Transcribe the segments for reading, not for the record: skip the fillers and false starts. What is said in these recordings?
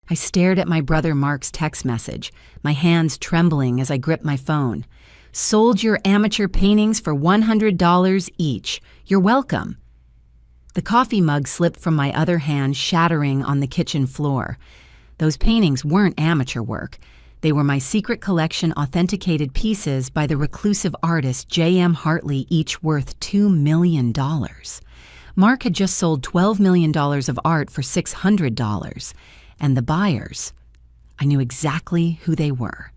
I stared at my brother Mark's text message, my hands trembling as I gripped my phone. "Sold your amateur paintings for $100 each. You're welcome." The coffee mug slipped from my other hand, shattering on the kitchen floor. Those paintings weren't amateur work. They were my secret collection authenticated pieces by the reclusive artist J.M. Hartley, each worth $2 million. Mark had just sold $12 million of art for $600, and the buyers, I knew exactly who they were.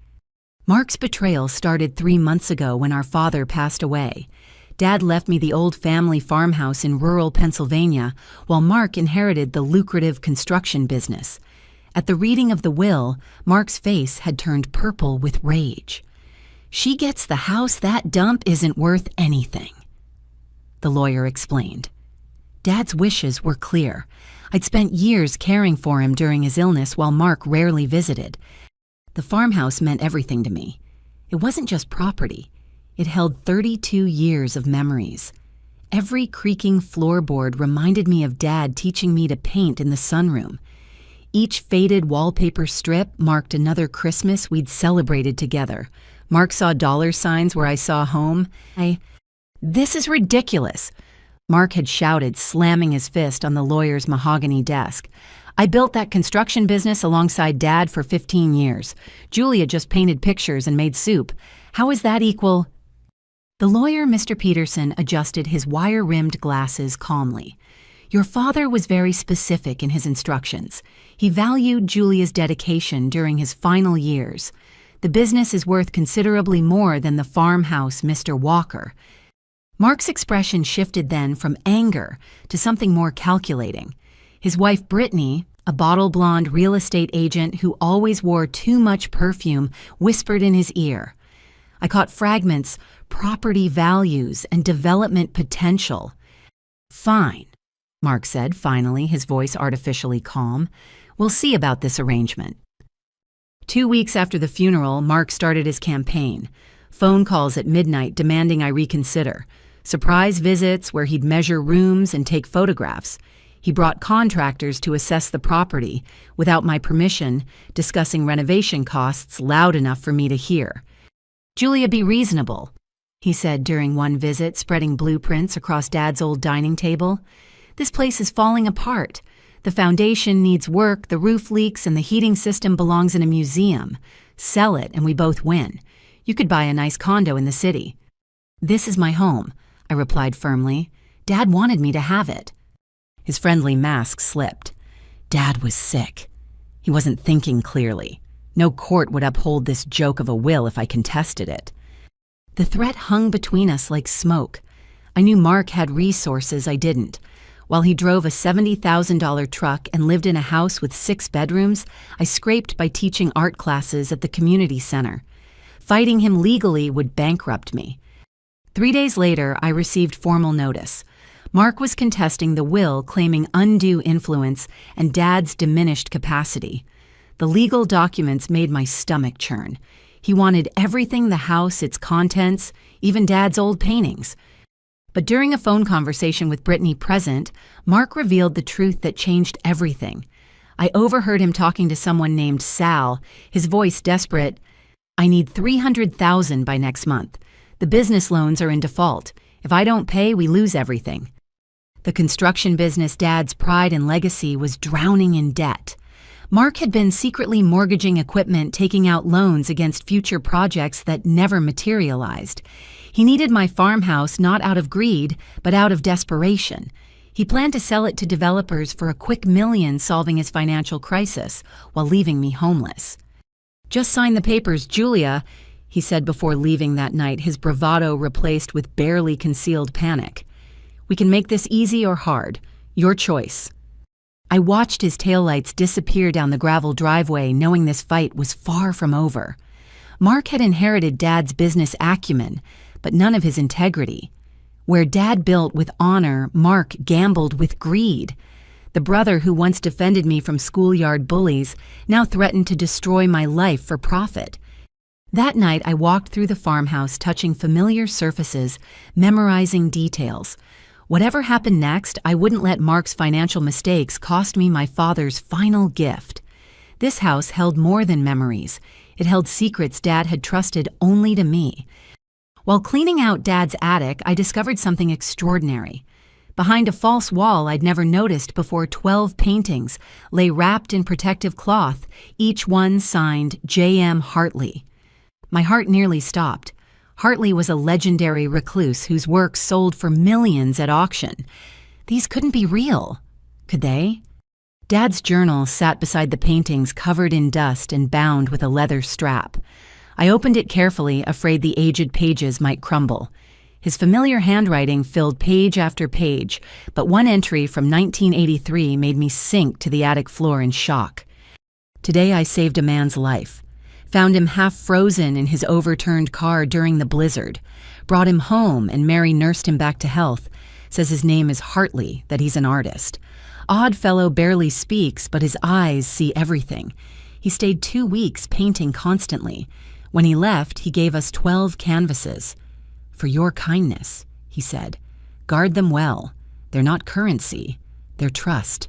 Mark's betrayal started 3 months ago when our father passed away. Dad left me the old family farmhouse in rural Pennsylvania, while Mark inherited the lucrative construction business. At the reading of the will, Mark's face had turned purple with rage. "She gets the house, that dump isn't worth anything," the lawyer explained. Dad's wishes were clear. I'd spent years caring for him during his illness while Mark rarely visited. The farmhouse meant everything to me. It wasn't just property. It held 32 years of memories. Every creaking floorboard reminded me of Dad teaching me to paint in the sunroom. Each faded wallpaper strip marked another Christmas we'd celebrated together. Mark saw dollar signs where I saw home. "This is ridiculous," Mark had shouted, slamming his fist on the lawyer's mahogany desk. "I built that construction business alongside Dad for 15 years. Julia just painted pictures and made soup. How is that equal?" The lawyer, Mr. Peterson, adjusted his wire-rimmed glasses calmly. "Your father was very specific in his instructions. He valued Julia's dedication during his final years. The business is worth considerably more than the farmhouse, Mr. Walker." Mark's expression shifted then from anger to something more calculating. His wife Brittany, a bottle-blonde real estate agent who always wore too much perfume, whispered in his ear. I caught fragments, property values, and development potential. "Fine," Mark said finally, his voice artificially calm. "We'll see about this arrangement." 2 weeks after the funeral, Mark started his campaign. Phone calls at midnight demanding I reconsider. Surprise visits where he'd measure rooms and take photographs. He brought contractors to assess the property, without my permission, discussing renovation costs loud enough for me to hear. "Julia, be reasonable," he said during one visit, spreading blueprints across Dad's old dining table. "This place is falling apart. The foundation needs work, the roof leaks, and the heating system belongs in a museum. Sell it and we both win. You could buy a nice condo in the city." "This is my home," I replied firmly. "Dad wanted me to have it." His friendly mask slipped. Dad was sick. He wasn't thinking clearly. No court would uphold this joke of a will if I contested it. The threat hung between us like smoke. I knew Mark had resources I didn't. While he drove a $70,000 truck and lived in a house with 6 bedrooms, I scraped by teaching art classes at the community center. Fighting him legally would bankrupt me. 3 days later, I received formal notice. Mark was contesting the will, claiming undue influence and Dad's diminished capacity. The legal documents made my stomach churn. He wanted everything: the house, its contents, even Dad's old paintings. But during a phone conversation with Brittany present, Mark revealed the truth that changed everything. I overheard him talking to someone named Sal, his voice desperate. "I need $300,000 by next month. The business loans are in default. If I don't pay, we lose everything." The construction business, Dad's pride and legacy, was drowning in debt. Mark had been secretly mortgaging equipment, taking out loans against future projects that never materialized. He needed my farmhouse not out of greed, but out of desperation. He planned to sell it to developers for a quick million, solving his financial crisis, while leaving me homeless. "Just sign the papers, Julia," he said before leaving that night, his bravado replaced with barely concealed panic. "We can make this easy or hard. Your choice." I watched his taillights disappear down the gravel driveway, knowing this fight was far from over. Mark had inherited Dad's business acumen, but none of his integrity. Where Dad built with honor, Mark gambled with greed. The brother who once defended me from schoolyard bullies now threatened to destroy my life for profit. That night, I walked through the farmhouse, touching familiar surfaces, memorizing details. Whatever happened next, I wouldn't let Mark's financial mistakes cost me my father's final gift. This house held more than memories. It held secrets Dad had trusted only to me. While cleaning out Dad's attic, I discovered something extraordinary. Behind a false wall I'd never noticed before, 12 paintings lay wrapped in protective cloth, each one signed J.M. Hartley. My heart nearly stopped. Hartley was a legendary recluse whose works sold for millions at auction. These couldn't be real, could they? Dad's journal sat beside the paintings, covered in dust and bound with a leather strap. I opened it carefully, afraid the aged pages might crumble. His familiar handwriting filled page after page, but one entry from 1983 made me sink to the attic floor in shock. Today I saved a man's life. Found him half frozen in his overturned car during the blizzard. Brought him home and Mary nursed him back to health. Says his name is Hartley, that he's an artist. Odd fellow barely speaks, but his eyes see everything. He stayed 2 weeks painting constantly. When he left, he gave us 12 canvases. For your kindness, he said. Guard them well. They're not currency, they're trust.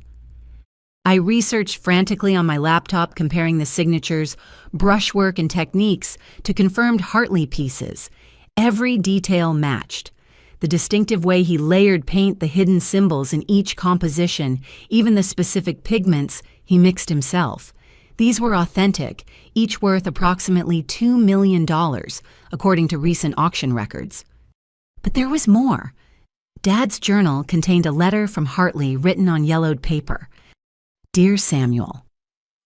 I researched frantically on my laptop, comparing the signatures, brushwork, and techniques to confirmed Hartley pieces. Every detail matched. The distinctive way he layered paint, the hidden symbols in each composition, even the specific pigments he mixed himself. These were authentic, each worth approximately $2 million, according to recent auction records. But there was more. Dad's journal contained a letter from Hartley written on yellowed paper. Dear Samuel,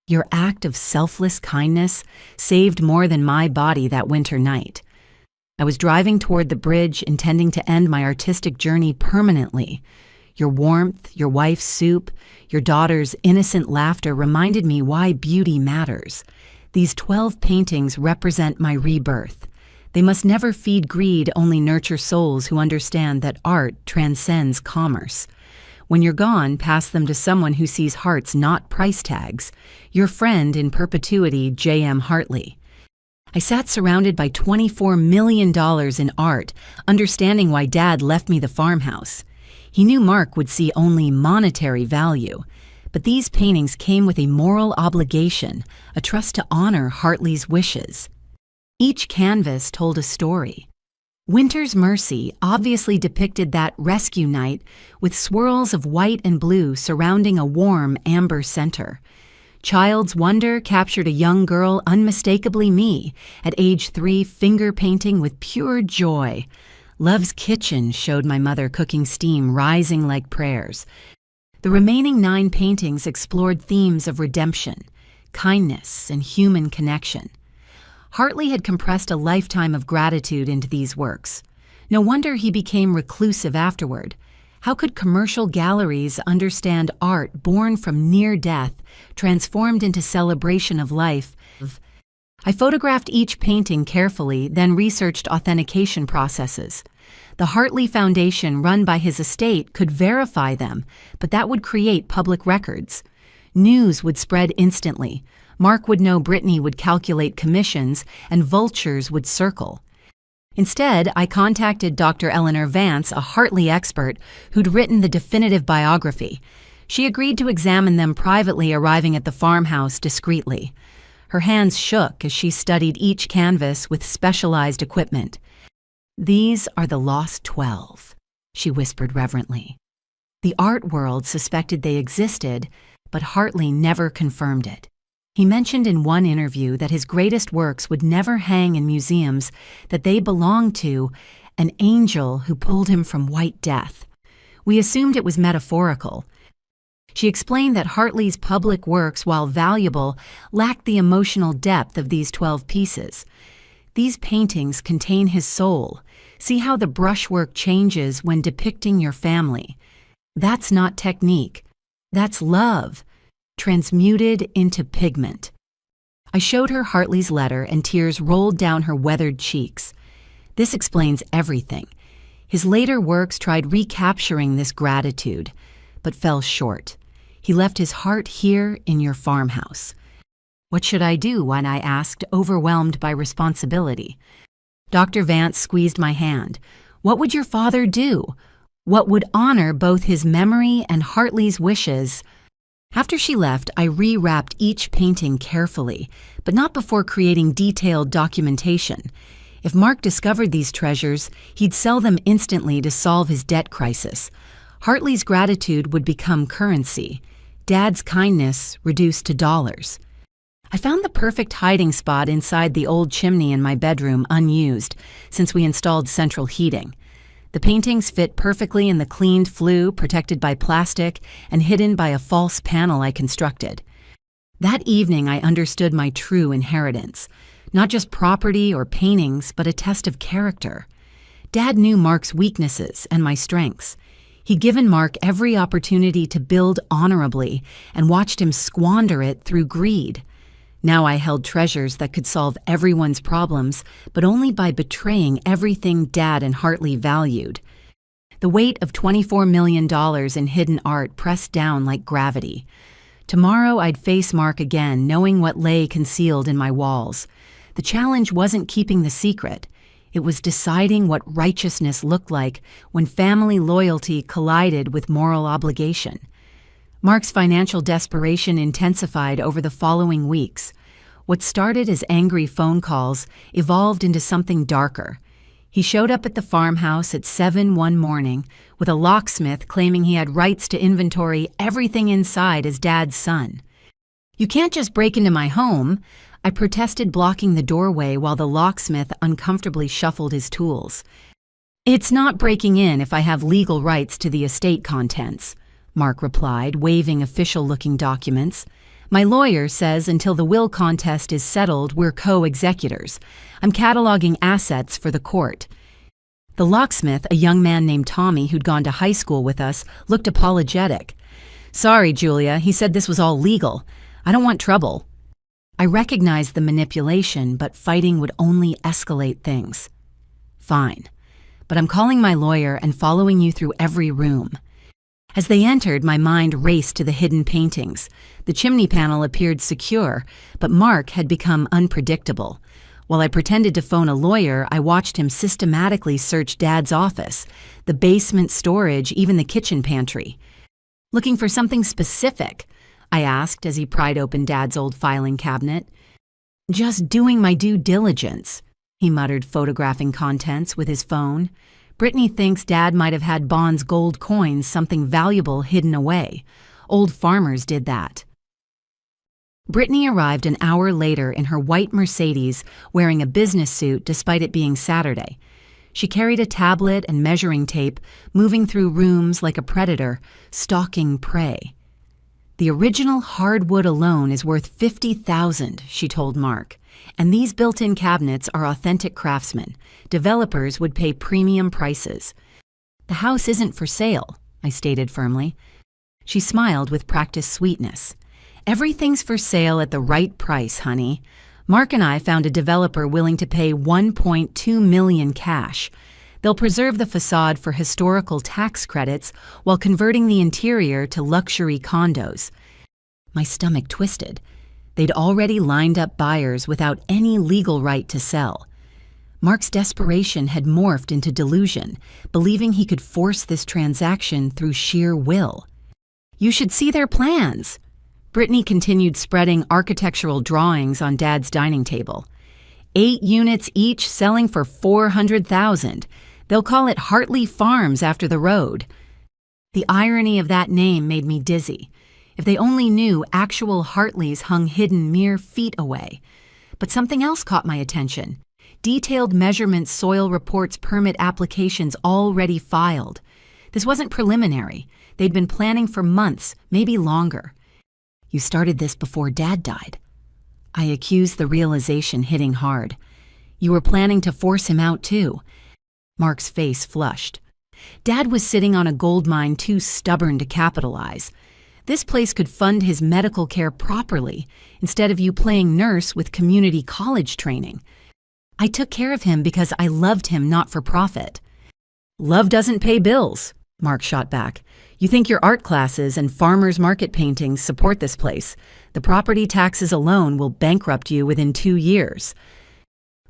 your act of selfless kindness saved more than my body that winter night. I was driving toward the bridge, intending to end my artistic journey permanently. Your warmth, your wife's soup, your daughter's innocent laughter reminded me why beauty matters. These 12 paintings represent my rebirth. They must never feed greed, only nurture souls who understand that art transcends commerce. When you're gone, pass them to someone who sees hearts, not price tags. Your friend in perpetuity, J.M. Hartley. I sat surrounded by $24 million in art, understanding why Dad left me the farmhouse. He knew Mark would see only monetary value, but these paintings came with a moral obligation, a trust to honor Hartley's wishes. Each canvas told a story. Winter's Mercy obviously depicted that rescue night with swirls of white and blue surrounding a warm amber center. Child's Wonder captured a young girl, unmistakably me, at age 3, finger painting with pure joy. Love's Kitchen showed my mother cooking steam rising like prayers. The remaining 9 paintings explored themes of redemption, kindness, and human connection. Hartley had compressed a lifetime of gratitude into these works. No wonder he became reclusive afterward. How could commercial galleries understand art born from near death, transformed into celebration of life? I photographed each painting carefully, then researched authentication processes. The Hartley Foundation, run by his estate, could verify them, but that would create public records. News would spread instantly. Mark would know, Brittany would calculate commissions, and vultures would circle. Instead, I contacted Dr. Eleanor Vance, a Hartley expert who'd written the definitive biography. She agreed to examine them privately, arriving at the farmhouse discreetly. Her hands shook as she studied each canvas with specialized equipment. These are the lost 12, she whispered reverently. The art world suspected they existed, but Hartley never confirmed it. He mentioned in one interview that his greatest works would never hang in museums, that they belonged to an angel who pulled him from white death. We assumed it was metaphorical. She explained that Hartley's public works, while valuable, lacked the emotional depth of these 12 pieces. These paintings contain his soul. See how the brushwork changes when depicting your family. That's not technique. That's love, transmuted into pigment. I showed her Hartley's letter, and tears rolled down her weathered cheeks. This explains everything. His later works tried recapturing this gratitude, but fell short. He left his heart here in your farmhouse. What should I do? When I asked, overwhelmed by responsibility. Dr. Vance squeezed my hand. What would your father do? What would honor both his memory and Hartley's wishes? After she left, I rewrapped each painting carefully, but not before creating detailed documentation. If Mark discovered these treasures, he'd sell them instantly to solve his debt crisis. Hartley's gratitude would become currency. Dad's kindness reduced to dollars. I found the perfect hiding spot inside the old chimney in my bedroom unused, since we installed central heating. The paintings fit perfectly in the cleaned flue, protected by plastic and hidden by a false panel I constructed. That evening, I understood my true inheritance. Not just property or paintings, but a test of character. Dad knew Mark's weaknesses and my strengths. He'd given Mark every opportunity to build honorably and watched him squander it through greed. Now I held treasures that could solve everyone's problems, but only by betraying everything Dad and Hartley valued. The weight of $24 million in hidden art pressed down like gravity. Tomorrow I'd face Mark again, knowing what lay concealed in my walls. The challenge wasn't keeping the secret. It was deciding what righteousness looked like when family loyalty collided with moral obligation. Mark's financial desperation intensified over the following weeks. What started as angry phone calls evolved into something darker. He showed up at the farmhouse at 7 one morning with a locksmith claiming he had rights to inventory everything inside as Dad's son. "You can't just break into my home," I protested, blocking the doorway while the locksmith uncomfortably shuffled his tools. "It's not breaking in if I have legal rights to the estate contents," Mark replied, waving official-looking documents. "My lawyer says until the will contest is settled, we're co-executors. I'm cataloging assets for the court." The locksmith, a young man named Tommy who'd gone to high school with us, looked apologetic. "Sorry, Julia, he said this was all legal. I don't want trouble." I recognized the manipulation, but fighting would only escalate things. "Fine, but I'm calling my lawyer and following you through every room." As they entered, my mind raced to the hidden paintings. The chimney panel appeared secure, but Mark had become unpredictable. While I pretended to phone a lawyer, I watched him systematically search Dad's office, the basement storage, even the kitchen pantry. "Looking for something specific?" I asked as he pried open Dad's old filing cabinet. "Just doing my due diligence," he muttered, photographing contents with his phone. "Brittany thinks Dad might have had Bond's gold coins, something valuable hidden away. Old farmers did that." Brittany arrived an hour later in her white Mercedes, wearing a business suit despite it being Saturday. She carried a tablet and measuring tape, moving through rooms like a predator, stalking prey. "The original hardwood alone is worth $50,000, she told Mark. "And these built-in cabinets are authentic craftsmen. Developers would pay premium prices." "The house isn't for sale," I stated firmly. She smiled with practiced sweetness. "Everything's for sale at the right price, honey. Mark and I found a developer willing to pay $1.2 million cash. They'll preserve the facade for historical tax credits while converting the interior to luxury condos." My stomach twisted. They'd already lined up buyers without any legal right to sell. Mark's desperation had morphed into delusion, believing he could force this transaction through sheer will. "You should see their plans." Brittany continued spreading architectural drawings on Dad's dining table. 8 units each, selling for $400,000. They'll call it Hartley Farms after the road. The irony of that name made me dizzy. If they only knew actual Hartleys hung hidden mere feet away. But something else caught my attention. Detailed measurements, soil reports, permit applications already filed. This wasn't preliminary. They'd been planning for months, maybe longer. "You started this before Dad died." I accused, the realization hitting hard. "You were planning to force him out too." Mark's face flushed. "Dad was sitting on a gold mine too stubborn to capitalize. This place could fund his medical care properly, instead of you playing nurse with community college training. I took care of him because I loved him, not for profit." "Love doesn't pay bills," Mark shot back. "You think your art classes and farmers market paintings support this place. The property taxes alone will bankrupt you within 2 years.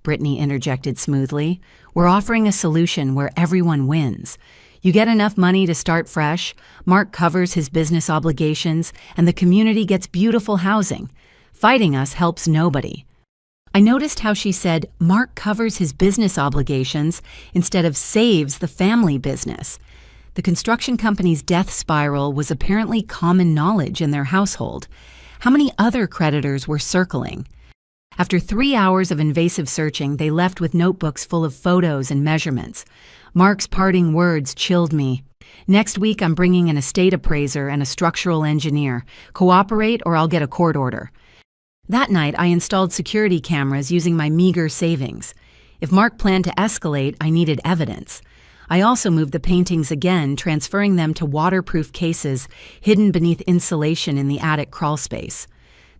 Brittany interjected smoothly. "We're offering a solution where everyone wins. You get enough money to start fresh, Mark covers his business obligations, and the community gets beautiful housing. Fighting us helps nobody. I noticed how she said Mark covers his business obligations instead of saves the family business. The construction company's death spiral was apparently common knowledge in their household. How many other creditors were circling? After 3 hours of invasive searching, they left with notebooks full of photos and measurements. Mark's parting words chilled me. Next week, I'm bringing an estate appraiser and a structural engineer. Cooperate or I'll get a court order. That night, I installed security cameras using my meager savings. If Mark planned to escalate, I needed evidence. I also moved the paintings again, transferring them to waterproof cases hidden beneath insulation in the attic crawlspace.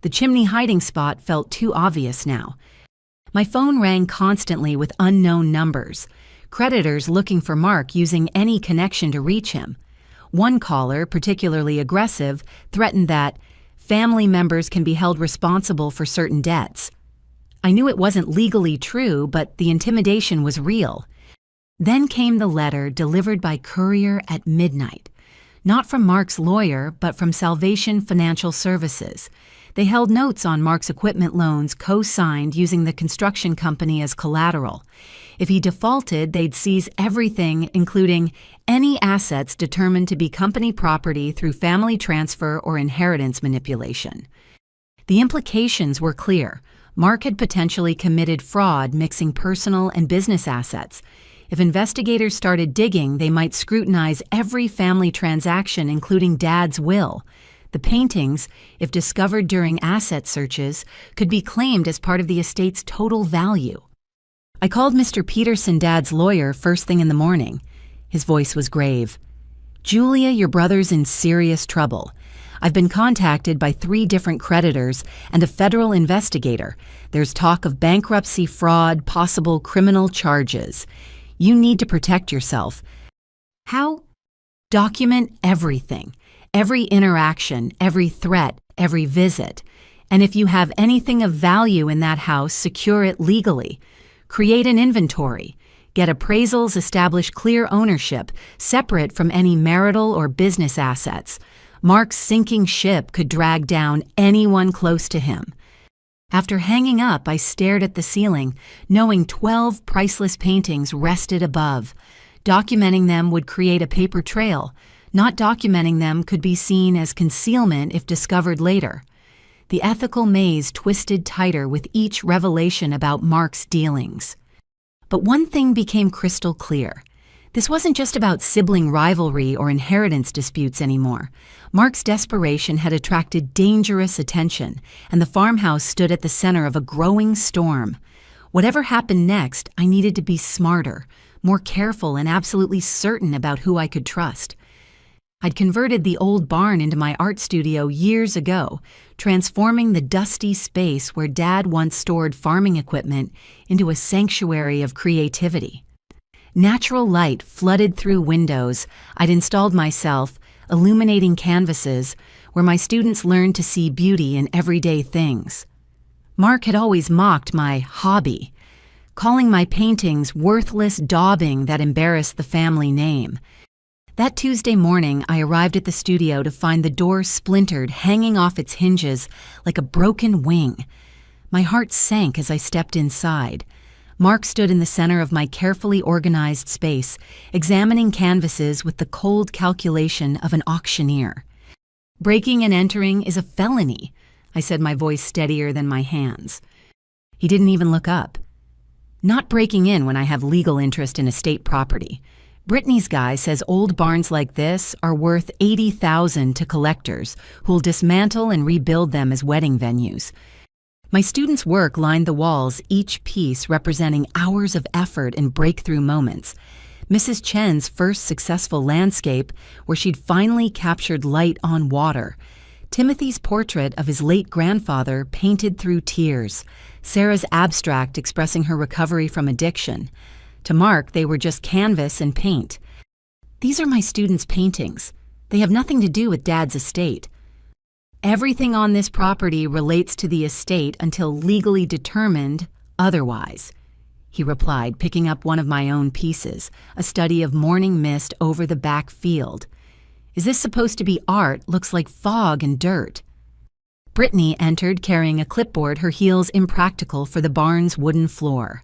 The chimney hiding spot felt too obvious now. My phone rang constantly with unknown numbers. Creditors looking for Mark using any connection to reach him. One caller, particularly aggressive, threatened that family members can be held responsible for certain debts. I knew it wasn't legally true, but the intimidation was real. Then came the letter delivered by courier at midnight. Not from Mark's lawyer, but from Salvation Financial Services. They held notes on Mark's equipment loans co-signed using the construction company as collateral. If he defaulted, they'd seize everything, including any assets determined to be company property through family transfer or inheritance manipulation. The implications were clear. Mark had potentially committed fraud mixing personal and business assets. If investigators started digging, they might scrutinize every family transaction, including Dad's will. The paintings, if discovered during asset searches, could be claimed as part of the estate's total value. I called Mr. Peterson, Dad's lawyer, first thing in the morning. His voice was grave. "Julia, your brother's in serious trouble. I've been contacted by 3 different creditors and a federal investigator. There's talk of bankruptcy, fraud, possible criminal charges. You need to protect yourself." "How?" "Document everything. Every interaction, every threat, every visit. And if you have anything of value in that house, secure it legally. Create an inventory. Get appraisals, establish clear ownership, separate from any marital or business assets. Mark's sinking ship could drag down anyone close to him." After hanging up, I stared at the ceiling, knowing 12 priceless paintings rested above. Documenting them would create a paper trail. Not documenting them could be seen as concealment if discovered later. The ethical maze twisted tighter with each revelation about Mark's dealings. But one thing became crystal clear. This wasn't just about sibling rivalry or inheritance disputes anymore. Mark's desperation had attracted dangerous attention, and the farmhouse stood at the center of a growing storm. Whatever happened next, I needed to be smarter, more careful, and absolutely certain about who I could trust. I'd converted the old barn into my art studio years ago, transforming the dusty space where Dad once stored farming equipment into a sanctuary of creativity. Natural light flooded through windows. I'd installed myself, illuminating canvases where my students learned to see beauty in everyday things. Mark had always mocked my hobby, calling my paintings worthless daubing that embarrassed the family name. That Tuesday morning, I arrived at the studio to find the door splintered, hanging off its hinges like a broken wing. My heart sank as I stepped inside. Mark stood in the center of my carefully organized space, examining canvases with the cold calculation of an auctioneer. "Breaking and entering is a felony," I said, my voice steadier than my hands. He didn't even look up. "Not breaking in when I have legal interest in estate property. Brittany's guy says old barns like this are worth $80,000 to collectors who'll dismantle and rebuild them as wedding venues." My students' work lined the walls, each piece representing hours of effort and breakthrough moments. Mrs. Chen's first successful landscape, where she'd finally captured light on water. Timothy's portrait of his late grandfather painted through tears. Sarah's abstract expressing her recovery from addiction. To Mark, they were just canvas and paint. These are my students' paintings. They have nothing to do with Dad's estate. Everything on this property relates to the estate until legally determined otherwise. he replied, picking up one of my own pieces, a study of morning mist over the back field. Is this supposed to be art? Looks like fog and dirt. Brittany entered carrying a clipboard, her heels impractical for the barn's wooden floor.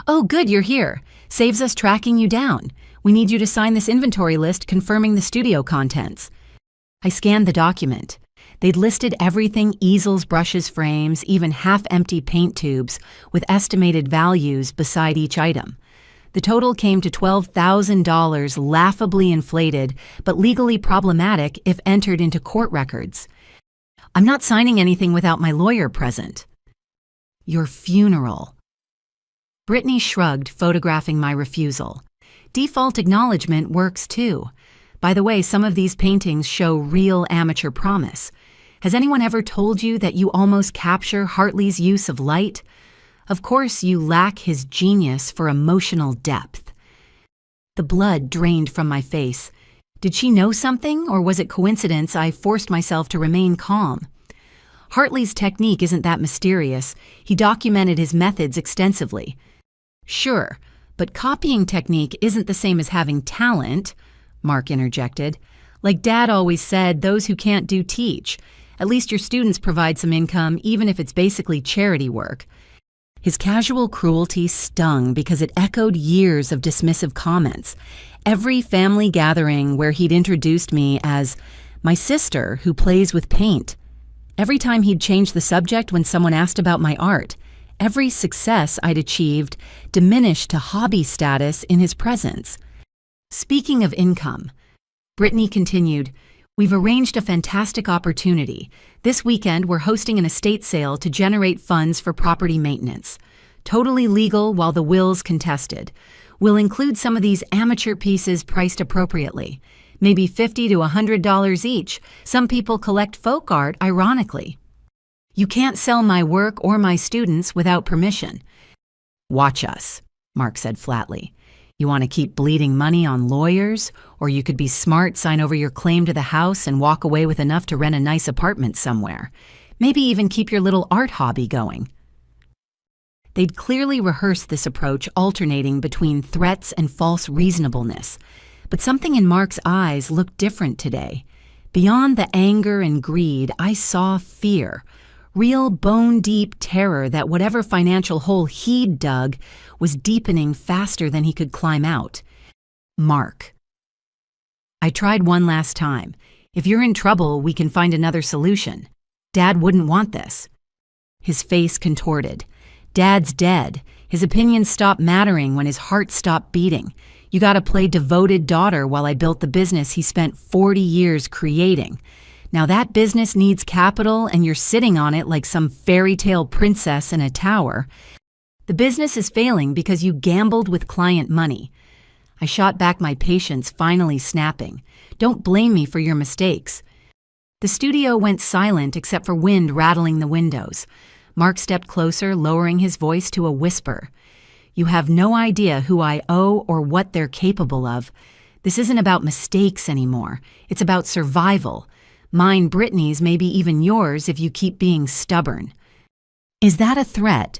Oh, good, you're here. Saves us tracking you down. We need you to sign this inventory list confirming the studio contents. I scanned the document. They'd listed everything: easels, brushes, frames, even half-empty paint tubes, with estimated values beside each item. The total came to $12,000, laughably inflated, but legally problematic if entered into court records. I'm not signing anything without my lawyer present. Your funeral. Brittany shrugged, photographing my refusal. Default acknowledgement works too. By the way, some of these paintings show real amateur promise. Has anyone ever told you that you almost capture Hartley's use of light? Of course, you lack his genius for emotional depth. The blood drained from my face. Did she know something, or was it coincidence I forced myself to remain calm? Hartley's technique isn't that mysterious. He documented his methods extensively. Sure, but copying technique isn't the same as having talent, Mark interjected. Like Dad always said, those who can't do teach. At least your students provide some income, even if it's basically charity work. His casual cruelty stung because it echoed years of dismissive comments. Every family gathering where he'd introduced me as my sister who plays with paint. Every time he'd change the subject when someone asked about my art. Every success I'd achieved diminished to hobby status in his presence. Speaking of income, Brittany continued, we've arranged a fantastic opportunity. This weekend, we're hosting an estate sale to generate funds for property maintenance. Totally legal while the will's contested. We'll include some of these amateur pieces priced appropriately. Maybe $50 to $100 each. Some people collect folk art, ironically. You can't sell my work or my students without permission. Watch us, Mark said flatly. You want to keep bleeding money on lawyers? Or you could be smart, sign over your claim to the house, and walk away with enough to rent a nice apartment somewhere. Maybe even keep your little art hobby going. They'd clearly rehearsed this approach, alternating between threats and false reasonableness. But something in Mark's eyes looked different today. Beyond the anger and greed, I saw fear. Real bone-deep terror that whatever financial hole he'd dug was deepening faster than he could climb out. Mark. I tried one last time. If you're in trouble, we can find another solution. Dad wouldn't want this. His face contorted. Dad's dead. His opinions stopped mattering when his heart stopped beating. You gotta play devoted daughter while I built the business he spent 40 years creating. Now that business needs capital and you're sitting on it like some fairy tale princess in a tower. The business is failing because you gambled with client money. I shot back my patience, finally snapping. Don't blame me for your mistakes. The studio went silent except for wind rattling the windows. Mark stepped closer, lowering his voice to a whisper. You have no idea who I owe or what they're capable of. This isn't about mistakes anymore. It's about survival. Mine, Brittany's, maybe even yours if you keep being stubborn. Is that a threat?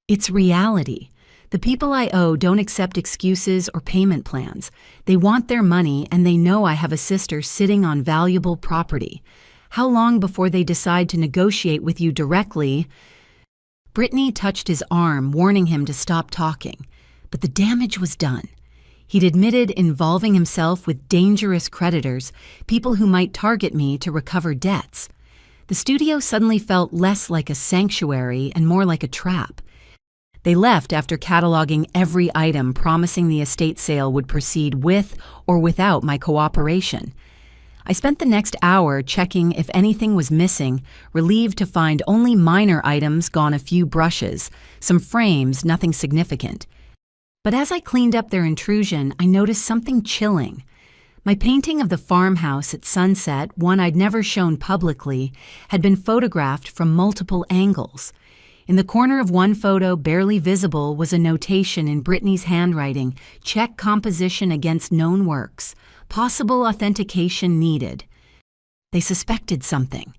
It's reality. The people I owe don't accept excuses or payment plans. They want their money and they know I have a sister sitting on valuable property. How long before they decide to negotiate with you directly? Brittany touched his arm, warning him to stop talking. But the damage was done. He'd admitted involving himself with dangerous creditors, people who might target me to recover debts. The studio suddenly felt less like a sanctuary and more like a trap. They left after cataloging every item, promising the estate sale would proceed with or without my cooperation. I spent the next hour checking if anything was missing, relieved to find only minor items, gone a few brushes, some frames, nothing significant. But as I cleaned up their intrusion, I noticed something chilling. My painting of the farmhouse at sunset, one I'd never shown publicly, had been photographed from multiple angles. In the corner of one photo, barely visible, was a notation in Brittany's handwriting, check composition against known works, possible authentication needed. They suspected something.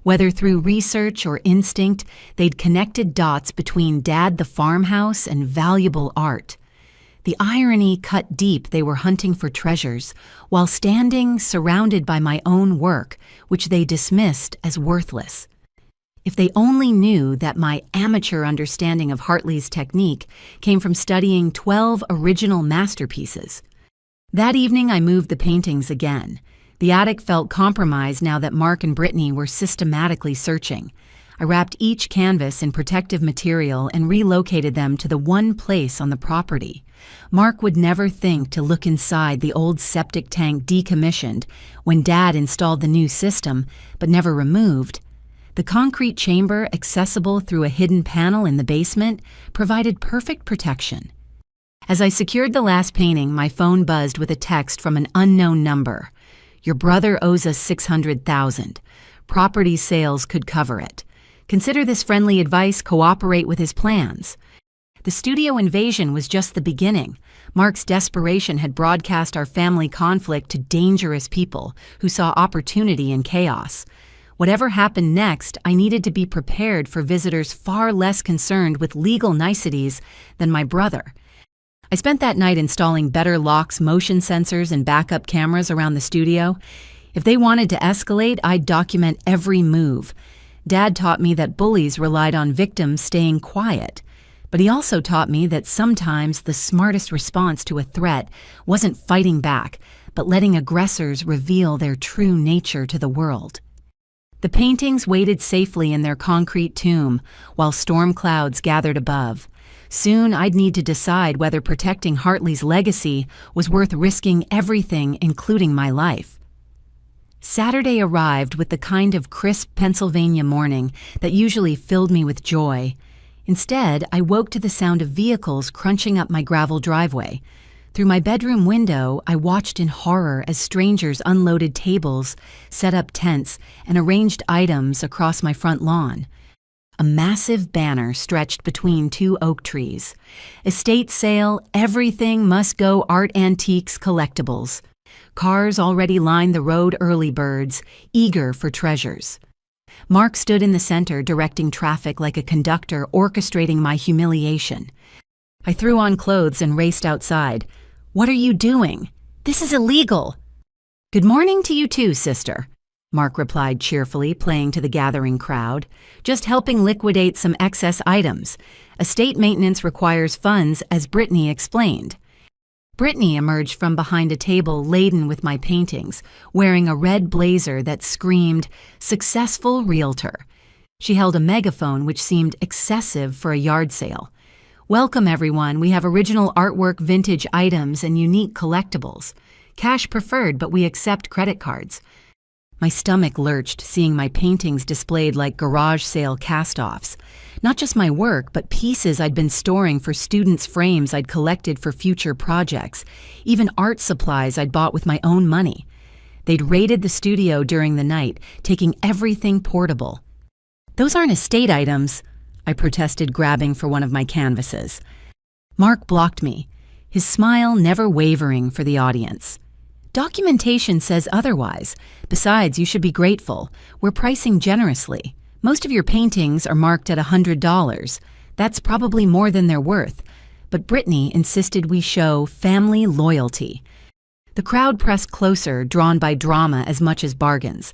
Whether through research or instinct, they'd connected dots between Dad the farmhouse and valuable art. The irony cut deep. They were hunting for treasures, while standing surrounded by my own work, which they dismissed as worthless. If they only knew that my amateur understanding of Hartley's technique came from studying 12 original masterpieces. That evening I moved the paintings again. The attic felt compromised now that Mark and Brittany were systematically searching. I wrapped each canvas in protective material and relocated them to the one place on the property. Mark would never think to look inside the old septic tank decommissioned when Dad installed the new system, but never removed. The concrete chamber, accessible through a hidden panel in the basement, provided perfect protection. As I secured the last painting, my phone buzzed with a text from an unknown number. "Your brother owes us $600,000. Property sales could cover it. Consider this friendly advice, cooperate with his plans." The studio invasion was just the beginning. Mark's desperation had broadcast our family conflict to dangerous people who saw opportunity in chaos. Whatever happened next, I needed to be prepared for visitors far less concerned with legal niceties than my brother. I spent that night installing better locks, motion sensors, and backup cameras around the studio. If they wanted to escalate, I'd document every move. Dad taught me that bullies relied on victims staying quiet. But he also taught me that sometimes the smartest response to a threat wasn't fighting back, but letting aggressors reveal their true nature to the world. The paintings waited safely in their concrete tomb while storm clouds gathered above. Soon I'd need to decide whether protecting Hartley's legacy was worth risking everything, including my life. Saturday arrived with the kind of crisp Pennsylvania morning that usually filled me with joy. Instead, I woke to the sound of vehicles crunching up my gravel driveway. Through my bedroom window, I watched in horror as strangers unloaded tables, set up tents, and arranged items across my front lawn. A massive banner stretched between two oak trees. Estate sale, everything must go art antiques collectibles. Cars already lined the road, early birds, eager for treasures. Mark stood in the center, directing traffic like a conductor orchestrating my humiliation. I threw on clothes and raced outside. "What are you doing? This is illegal." "Good morning to you too, sister," Mark replied cheerfully, playing to the gathering crowd. "Just helping liquidate some excess items. Estate maintenance requires funds, as Brittany explained." Brittany emerged from behind a table laden with my paintings, wearing a red blazer that screamed, "Successful Realtor." She held a megaphone which seemed excessive for a yard sale. "Welcome, everyone. We have original artwork, vintage items, and unique collectibles. Cash preferred, but we accept credit cards." My stomach lurched, seeing my paintings displayed like garage sale cast-offs. Not just my work, but pieces I'd been storing for students' frames I'd collected for future projects, even art supplies I'd bought with my own money. They'd raided the studio during the night, taking everything portable. "Those aren't estate items," I protested, grabbing for one of my canvases. Mark blocked me, his smile never wavering for the audience. "Documentation says otherwise. Besides, you should be grateful. We're pricing generously. Most of your paintings are marked at $100. That's probably more than they're worth." But Brittany insisted we show family loyalty. The crowd pressed closer, drawn by drama as much as bargains.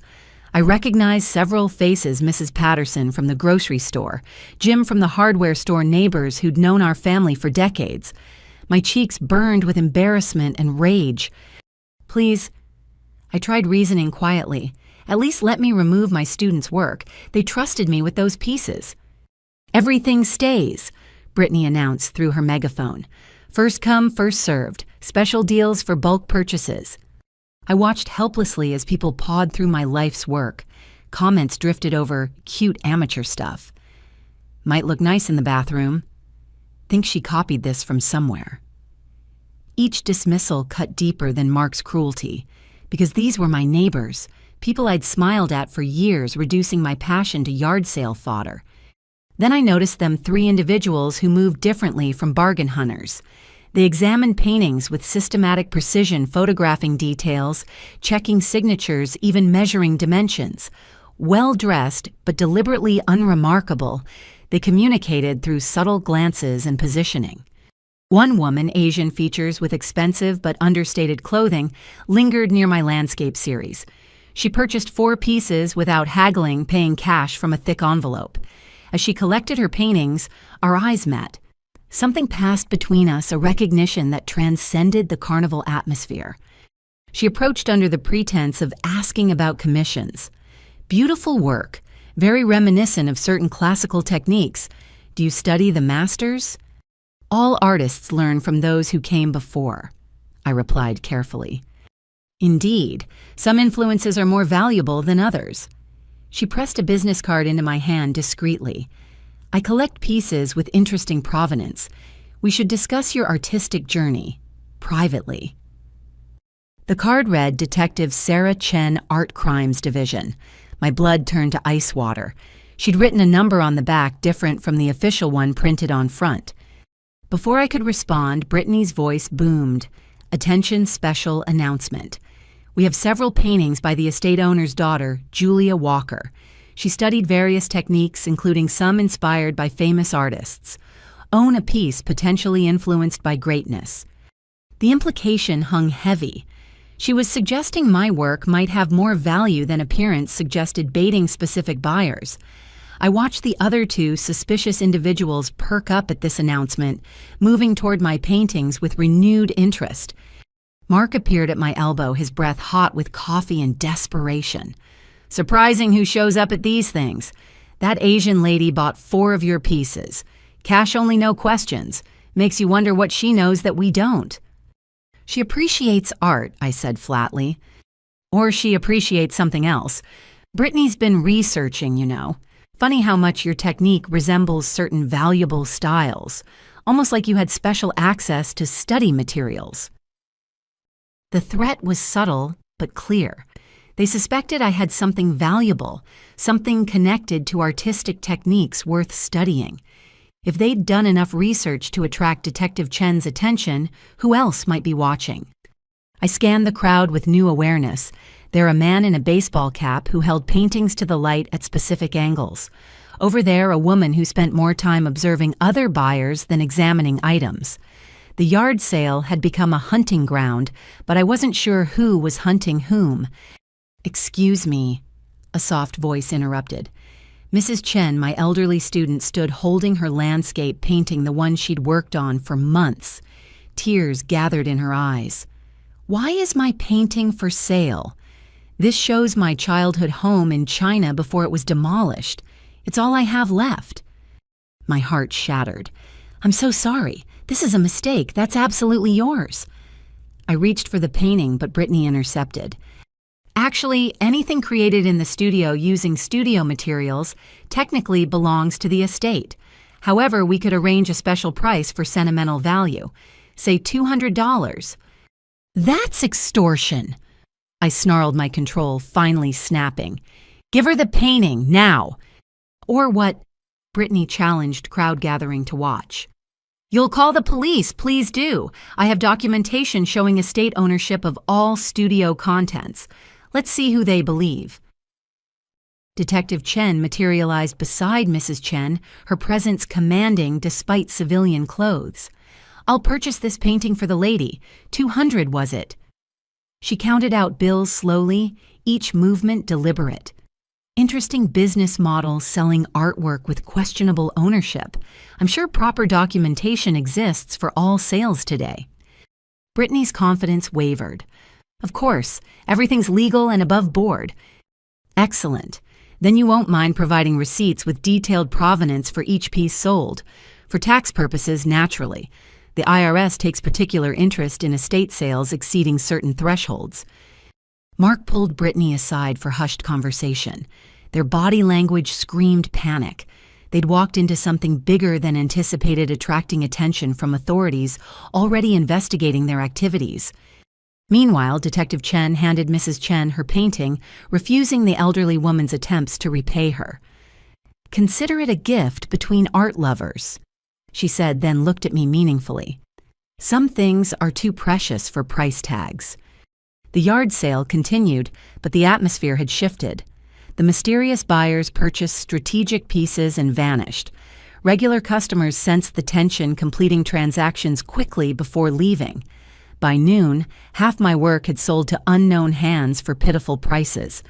I recognized several faces: Mrs. Patterson from the grocery store, Jim from the hardware store, neighbors who'd known our family for decades. My cheeks burned with embarrassment and rage. "Please," I tried reasoning quietly, "at least let me remove my students' work. They trusted me with those pieces." "Everything stays," Brittany announced through her megaphone. "First come, first served. Special deals for bulk purchases." I watched helplessly as people pawed through my life's work. Comments drifted over cute amateur stuff. "Might look nice in the bathroom. Think she copied this from somewhere." Each dismissal cut deeper than Mark's cruelty, because these were my neighbors, people I'd smiled at for years, reducing my passion to yard sale fodder. Then I noticed them, 3 individuals who moved differently from bargain hunters. They examined paintings with systematic precision, photographing details, checking signatures, even measuring dimensions. Well-dressed, but deliberately unremarkable, they communicated through subtle glances and positioning. One woman, Asian features with expensive but understated clothing, lingered near my landscape series. She purchased 4 pieces without haggling, paying cash from a thick envelope. As she collected her paintings, our eyes met. Something passed between us, a recognition that transcended the carnival atmosphere. She approached under the pretense of asking about commissions. Beautiful work, very reminiscent of certain classical techniques. Do you study the masters? All artists learn from those who came before, I replied carefully. Indeed, some influences are more valuable than others. She pressed a business card into my hand discreetly. I collect pieces with interesting provenance. We should discuss your artistic journey, privately. The card read Detective Sarah Chen Art Crimes Division. My blood turned to ice water. She'd written a number on the back different from the official one printed on front. Before I could respond, Brittany's voice boomed. Attention, special announcement. We have several paintings by the estate owner's daughter, Julia Walker. She studied various techniques, including some inspired by famous artists. Own a piece potentially influenced by greatness. The implication hung heavy. She was suggesting my work might have more value than appearance suggested, baiting specific buyers. I watched the other 2 suspicious individuals perk up at this announcement, moving toward my paintings with renewed interest. Mark appeared at my elbow, his breath hot with coffee and desperation. Surprising who shows up at these things. That Asian lady bought 4 of your pieces. Cash only, no questions. Makes you wonder what she knows that we don't. She appreciates art, I said flatly. Or she appreciates something else. Brittany's been researching, you know. Funny how much your technique resembles certain valuable styles, almost like you had special access to study materials. The threat was subtle but clear. They suspected I had something valuable, something connected to artistic techniques worth studying. If they'd done enough research to attract Detective Chen's attention, who else might be watching? I scanned the crowd with new awareness. There a man in a baseball cap who held paintings to the light at specific angles. Over there, a woman who spent more time observing other buyers than examining items. The yard sale had become a hunting ground, but I wasn't sure who was hunting whom. "Excuse me," a soft voice interrupted. Mrs. Chen, my elderly student, stood holding her landscape painting, the one she'd worked on for months. Tears gathered in her eyes. "Why is my painting for sale? This shows my childhood home in China before it was demolished. It's all I have left." My heart shattered. "I'm so sorry. This is a mistake. That's absolutely yours." I reached for the painting, but Brittany intercepted. "Actually, anything created in the studio using studio materials technically belongs to the estate. However, we could arrange a special price for sentimental value. Say $200. "That's extortion!" I snarled my control, finally snapping. "Give her the painting, now!" "Or what?" Brittany challenged, crowd gathering to watch. "You'll call the police, please do. I have documentation showing estate ownership of all studio contents. Let's see who they believe." Detective Chen materialized beside Mrs. Chen, her presence commanding despite civilian clothes. "I'll purchase this painting for the lady. 200 was it?" She counted out bills slowly, each movement deliberate. Interesting business model selling artwork with questionable ownership. I'm sure proper documentation exists for all sales today. Brittany's confidence wavered. "Of course, everything's legal and above board." "Excellent. Then you won't mind providing receipts with detailed provenance for each piece sold. For tax purposes, naturally. The IRS takes particular interest in estate sales exceeding certain thresholds." Mark pulled Brittany aside for hushed conversation. Their body language screamed panic. They'd walked into something bigger than anticipated, attracting attention from authorities already investigating their activities. Meanwhile, Detective Chen handed Mrs. Chen her painting, refusing the elderly woman's attempts to repay her. "Consider it a gift between art lovers," she said, then looked at me meaningfully. "Some things are too precious for price tags." The yard sale continued, but the atmosphere had shifted. The mysterious buyers purchased strategic pieces and vanished. Regular customers sensed the tension, completing transactions quickly before leaving. By noon, half my work had sold to unknown hands for pitiful prices.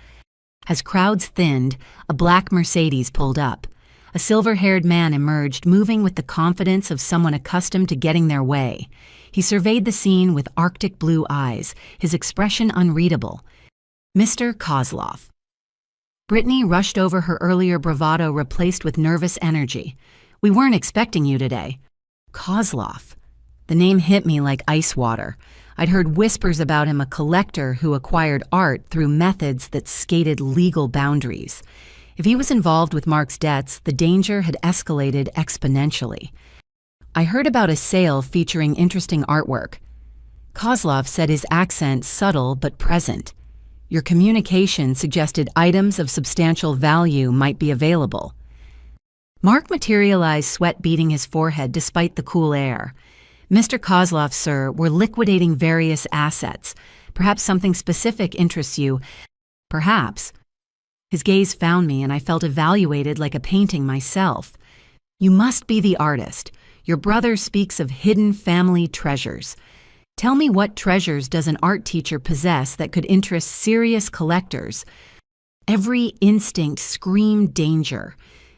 As crowds thinned, a black Mercedes pulled up. A silver-haired man emerged, moving with the confidence of someone accustomed to getting their way. He surveyed the scene with Arctic blue eyes, his expression unreadable. Mr. Kozlov. Brittany rushed over, her earlier bravado replaced with nervous energy. "We weren't expecting you today." Kozlov. The name hit me like ice water. I'd heard whispers about him, a collector who acquired art through methods that skated legal boundaries. If he was involved with Mark's debts, the danger had escalated exponentially. I heard about a sale featuring interesting artwork. Kozlov said, his accent subtle but present. Your communication suggested items of substantial value might be available. Mark materialized, sweat beading his forehead despite the cool air. "Mr. Kozlov, sir, we're liquidating various assets. Perhaps something specific interests you." "Perhaps." His gaze found me, and I felt evaluated like a painting myself. "You must be the artist. Your brother speaks of hidden family treasures. Tell me, what treasures does an art teacher possess that could interest serious collectors?" Every instinct screamed danger.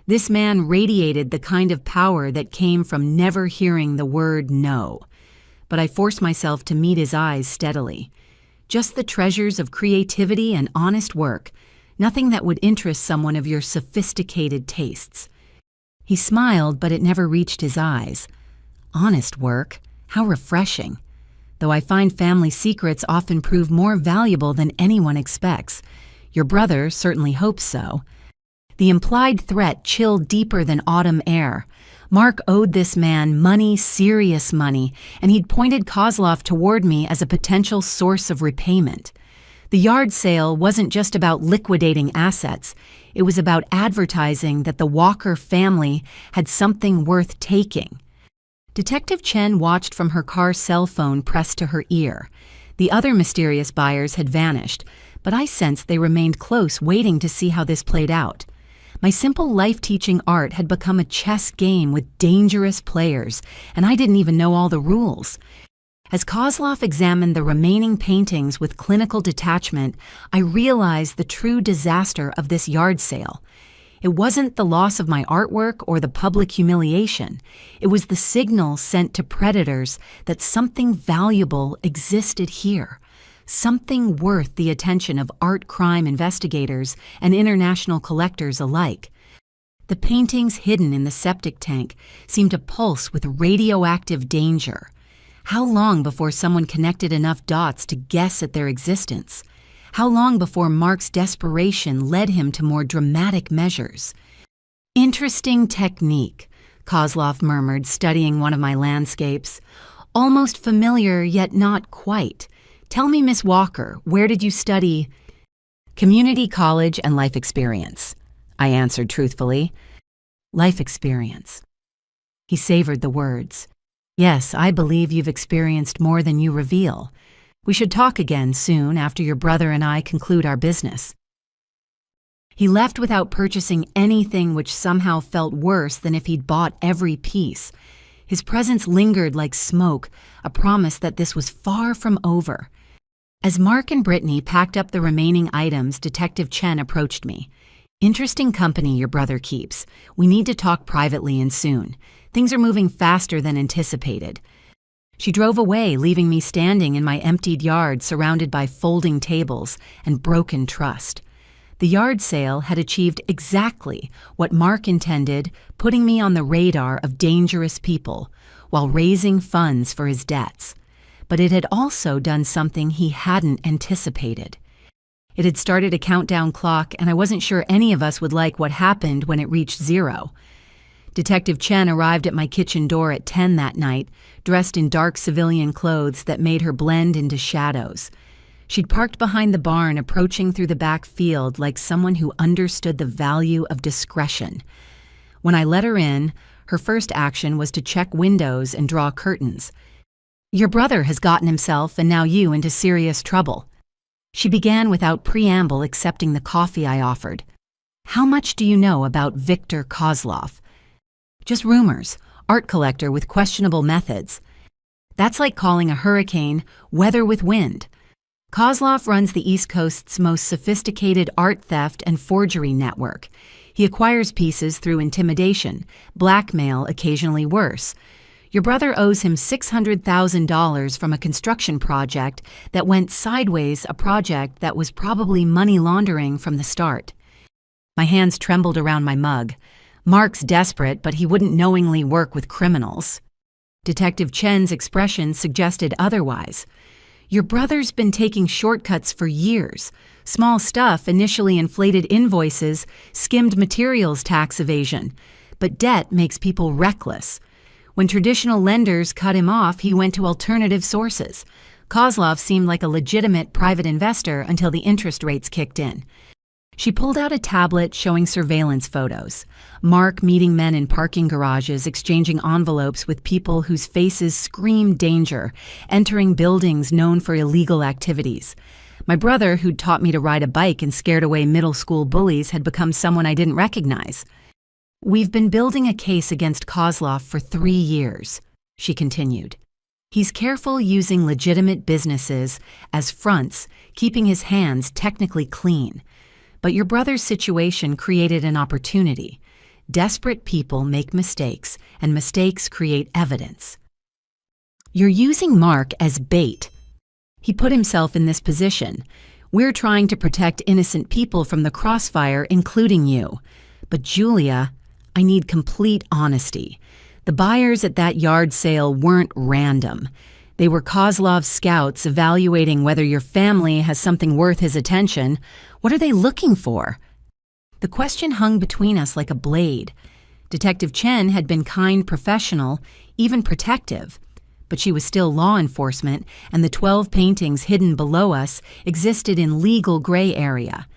This man radiated the kind of power that came from never hearing the word no. But I forced myself to meet his eyes steadily. Just the treasures of creativity and honest work. Nothing that would interest someone of your sophisticated tastes. He smiled, but it never reached his eyes. Honest work? How refreshing. Though I find family secrets often prove more valuable than anyone expects. Your brother certainly hopes so. The implied threat chilled deeper than autumn air. Mark owed this man money, serious money, and he'd pointed Kozlov toward me as a potential source of repayment. The yard sale wasn't just about liquidating assets. It was about advertising that the Walker family had something worth taking. Detective Chen watched from her car's cell phone pressed to her ear. The other mysterious buyers had vanished, but I sensed they remained close, waiting to see how this played out. My simple life-teaching art had become a chess game with dangerous players, and I didn't even know all the rules. As Kozlov examined the remaining paintings with clinical detachment, I realized the true disaster of this yard sale. It wasn't the loss of my artwork or the public humiliation. It was the signal sent to predators that something valuable existed here, something worth the attention of art crime investigators and international collectors alike. The paintings hidden in the septic tank seemed to pulse with radioactive danger. How long before someone connected enough dots to guess at their existence? How long before Mark's desperation led him to more dramatic measures? "Interesting technique," Kozlov murmured, studying one of my landscapes. "Almost familiar, yet not quite. Tell me, Miss Walker, where did you study?" "Community college and life experience," I answered truthfully. "Life experience." He savored the words. "Yes, I believe you've experienced more than you reveal. We should talk again soon after your brother and I conclude our business." He left without purchasing anything, which somehow felt worse than if he'd bought every piece. His presence lingered like smoke, a promise that this was far from over. As Mark and Brittany packed up the remaining items, Detective Chen approached me. "Interesting company your brother keeps. We need to talk privately and soon. Things are moving faster than anticipated." She drove away, leaving me standing in my emptied yard surrounded by folding tables and broken trust. The yard sale had achieved exactly what Mark intended, putting me on the radar of dangerous people while raising funds for his debts. But it had also done something he hadn't anticipated. It had started a countdown clock, and I wasn't sure any of us would like what happened when it reached 0. Detective Chen arrived at my kitchen door at 10 that night, dressed in dark civilian clothes that made her blend into shadows. She'd parked behind the barn, approaching through the back field like someone who understood the value of discretion. When I let her in, her first action was to check windows and draw curtains. "Your brother has gotten himself, and now you, into serious trouble." She began without preamble, accepting the coffee I offered. How much do you know about Viktor Kozlov? Just rumors, art collector with questionable methods. That's like calling a hurricane weather with wind. Kozlov runs the East Coast's most sophisticated art theft and forgery network. He acquires pieces through intimidation, blackmail, occasionally worse. Your brother owes him $600,000 from a construction project that went sideways, a project that was probably money laundering from the start. My hands trembled around my mug. Mark's desperate, but he wouldn't knowingly work with criminals. Detective Chen's expression suggested otherwise. Your brother's been taking shortcuts for years. Small stuff, initially inflated invoices, skimmed materials tax evasion. But debt makes people reckless. When traditional lenders cut him off, he went to alternative sources. Kozlov seemed like a legitimate private investor until the interest rates kicked in. She pulled out a tablet showing surveillance photos. Mark meeting men in parking garages, exchanging envelopes with people whose faces screamed danger, entering buildings known for illegal activities. My brother, who'd taught me to ride a bike and scared away middle school bullies, had become someone I didn't recognize. We've been building a case against Kozlov for 3 years, she continued. He's careful using legitimate businesses as fronts, keeping his hands technically clean. But your brother's situation created an opportunity. Desperate people make mistakes, and mistakes create evidence. You're using Mark as bait. He put himself in this position. We're trying to protect innocent people from the crossfire, including you. But Julia, I need complete honesty. The buyers at that yard sale weren't random. They were Kozlov's scouts evaluating whether your family has something worth his attention. What are they looking for? The question hung between us like a blade. Detective Chen had been kind, professional, even protective. But she was still law enforcement, and the 12 paintings hidden below us existed in legal gray area.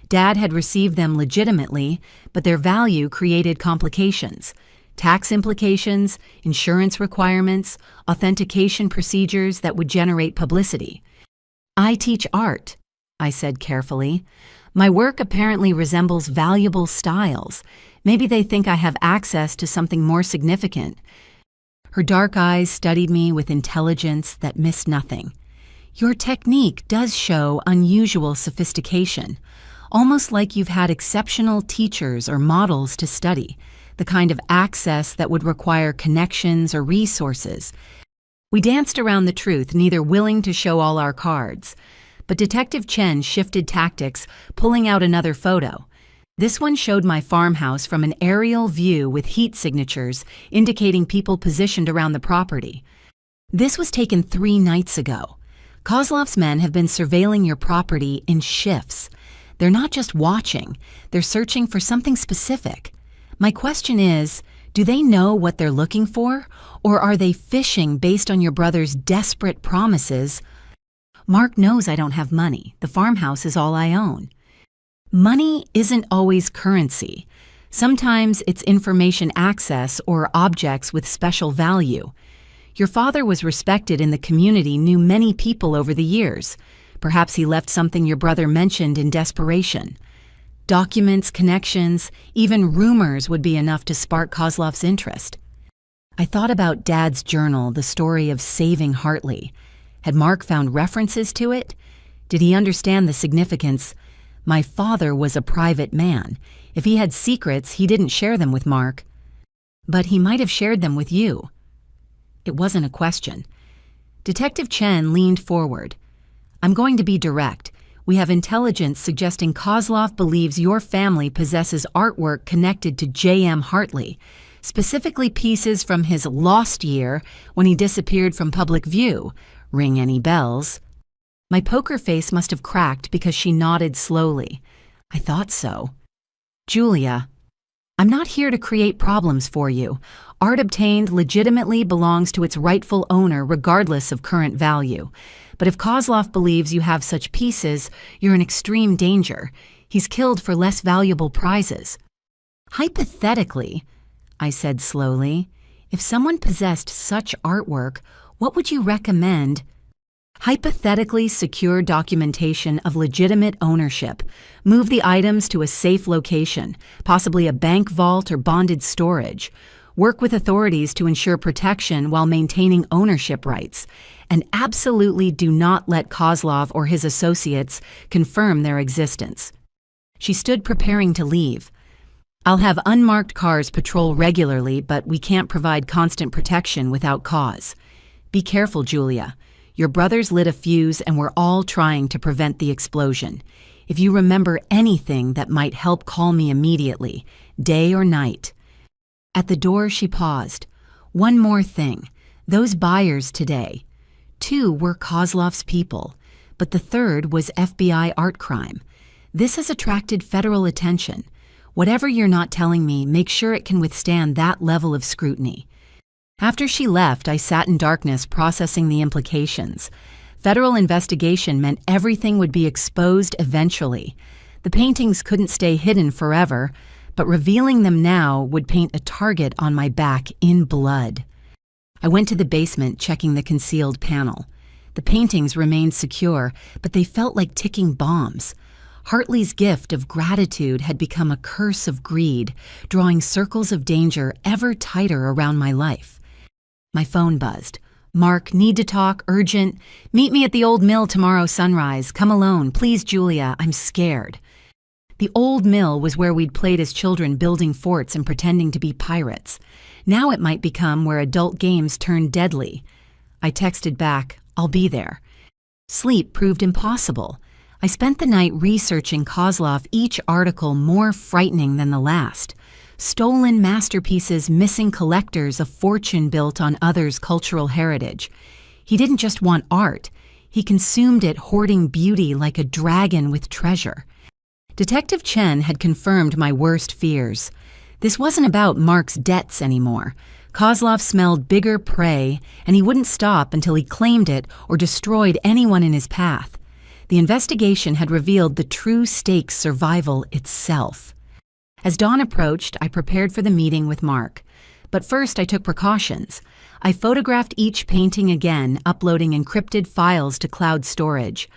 Dad had received them legitimately, but their value created complications. Tax implications, insurance requirements, authentication procedures that would generate publicity. I teach art, I said carefully. My work apparently resembles valuable styles. Maybe they think I have access to something more significant. Her dark eyes studied me with intelligence that missed nothing. Your technique does show unusual sophistication, almost like you've had exceptional teachers or models to study. The kind of access that would require connections or resources. We danced around the truth, neither willing to show all our cards. But Detective Chen shifted tactics, pulling out another photo. This one showed my farmhouse from an aerial view with heat signatures indicating people positioned around the property. This was taken 3 nights ago. Kozlov's men have been surveilling your property in shifts. They're not just watching, they're searching for something specific. My question is, do they know what they're looking for, or are they fishing based on your brother's desperate promises? Mark knows I don't have money. The farmhouse is all I own. Money isn't always currency. Sometimes it's information access or objects with special value. Your father was respected in the community, knew many people over the years. Perhaps he left something your brother mentioned in desperation. Documents, connections, even rumors would be enough to spark Kozlov's interest. I thought about Dad's journal, the story of saving Hartley. Had Mark found references to it? Did he understand the significance? My father was a private man. If he had secrets, he didn't share them with Mark. But he might have shared them with you. It wasn't a question. Detective Chen leaned forward. I'm going to be direct. We have intelligence suggesting Kozlov believes your family possesses artwork connected to J.M. Hartley, specifically pieces from his lost year when he disappeared from public view. Ring any bells? My poker face must have cracked because she nodded slowly. I thought so. Julia, I'm not here to create problems for you. Art obtained legitimately belongs to its rightful owner regardless of current value. But if Kozlov believes you have such pieces, you're in extreme danger. He's killed for less valuable prizes. Hypothetically, I said slowly, if someone possessed such artwork, what would you recommend? Hypothetically secure documentation of legitimate ownership. Move the items to a safe location, possibly a bank vault or bonded storage. Work with authorities to ensure protection while maintaining ownership rights. And absolutely do not let Kozlov or his associates confirm their existence. She stood preparing to leave. I'll have unmarked cars patrol regularly, but we can't provide constant protection without cause. Be careful, Julia. Your brothers lit a fuse and we're all trying to prevent the explosion. If you remember anything that might help, call me immediately, day or night. At the door, she paused. One more thing. Those buyers today. 2 were Kozlov's people, but the 3rd was FBI art crime. This has attracted federal attention. Whatever you're not telling me, make sure it can withstand that level of scrutiny. After she left, I sat in darkness processing the implications. Federal investigation meant everything would be exposed eventually. The paintings couldn't stay hidden forever, but revealing them now would paint a target on my back in blood. I went to the basement, checking the concealed panel. The paintings remained secure, but they felt like ticking bombs. Hartley's gift of gratitude had become a curse of greed, drawing circles of danger ever tighter around my life. My phone buzzed. Mark, need to talk, urgent. Meet me at the old mill tomorrow sunrise. Come alone, please, Julia, I'm scared. The old mill was where we'd played as children, building forts and pretending to be pirates. Now it might become where adult games turn deadly. I texted back, I'll be there. Sleep proved impossible. I spent the night researching Kozlov, each article more frightening than the last. Stolen masterpieces, missing collectors, a fortune built on others' cultural heritage. He didn't just want art. He consumed it, hoarding beauty like a dragon with treasure. Detective Chen had confirmed my worst fears. This wasn't about Mark's debts anymore. Kozlov smelled bigger prey, and he wouldn't stop until he claimed it or destroyed anyone in his path. The investigation had revealed the true stakes: survival itself. As dawn approached, I prepared for the meeting with Mark. But first, I took precautions. I photographed each painting again, uploading encrypted files to cloud storage.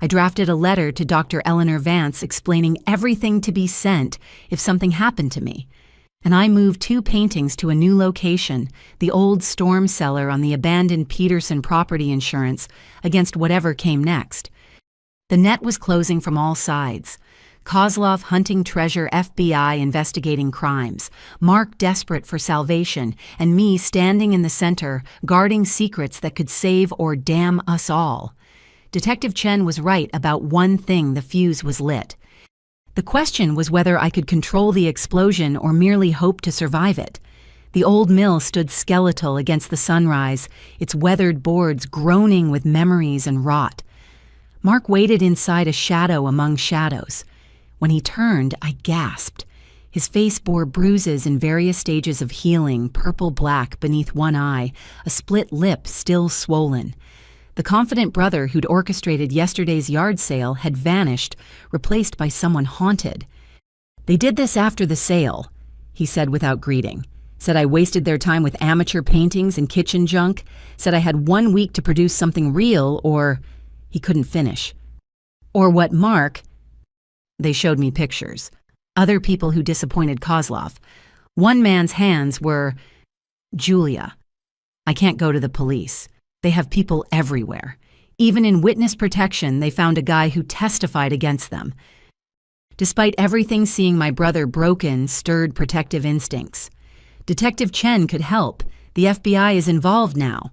I drafted a letter to Dr. Eleanor Vance explaining everything to be sent if something happened to me. And I moved 2 paintings to a new location, the old storm cellar on the abandoned Peterson property insurance, against whatever came next. The net was closing from all sides. Kozlov hunting treasure, FBI investigating crimes, Mark desperate for salvation, and me standing in the center, guarding secrets that could save or damn us all. Detective Chen was right about one thing: the fuse was lit. The question was whether I could control the explosion or merely hope to survive it. The old mill stood skeletal against the sunrise, its weathered boards groaning with memories and rot. Mark waited inside a shadow among shadows. When he turned, I gasped. His face bore bruises in various stages of healing, purple-black beneath one eye, a split lip still swollen. The confident brother who'd orchestrated yesterday's yard sale had vanished, replaced by someone haunted. "They did this after the sale," he said without greeting. Said I wasted their time with amateur paintings and kitchen junk. Said I had 1 week to produce something real, or... He couldn't finish. Or what Mark... They showed me pictures. Other people who disappointed Kozlov. One man's hands were... Julia. I can't go to the police. They have people everywhere. Even in witness protection, they found a guy who testified against them. Despite everything, seeing my brother broken stirred protective instincts. Detective Chen could help. The FBI is involved now.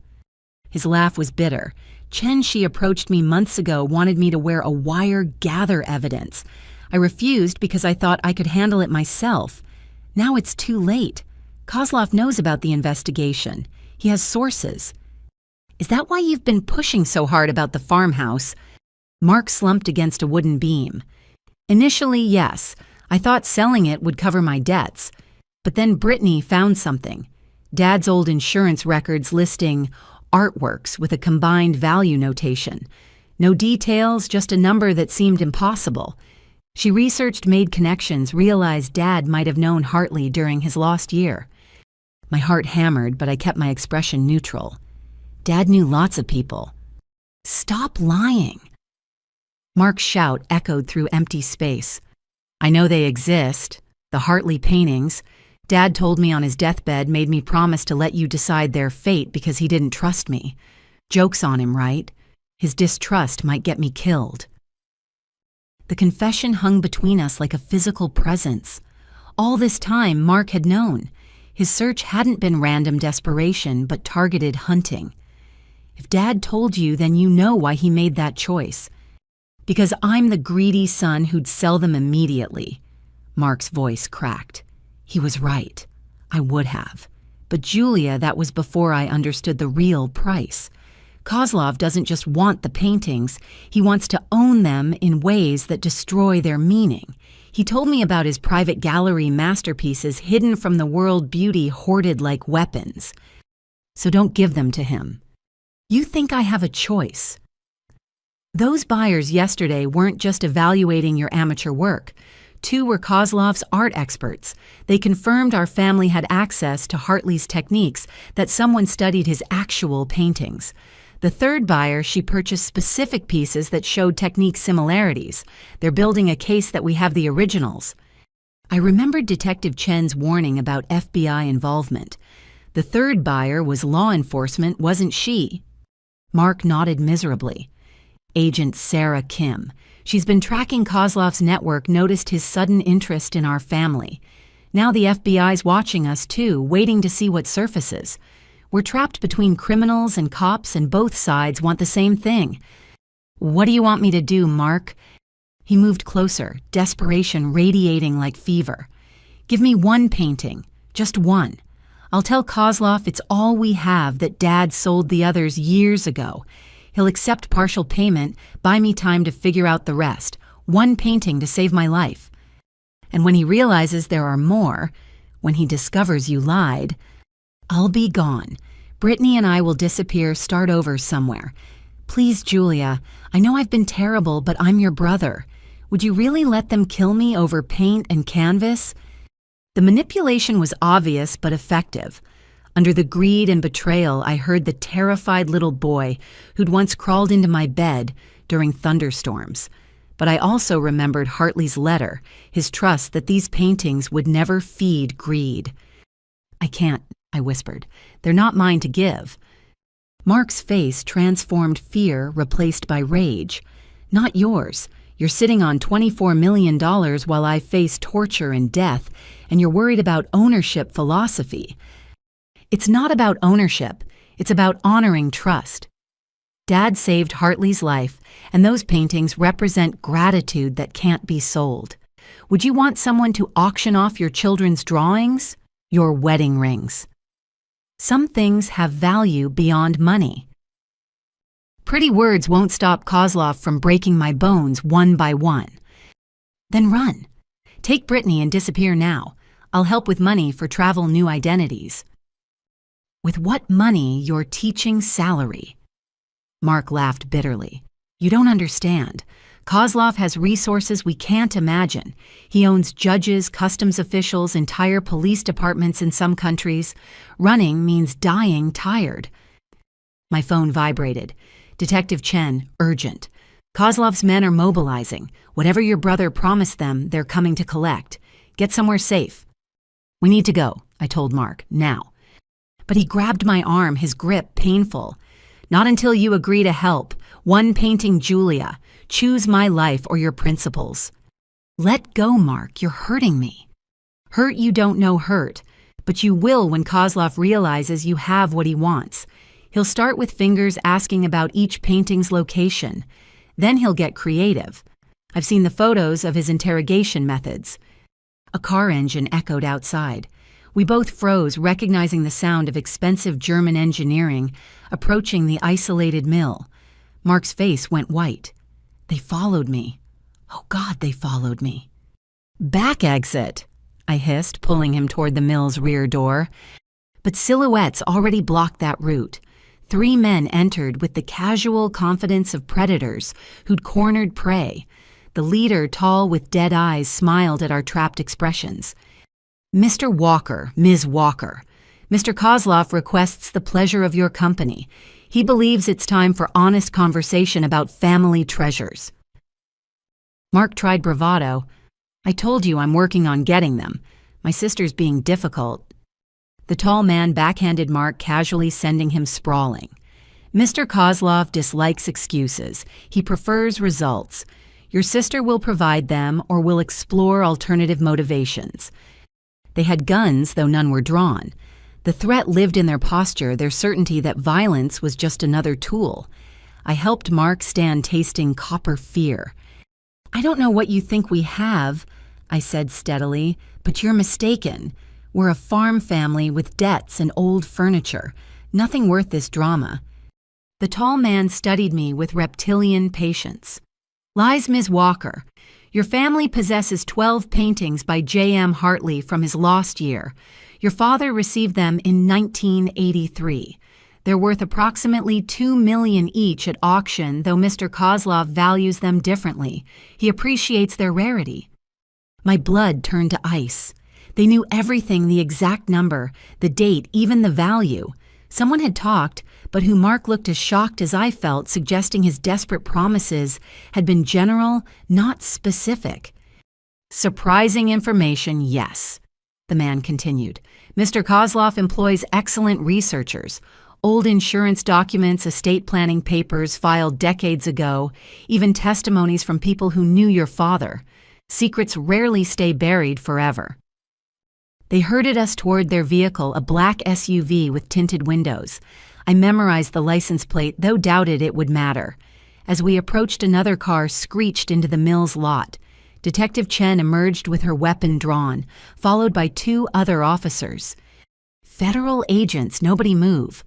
His laugh was bitter. Chen, she approached me months ago, wanted me to wear a wire, gather evidence. I refused because I thought I could handle it myself. Now it's too late. Kozlov knows about the investigation. He has sources. Is that why you've been pushing so hard about the farmhouse? Mark slumped against a wooden beam. Initially, yes. I thought selling it would cover my debts. But then Brittany found something. Dad's old insurance records listing artworks with a combined value notation. No details, just a number that seemed impossible. She researched, made connections, realized Dad might have known Hartley during his lost year. My heart hammered, but I kept my expression neutral. Dad knew lots of people. Stop lying. Mark's shout echoed through empty space. I know they exist, the Hartley paintings. Dad told me on his deathbed, made me promise to let you decide their fate because he didn't trust me. Joke's on him, right? His distrust might get me killed. The confession hung between us like a physical presence. All this time, Mark had known. His search hadn't been random desperation, but targeted hunting. If Dad told you, then you know why he made that choice. Because I'm the greedy son who'd sell them immediately. Mark's voice cracked. He was right. I would have. But Julia, that was before I understood the real price. Kozlov doesn't just want the paintings, he wants to own them in ways that destroy their meaning. He told me about his private gallery masterpieces hidden from the world beauty hoarded like weapons. So don't give them to him. You think I have a choice. Those buyers yesterday weren't just evaluating your amateur work. 2 were Kozlov's art experts. They confirmed our family had access to Hartley's techniques, that someone studied his actual paintings. The 3rd buyer, she purchased specific pieces that showed technique similarities. They're building a case that we have the originals. I remembered Detective Chen's warning about FBI involvement. The 3rd buyer was law enforcement, wasn't she? Mark nodded miserably. Agent Sarah Kim. She's been tracking Kozlov's network, noticed his sudden interest in our family. Now the FBI's watching us too, waiting to see what surfaces. We're trapped between criminals and cops, and both sides want the same thing. What do you want me to do, Mark? He moved closer, desperation radiating like fever. Give me one painting, just one. I'll tell Kozlov it's all we have, that Dad sold the others years ago. He'll accept partial payment, buy me time to figure out the rest. One painting to save my life. And when he realizes there are more, when he discovers you lied, I'll be gone. Brittany and I will disappear, start over somewhere. Please, Julia, I know I've been terrible, but I'm your brother. Would you really let them kill me over paint and canvas? The manipulation was obvious but effective. Under the greed and betrayal, I heard the terrified little boy who'd once crawled into my bed during thunderstorms. But I also remembered Hartley's letter, his trust that these paintings would never feed greed. I can't, I whispered. They're not mine to give. Mark's face transformed fear replaced by rage. Not yours. You're sitting on $24 million while I face torture and death, and you're worried about ownership philosophy. It's not about ownership. It's about honoring trust. Dad saved Hartley's life, and those paintings represent gratitude that can't be sold. Would you want someone to auction off your children's drawings? Your wedding rings? Some things have value beyond money. Pretty words won't stop Kozlov from breaking my bones one by one. Then run. Take Brittany and disappear now. I'll help with money for travel new identities. With what money you're teaching salary? Mark laughed bitterly. You don't understand. Kozlov has resources we can't imagine. He owns judges, customs officials, entire police departments in some countries. Running means dying tired. My phone vibrated. Detective Chen, urgent. Kozlov's men are mobilizing. Whatever your brother promised them, they're coming to collect. Get somewhere safe. We need to go, I told Mark, now. But he grabbed my arm, his grip painful. Not until you agree to help. One painting, Julia. Choose my life or your principles. Let go, Mark. You're hurting me. Hurt you don't know hurt, but you will when Kozlov realizes you have what he wants. He'll start with fingers asking about each painting's location. Then he'll get creative. I've seen the photos of his interrogation methods. A car engine echoed outside. We both froze, recognizing the sound of expensive German engineering approaching the isolated mill. Mark's face went white. They followed me. Oh God, they followed me. Back exit, I hissed, pulling him toward the mill's rear door. But silhouettes already blocked that route. 3 men entered with the casual confidence of predators who'd cornered prey. The leader, tall with dead eyes, smiled at our trapped expressions. Mr. Walker, Ms. Walker, Mr. Kozlov requests the pleasure of your company. He believes it's time for honest conversation about family treasures. Mark tried bravado. I told you I'm working on getting them. My sister's being difficult. The tall man backhanded Mark, casually sending him sprawling. Mr. Kozlov dislikes excuses. He prefers results. Your sister will provide them or will explore alternative motivations. They had guns, though none were drawn. The threat lived in their posture, their certainty that violence was just another tool. I helped Mark stand tasting copper fear. I don't know what you think we have, I said steadily, but you're mistaken. We're a farm family with debts and old furniture. Nothing worth this drama. The tall man studied me with reptilian patience. Lies Ms. Walker. Your family possesses 12 paintings by J.M. Hartley from his lost year. Your father received them in 1983. They're worth approximately $2 million each at auction, though Mr. Kozlov values them differently. He appreciates their rarity. My blood turned to ice. They knew everything, the exact number, the date, even the value. Someone had talked, but who Mark looked as shocked as I felt, suggesting his desperate promises had been general, not specific. Surprising information, yes, the man continued. Mr. Kozlov employs excellent researchers. Old insurance documents, estate planning papers filed decades ago, even testimonies from people who knew your father. Secrets rarely stay buried forever. They herded us toward their vehicle, a black SUV with tinted windows. I memorized the license plate, though doubted it would matter. As we approached, another car screeched into the mill's lot. Detective Chen emerged with her weapon drawn, followed by 2 other officers. Federal agents, nobody move.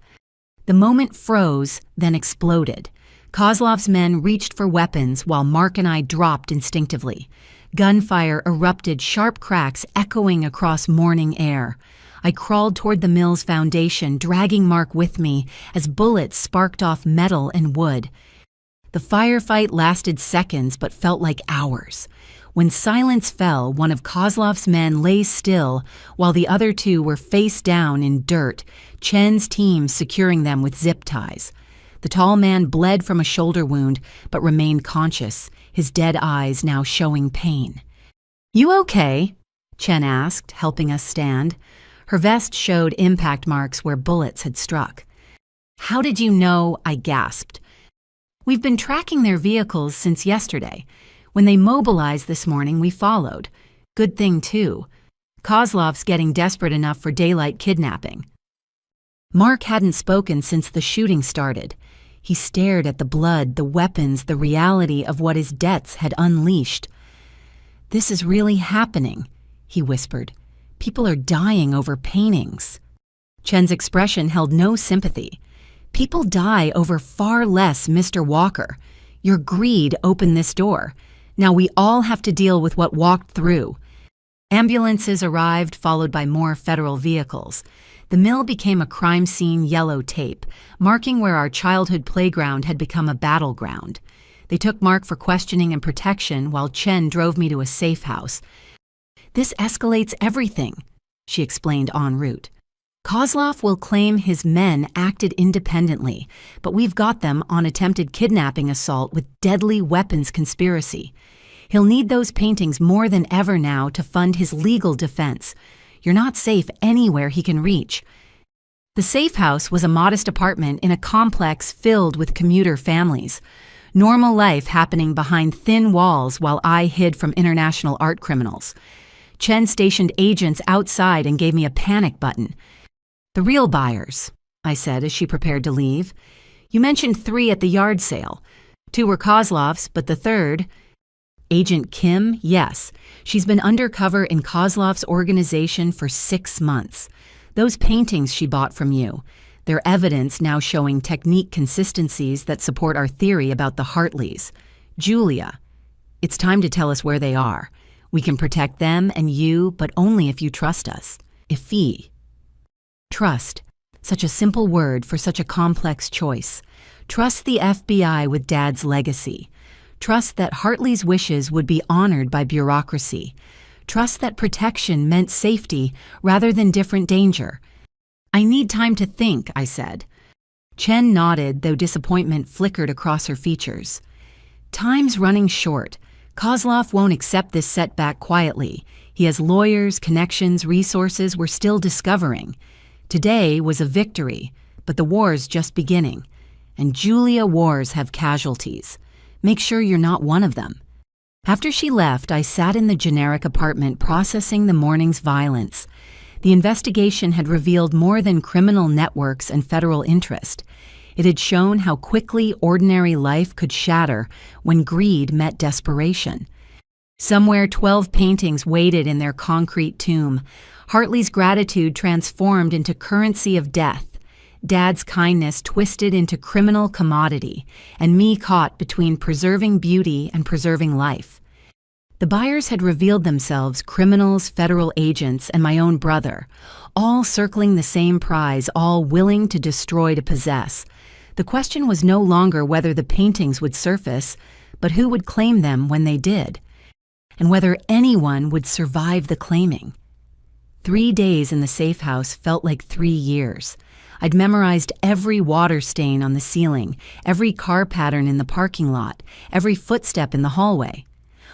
The moment froze, then exploded. Kozlov's men reached for weapons while Mark and I dropped instinctively. Gunfire erupted, sharp cracks echoing across morning air. I crawled toward the mill's foundation, dragging Mark with me as bullets sparked off metal and wood. The firefight lasted seconds but felt like hours. When silence fell, one of Kozlov's men lay still while the other 2 were face down in dirt, Chen's team securing them with zip ties. The tall man bled from a shoulder wound but remained conscious, his dead eyes now showing pain. "You okay?" Chen asked, helping us stand. Her vest showed impact marks where bullets had struck. "How did you know?" I gasped. "We've been tracking their vehicles since yesterday. When they mobilized this morning, we followed. Good thing, too. Kozlov's getting desperate enough for daylight kidnapping." Mark hadn't spoken since the shooting started. He stared at the blood, the weapons, the reality of what his debts had unleashed. "This is really happening," he whispered. "People are dying over paintings." Chen's expression held no sympathy. "People die over far less, Mr. Walker. Your greed opened this door. Now we all have to deal with what walked through." Ambulances arrived, followed by more federal vehicles. The mill became a crime scene yellow tape, marking where our childhood playground had become a battleground. They took Mark for questioning and protection while Chen drove me to a safe house. "This escalates everything," she explained en route. "Kozlov will claim his men acted independently, but we've got them on attempted kidnapping assault with deadly weapons conspiracy. He'll need those paintings more than ever now to fund his legal defense. You're not safe anywhere he can reach." The safe house was a modest apartment in a complex filled with commuter families. Normal life happening behind thin walls while I hid from international art criminals. Chen stationed agents outside and gave me a panic button. "The real buyers," I said as she prepared to leave. "You mentioned 3 at the yard sale. 2 were Kozlov's, but the third—" "Agent Kim, yes. She's been undercover in Kozlov's organization for 6 months. Those paintings she bought from you, they're evidence now showing technique consistencies that support our theory about the Hartleys. Julia, it's time to tell us where they are. We can protect them and you, but only if you trust us. Ifi." Trust. Such a simple word for such a complex choice. Trust the FBI with Dad's legacy. Trust that Hartley's wishes would be honored by bureaucracy. Trust that protection meant safety rather than different danger. "I need time to think," I said. Chen nodded, though disappointment flickered across her features. Time's running short. Kozlov won't accept this setback quietly. He has lawyers, connections, resources we're still discovering. Today was a victory, but the war's just beginning. And Julia wars have casualties. Make sure you're not one of them. After she left, I sat in the generic apartment processing the morning's violence. The investigation had revealed more than criminal networks and federal interest. It had shown how quickly ordinary life could shatter when greed met desperation. Somewhere 12 paintings waited in their concrete tomb. Hartley's gratitude transformed into currency of death. Dad's kindness twisted into criminal commodity, and me caught between preserving beauty and preserving life. The buyers had revealed themselves criminals, federal agents, and my own brother, all circling the same prize, all willing to destroy to possess. The question was no longer whether the paintings would surface, but who would claim them when they did, and whether anyone would survive the claiming. 3 days in the safe house felt like 3 years. I'd memorized every water stain on the ceiling, every car pattern in the parking lot, every footstep in the hallway.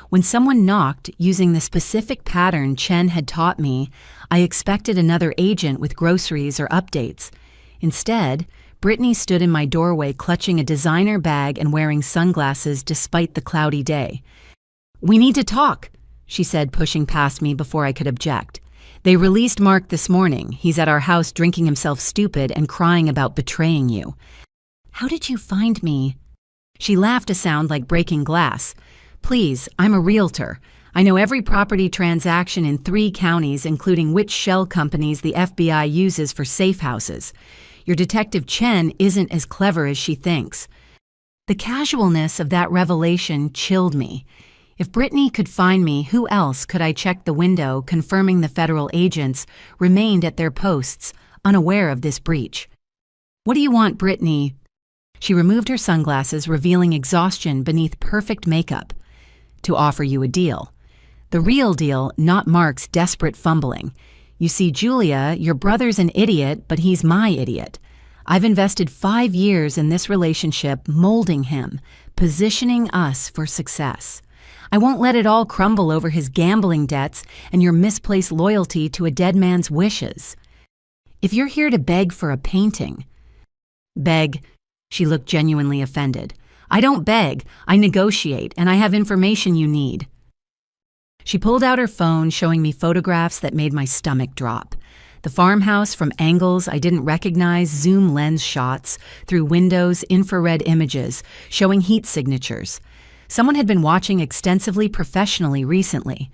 When someone knocked using the specific pattern Chen had taught me, I expected another agent with groceries or updates. Instead, Brittany stood in my doorway clutching a designer bag and wearing sunglasses despite the cloudy day. "We need to talk," she said, pushing past me before I could object. "They released Mark this morning. He's at our house drinking himself stupid and crying about betraying you." "How did you find me?" She laughed, a sound like breaking glass. "Please, I'm a realtor. I know every property transaction in 3 counties, including which shell companies the FBI uses for safe houses. Your detective Chen isn't as clever as she thinks." The casualness of that revelation chilled me. If Brittany could find me, who else could I check the window, confirming the federal agents remained at their posts, unaware of this breach? "What do you want, Brittany?" She removed her sunglasses, revealing exhaustion beneath perfect makeup. "To offer you a deal. The real deal, not Mark's desperate fumbling. You see, Julia, your brother's an idiot, but he's my idiot. I've invested 5 years in this relationship, molding him, positioning us for success. I won't let it all crumble over his gambling debts and your misplaced loyalty to a dead man's wishes. If you're here to beg for a painting..." "Beg?" She looked genuinely offended. "I don't beg, I negotiate, and I have information you need." She pulled out her phone, showing me photographs that made my stomach drop. The farmhouse from angles I didn't recognize, zoom lens shots, through windows, infrared images, showing heat signatures. Someone had been watching extensively professionally recently.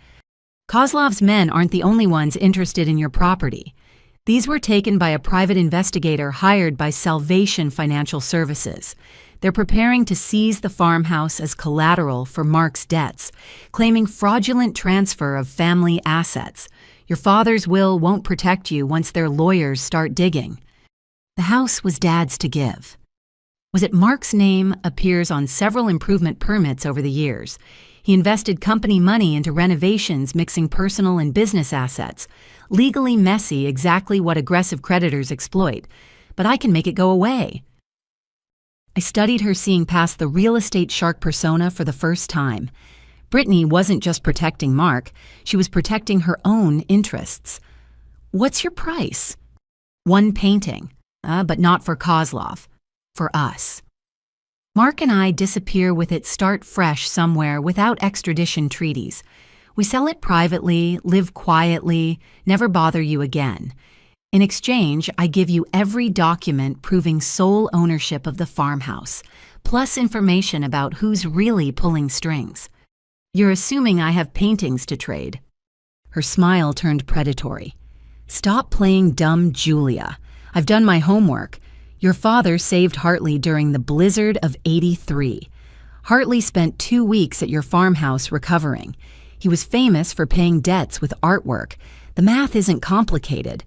"Kozlov's men aren't the only ones interested in your property. These were taken by a private investigator hired by Salvation Financial Services. They're preparing to seize the farmhouse as collateral for Mark's debts, claiming fraudulent transfer of family assets. Your father's will won't protect you once their lawyers start digging." The house was Dad's to give. Was it Mark's name appears on several improvement permits over the years. He invested company money into renovations, mixing personal and business assets. Legally messy, exactly what aggressive creditors exploit. But I can make it go away. I studied her, seeing past the real estate shark persona for the first time. Brittany wasn't just protecting Mark, she was protecting her own interests. "What's your price?" "1 painting, but not for Kozlov. For us. Mark and I disappear with it, start fresh somewhere without extradition treaties. We sell it privately, live quietly, never bother you again. In exchange, I give you every document proving sole ownership of the farmhouse, plus information about who's really pulling strings. You're assuming I have paintings to trade." Her smile turned predatory. "Stop playing dumb, Julia. I've done my homework. Your father saved Hartley during the blizzard of '83. Hartley spent 2 weeks at your farmhouse recovering. He was famous for paying debts with artwork. The math isn't complicated."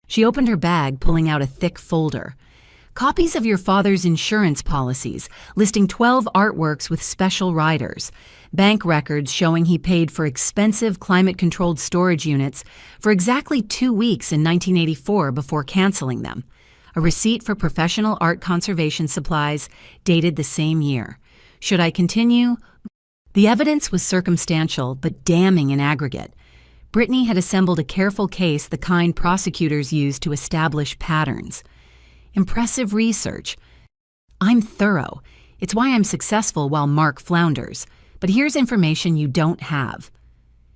She opened her bag, pulling out a thick folder. "Copies of your father's insurance policies, listing 12 artworks with special riders. Bank records showing he paid for expensive climate-controlled storage units for exactly 2 weeks in 1984 before canceling them. a receipt for professional art conservation supplies dated the same year. Should I continue? The evidence was circumstantial but damning in aggregate. Brittany had assembled a careful case, the kind prosecutors use to establish patterns. Impressive research. I'm thorough. It's why I'm successful while Mark flounders. But here's information you don't have.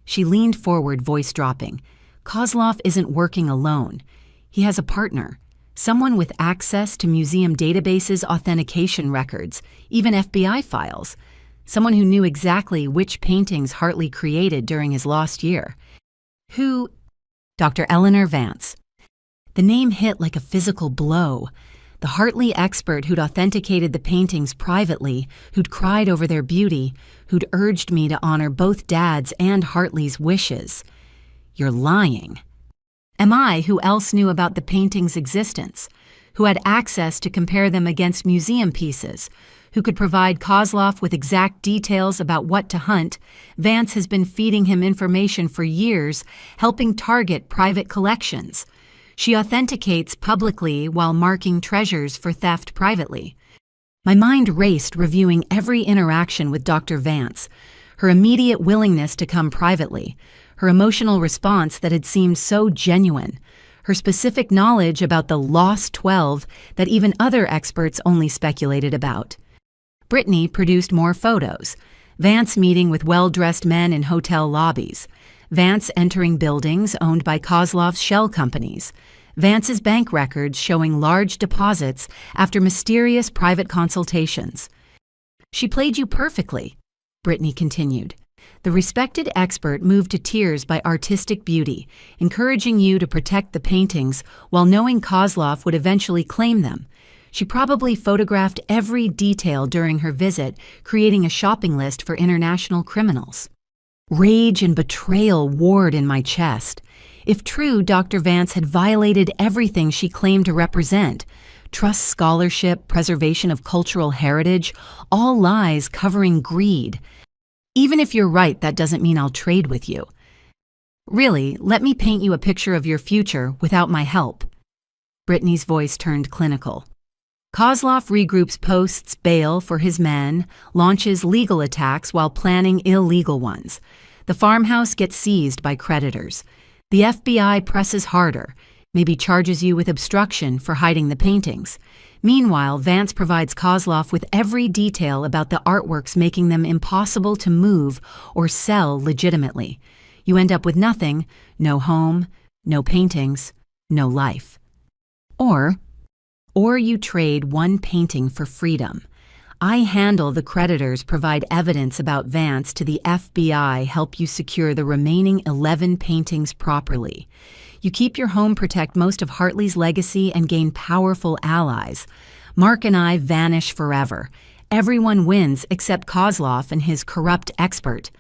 She leaned forward, voice dropping. Kozlov isn't working alone. He has a partner, someone with access to museum databases, authentication records, even FBI files, someone who knew exactly which paintings Hartley created during his lost year. Who? Dr. Eleanor Vance. The name hit like a physical blow. The Hartley expert who'd authenticated the paintings privately, who'd cried over their beauty, who'd urged me to honor both Dad's and Hartley's wishes. You're lying. Am I who else knew about the paintings' existence? Who had access to compare them against museum pieces? Who could provide Kozlov with exact details about what to hunt? Vance has been feeding him information for years, helping target private collections. She authenticates publicly while marking treasures for theft privately. My mind raced, reviewing every interaction with Dr. Vance, her immediate willingness to come privately, her emotional response that had seemed so genuine, her specific knowledge about the Lost 12 that even other experts only speculated about. Brittany produced more photos. Vance meeting with well-dressed men in hotel lobbies. Vance entering buildings owned by Kozlov's shell companies. Vance's bank records showing large deposits after mysterious private consultations. She played you perfectly, Brittany continued. The respected expert moved to tears by artistic beauty, encouraging you to protect the paintings while knowing Kozlov would eventually claim them. She probably photographed every detail during her visit, creating a shopping list for international criminals. Rage and betrayal warred in my chest. If true, Dr. Vance had violated everything she claimed to represent. Trust, scholarship, preservation of cultural heritage, all lies covering greed. Even if you're right, that doesn't mean I'll trade with you. Really, let me paint you a picture of your future without my help. Brittany's voice turned clinical. Kozlov regroups posts bail for his men, launches legal attacks while planning illegal ones. The farmhouse gets seized by creditors. The FBI presses harder, maybe charges you with obstruction for hiding the paintings. Meanwhile, Vance provides Kozlov with every detail about the artworks, making them impossible to move or sell legitimately. You end up with nothing, no home, no paintings, no life. Or you trade one painting for freedom. I handle the creditors, provide evidence about Vance to the FBI, help you secure the remaining 11 paintings properly. You keep your home, protect most of Hartley's legacy, and gain powerful allies. Mark and I vanish forever. Everyone wins except Kozlov and his corrupt expert.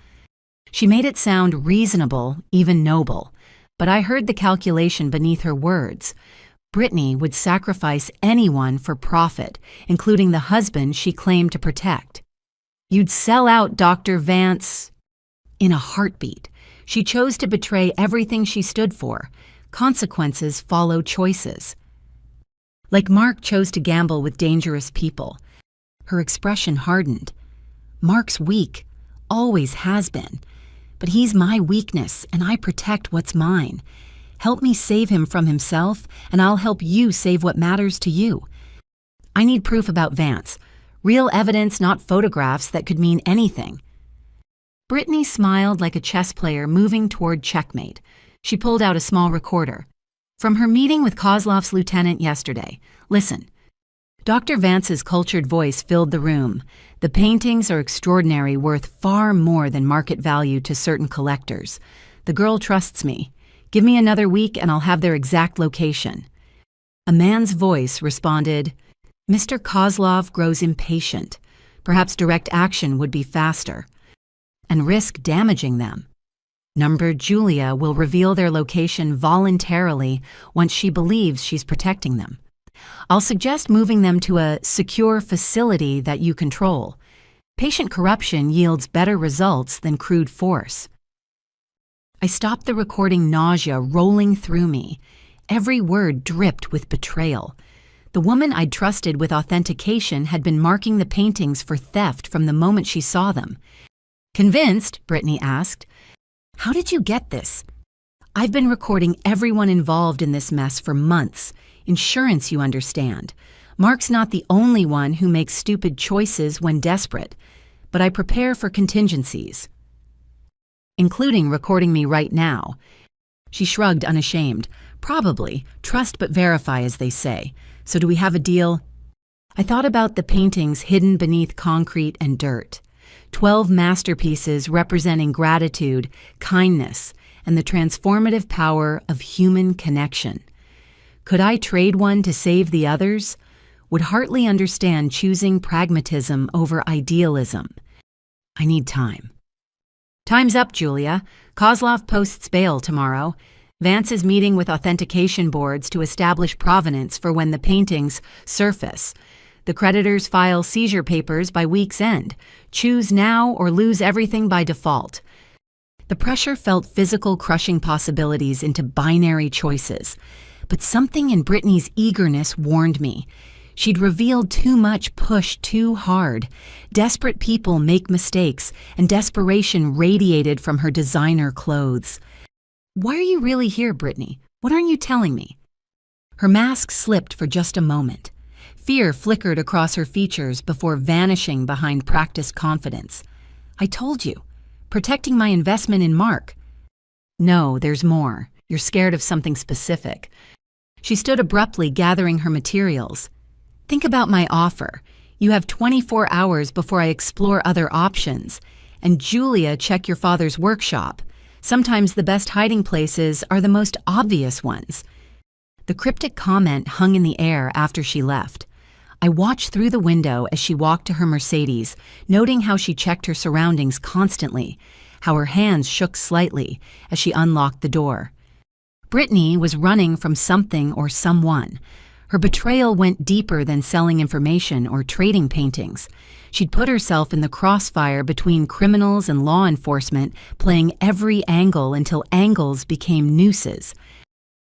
She made it sound reasonable, even noble. But I heard the calculation beneath her words. Brittany would sacrifice anyone for profit, including the husband she claimed to protect. You'd sell out Dr. Vance in a heartbeat. She chose to betray everything she stood for. Consequences follow choices. Like Mark chose to gamble with dangerous people. Her expression hardened. Mark's weak, always has been. But he's my weakness, and I protect what's mine. Help me save him from himself, and I'll help you save what matters to you. I need proof about Vance. Real evidence, not photographs that could mean anything. Brittany smiled like a chess player moving toward checkmate. She pulled out a small recorder. From her meeting with Kozlov's lieutenant yesterday. Listen. Dr. Vance's cultured voice filled the room. The paintings are extraordinary, worth far more than market value to certain collectors. The girl trusts me. Give me another week and I'll have their exact location. A man's voice responded, Mr. Kozlov grows impatient. Perhaps direct action would be faster. And risk damaging them. Number Julia will reveal their location voluntarily once she believes she's protecting them. I'll suggest moving them to a secure facility that you control. Patient corruption yields better results than crude force. I stopped the recording, nausea rolling through me. Every word dripped with betrayal. The woman I'd trusted with authentication had been marking the paintings for theft from the moment she saw them. Convinced? Brittany asked. How did you get this? I've been recording everyone involved in this mess for months. Insurance, you understand. Mark's not the only one who makes stupid choices when desperate, but I prepare for contingencies, including recording me right now. She shrugged, unashamed. Probably. Trust but verify, as they say. So do we have a deal? I thought about the paintings hidden beneath concrete and dirt. 12 masterpieces representing gratitude, kindness, and the transformative power of human connection. Could I trade one to save the others? Would Hartley understand choosing pragmatism over idealism? I need time. Time's up, Julia. Kozlov posts bail tomorrow. Vance is meeting with authentication boards to establish provenance for when the paintings surface. The creditors file seizure papers by week's end. Choose now or lose everything by default. The pressure felt physical, crushing possibilities into binary choices. But something in Brittany's eagerness warned me. She'd revealed too much, pushed too hard. Desperate people make mistakes, and desperation radiated from her designer clothes. Why are you really here, Brittany? What aren't you telling me? Her mask slipped for just a moment. Fear flickered across her features before vanishing behind practiced confidence. I told you. Protecting my investment in Mark. No, there's more. You're scared of something specific. She stood abruptly, gathering her materials. Think about my offer. You have 24 hours before I explore other options. And Julia, check your father's workshop. Sometimes the best hiding places are the most obvious ones. The cryptic comment hung in the air after she left. I watched through the window as she walked to her Mercedes, noting how she checked her surroundings constantly, how her hands shook slightly as she unlocked the door. Brittany was running from something or someone. Her betrayal went deeper than selling information or trading paintings. She'd put herself in the crossfire between criminals and law enforcement, playing every angle until angles became nooses.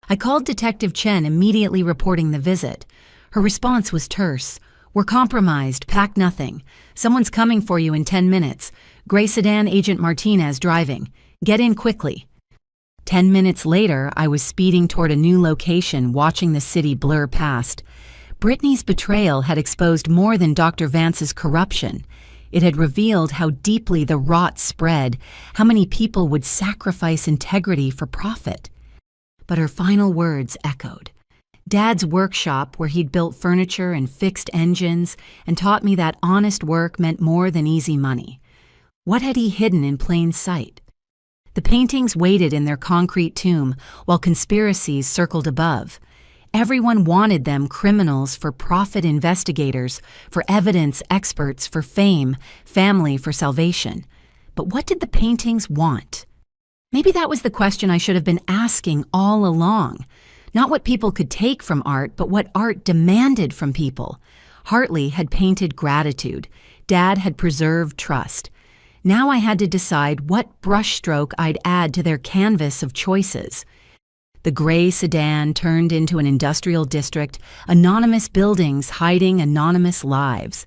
I called Detective Chen, immediately reporting the visit. Her response was terse. We're compromised, pack nothing. Someone's coming for you in 10 minutes. Gray sedan, Agent Martinez driving. Get in quickly. 10 minutes later, I was speeding toward a new location, watching the city blur past. Brittany's betrayal had exposed more than Dr. Vance's corruption. It had revealed how deeply the rot spread, how many people would sacrifice integrity for profit. But her final words echoed. Dad's workshop, where he'd built furniture and fixed engines, and taught me that honest work meant more than easy money. What had he hidden in plain sight? The paintings waited in their concrete tomb, while conspiracies circled above. Everyone wanted them, criminals for profit, investigators for evidence, experts for fame, family for salvation. But what did the paintings want? Maybe that was the question I should have been asking all along. Not what people could take from art, but what art demanded from people. Hartley had painted gratitude. Dad had preserved trust. Now I had to decide what brushstroke I'd add to their canvas of choices. The gray sedan turned into an industrial district, anonymous buildings hiding anonymous lives.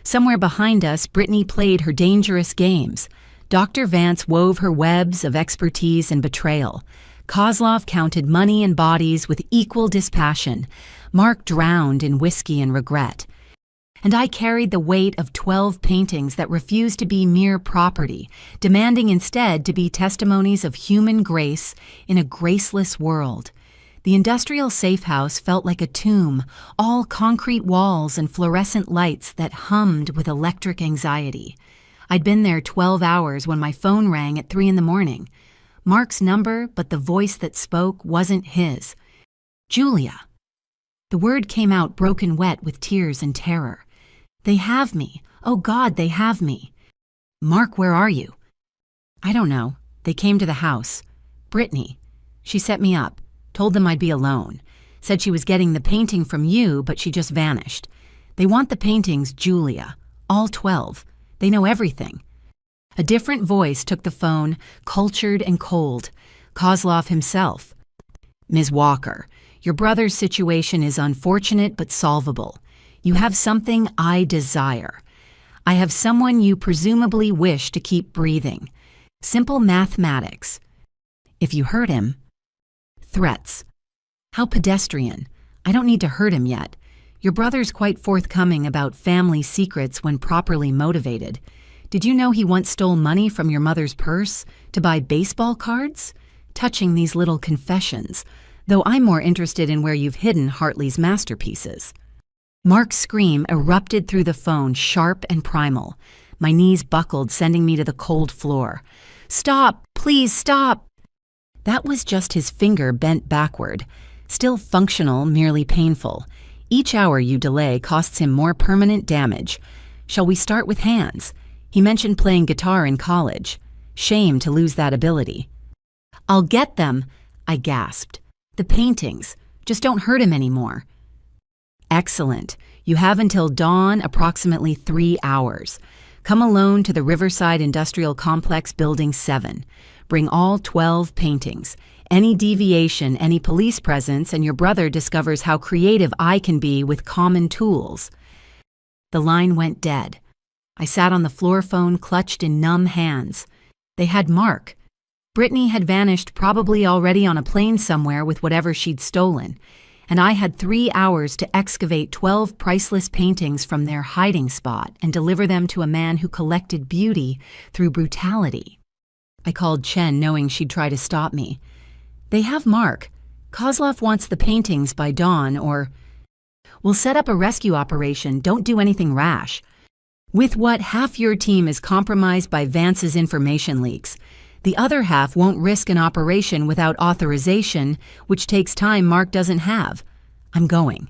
Somewhere behind us, Brittany played her dangerous games. Dr. Vance wove her webs of expertise and betrayal. Kozlov counted money and bodies with equal dispassion. Mark drowned in whiskey and regret. And I carried the weight of 12 paintings that refused to be mere property, demanding instead to be testimonies of human grace in a graceless world. The industrial safe house felt like a tomb, all concrete walls and fluorescent lights that hummed with electric anxiety. I'd been there 12 hours when my phone rang at 3 a.m. Mark's number, but the voice that spoke wasn't his. Julia. The word came out broken wet with tears and terror. They have me. Oh God, they have me. Mark, where are you? I don't know. They came to the house. Brittany. She set me up, told them I'd be alone. Said she was getting the painting from you, but she just vanished. They want the paintings, Julia. All 12. They know everything. A different voice took the phone, cultured and cold. Kozlov himself. Ms. Walker, Your brother's situation is unfortunate but solvable. You have something I desire. I have someone you presumably wish to keep breathing. Simple mathematics. If you hurt him. Threats. How pedestrian. I don't need to hurt him yet. Your brother's quite forthcoming about family secrets when properly motivated. Did you know he once stole money from your mother's purse to buy baseball cards? Touching these little confessions, though I'm more interested in where you've hidden Hartley's masterpieces. Mark's scream erupted through the phone, sharp and primal. My knees buckled, sending me to the cold floor. Stop! Please stop! That was just his finger bent backward. Still functional, merely painful. Each hour you delay costs him more permanent damage. Shall we start with hands? He mentioned playing guitar in college. Shame to lose that ability. I'll get them, I gasped. The paintings. Just don't hurt him anymore. Excellent. You have until dawn, approximately 3 hours. Come alone to the Riverside Industrial Complex, Building 7. Bring all 12 paintings. Any deviation, any police presence, and your brother discovers how creative I can be with common tools. The line went dead. I sat on the floor phone, clutched in numb hands. They had Mark. Brittany had vanished, probably already on a plane somewhere with whatever she'd stolen, and I had 3 hours to excavate 12 priceless paintings from their hiding spot and deliver them to a man who collected beauty through brutality. I called Chen, knowing she'd try to stop me. They have Mark. Kozlov wants the paintings by dawn, or... We'll set up a rescue operation. Don't do anything rash. With what, half your team is compromised by Vance's information leaks. The other half won't risk an operation without authorization, which takes time Mark doesn't have. I'm going.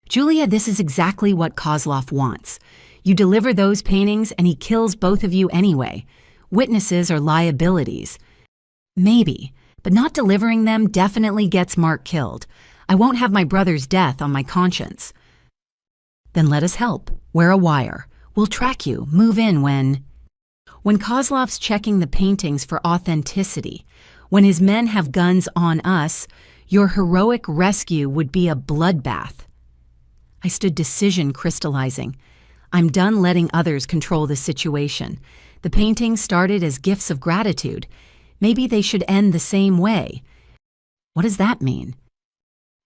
Julia, this is exactly what Kozlov wants. You deliver those paintings and he kills both of you anyway. Witnesses are liabilities. Maybe, but not delivering them definitely gets Mark killed. I won't have my brother's death on my conscience. Then let us help. Wear a wire. We'll track you. Move in when Kozlov's checking the paintings for authenticity, when his men have guns on us, your heroic rescue would be a bloodbath. I stood, decision crystallizing. I'm done letting others control the situation. The paintings started as gifts of gratitude. Maybe they should end the same way. What does that mean?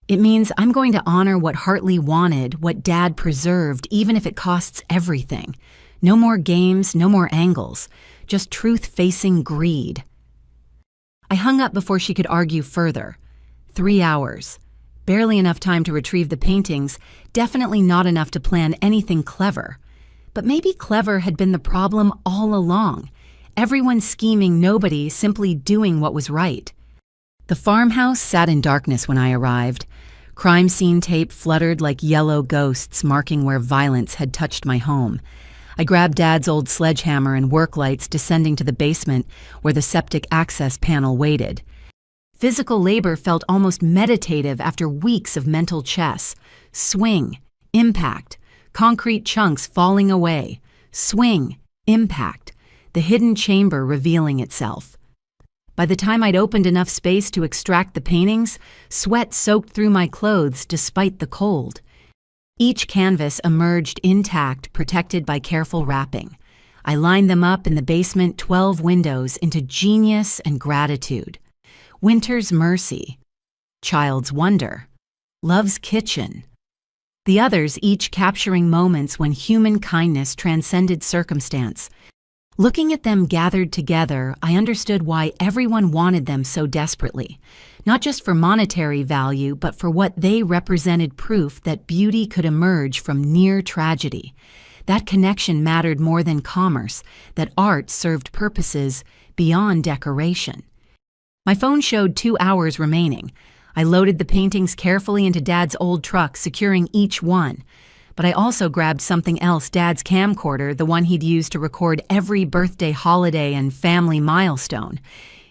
It means I'm going to honor what Hartley wanted, what Dad preserved, even if it costs everything. No more games, no more angles, just truth-facing greed. I hung up before she could argue further. 3 hours. Barely enough time to retrieve the paintings, definitely not enough to plan anything clever. But maybe clever had been the problem all along. Everyone scheming, nobody simply doing what was right. The farmhouse sat in darkness when I arrived. Crime scene tape fluttered like yellow ghosts marking where violence had touched my home. I grabbed Dad's old sledgehammer and work lights, descending to the basement where the septic access panel waited. Physical labor felt almost meditative after weeks of mental chess. Swing, impact, concrete chunks falling away. Swing, impact, the hidden chamber revealing itself. By the time I'd opened enough space to extract the paintings, sweat soaked through my clothes despite the cold. Each canvas emerged intact, protected by careful wrapping. I lined them up in the basement 12 windows into genius and gratitude. Winter's mercy, child's wonder, love's kitchen. The others each capturing moments when human kindness transcended circumstance. Looking at them gathered together, I understood why everyone wanted them so desperately. Not just for monetary value, but for what they represented, proof that beauty could emerge from near tragedy. That connection mattered more than commerce, that art served purposes beyond decoration. My phone showed 2 hours remaining. I loaded the paintings carefully into Dad's old truck, securing each one. But I also grabbed something else, Dad's camcorder, the one he'd used to record every birthday, holiday, and family milestone.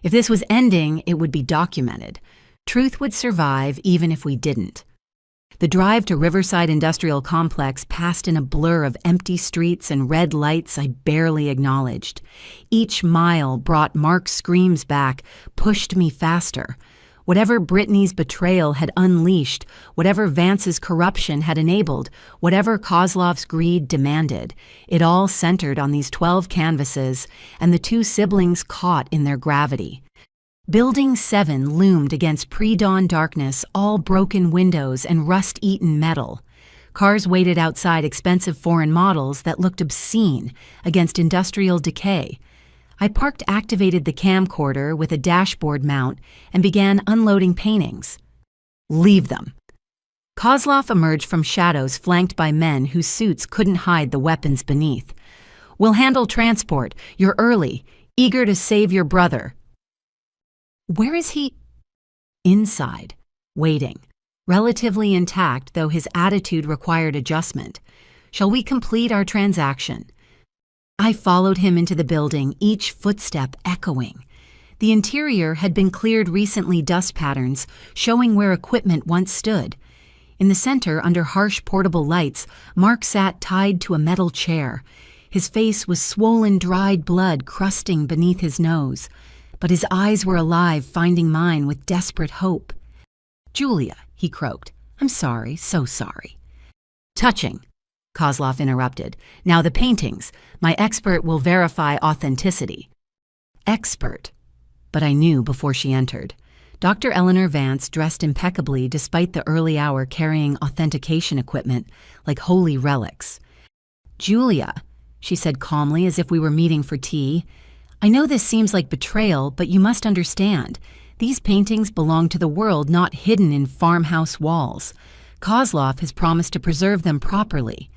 If this was ending, it would be documented. Truth would survive even if we didn't. The drive to Riverside Industrial Complex passed in a blur of empty streets and red lights I barely acknowledged. Each mile brought Mark's screams back, pushed me faster. Whatever Brittany's betrayal had unleashed, whatever Vance's corruption had enabled, whatever Kozlov's greed demanded, it all centered on these 12 canvases and the two siblings caught in their gravity. Building 7 loomed against pre-dawn darkness, all broken windows and rust-eaten metal. Cars waited outside expensive foreign models that looked obscene against industrial decay. I activated the camcorder with a dashboard mount and began unloading paintings. Leave them. Kozlov emerged from shadows flanked by men whose suits couldn't hide the weapons beneath. We'll handle transport. You're early, eager to save your brother. Where is he? Inside, waiting. Relatively intact, though his attitude required adjustment. Shall we complete our transaction? I followed him into the building, each footstep echoing. The interior had been cleared recently, dust patterns showing where equipment once stood. In the center, under harsh portable lights, Mark sat tied to a metal chair. His face was swollen, dried blood crusting beneath his nose, but his eyes were alive, finding mine with desperate hope. "Julia," he croaked. "I'm sorry, so sorry." "Touching," Kozlov interrupted. "Now the paintings. My expert will verify authenticity." Expert. But I knew before she entered. Dr. Eleanor Vance, dressed impeccably despite the early hour, carrying authentication equipment like holy relics. "Julia," she said calmly, as if we were meeting for tea, "I know this seems like betrayal, but you must understand. These paintings belong to the world, not hidden in farmhouse walls. Kozlov has promised to preserve them properly.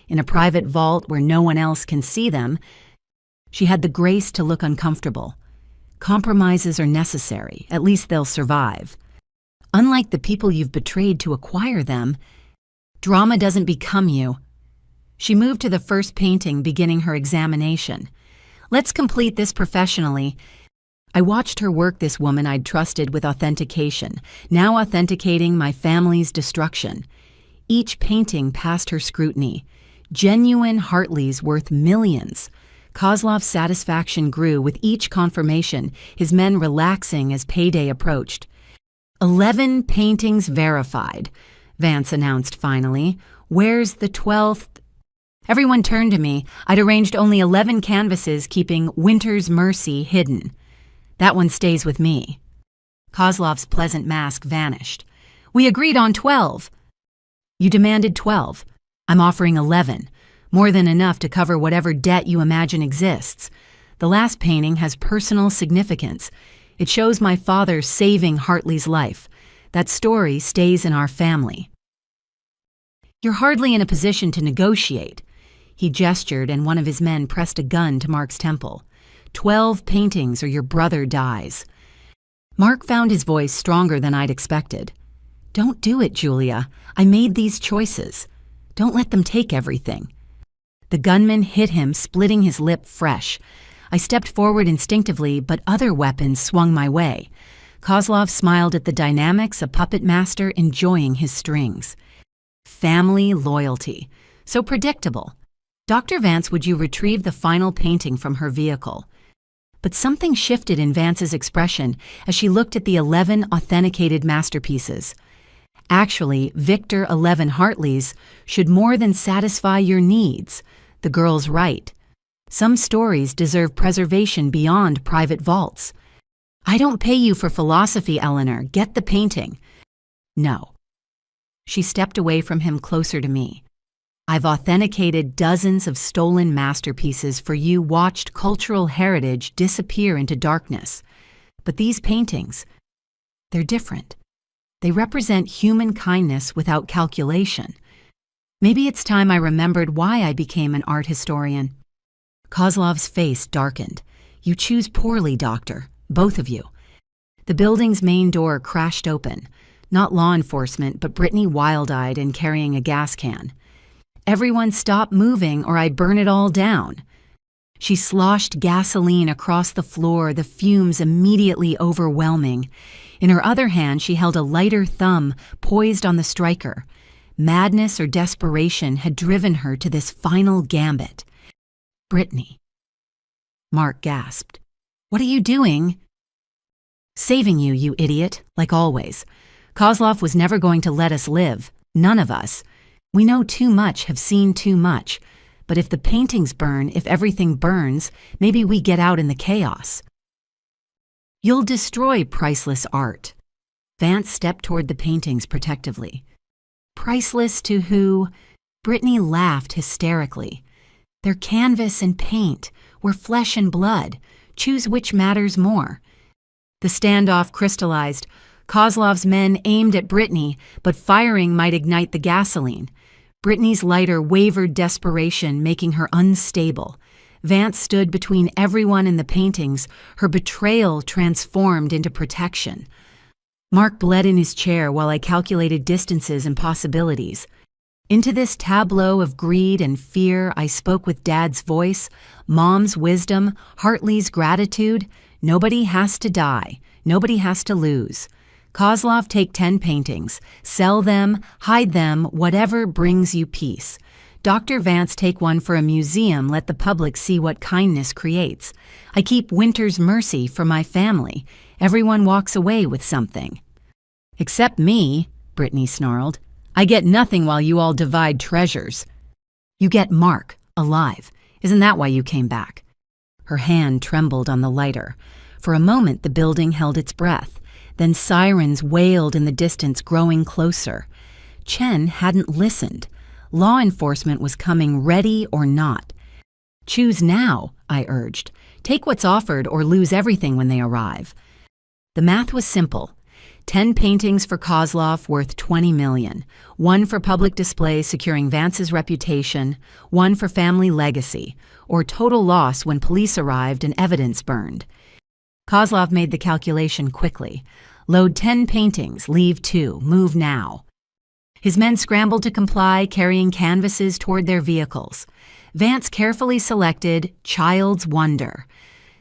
In a private vault where no one else can see them." She had the grace to look uncomfortable. "Compromises are necessary. At least they'll survive. Unlike the people you've betrayed to acquire them, drama doesn't become you." She moved to the first painting, beginning her examination. "Let's complete this professionally." I watched her work, this woman I'd trusted with authentication, now authenticating my family's destruction. Each painting passed her scrutiny. Genuine Hartleys worth millions. Kozlov's satisfaction grew with each confirmation, his men relaxing as payday approached. 11 paintings verified, Vance announced finally. "Where's the 12th? Everyone turned to me. I'd arranged only 11 canvases, keeping Winter's Mercy hidden. "That one stays with me." Kozlov's pleasant mask vanished. "We agreed on 12. "You demanded 12. I'm offering 11. More than enough to cover whatever debt you imagine exists. The last painting has personal significance. It shows my father saving Hartley's life. That story stays in our family." "You're hardly in a position to negotiate." He gestured, and one of his men pressed a gun to Mark's temple. 12 paintings or your brother dies." Mark found his voice stronger than I'd expected. "Don't do it, Julia. I made these choices. Don't let them take everything." The gunman hit him, splitting his lip fresh. I stepped forward instinctively, but other weapons swung my way. Kozlov smiled at the dynamics, a puppet master enjoying his strings. Family loyalty. So predictable. "Dr. Vance, would you retrieve the final painting from her vehicle?" But something shifted in Vance's expression as she looked at the 11 authenticated masterpieces. "Actually, Victor 11 Hartleys should more than satisfy your needs." The girl's right. Some stories deserve preservation beyond private vaults. "I don't pay you for philosophy, Eleanor. Get the painting." "No." She stepped away from him, closer to me. "I've authenticated dozens of stolen masterpieces for you, watched cultural heritage disappear into darkness. But these paintings, they're different. They represent human kindness without calculation. Maybe it's time I remembered why I became an art historian." Kozlov's face darkened. "You choose poorly, Doctor, both of you." The building's main door crashed open. Not law enforcement, but Brittany, wild-eyed and carrying a gas can. "Everyone stop moving or I burn it all down." She sloshed gasoline across the floor, the fumes immediately overwhelming. In her other hand, she held a lighter thumb poised on the striker. Madness or desperation had driven her to this final gambit. "Brittany." Mark gasped. "What are you doing?" Saving you, you idiot, like always. Kozlov was never going to let us live. None of us. We know too much, have seen too much. But if the paintings burn, if everything burns, maybe we get out in the chaos. You'll destroy priceless art. Vance stepped toward the paintings protectively. Priceless to who? Brittany laughed hysterically. They're canvas and paint. We're flesh and blood. Choose which matters more. The standoff crystallized. Kozlov's men aimed at Brittany, but firing might ignite the gasoline. Brittany's lighter wavered desperation, making her unstable. Vance stood between everyone in the paintings, her betrayal transformed into protection. Mark bled in his chair while I calculated distances and possibilities. Into this tableau of greed and fear, I spoke with Dad's voice, Mom's wisdom, Hartley's gratitude. Nobody has to die. Nobody has to lose. Kozlov, take 10 paintings. Sell them, hide them, whatever brings you peace. Dr. Vance, take one for a museum. Let the public see what kindness creates. I keep Winter's mercy for my family. Everyone walks away with something. Except me, Brittany snarled. I get nothing while you all divide treasures. You get Mark, alive. Isn't that why you came back? Her hand trembled on the lighter. For a moment, the building held its breath. Then sirens wailed in the distance, growing closer. Chen hadn't listened. Law enforcement was coming, ready or not. Choose now, I urged. Take what's offered or lose everything when they arrive. The math was simple. 10 paintings for Kozlov worth $20 million. 1 for public display securing Vance's reputation. 1 for family legacy, or total loss when police arrived and evidence burned. Kozlov made the calculation quickly. Load 10 paintings, leave 2, move now. His men scrambled to comply, carrying canvases toward their vehicles. Vance carefully selected Child's Wonder,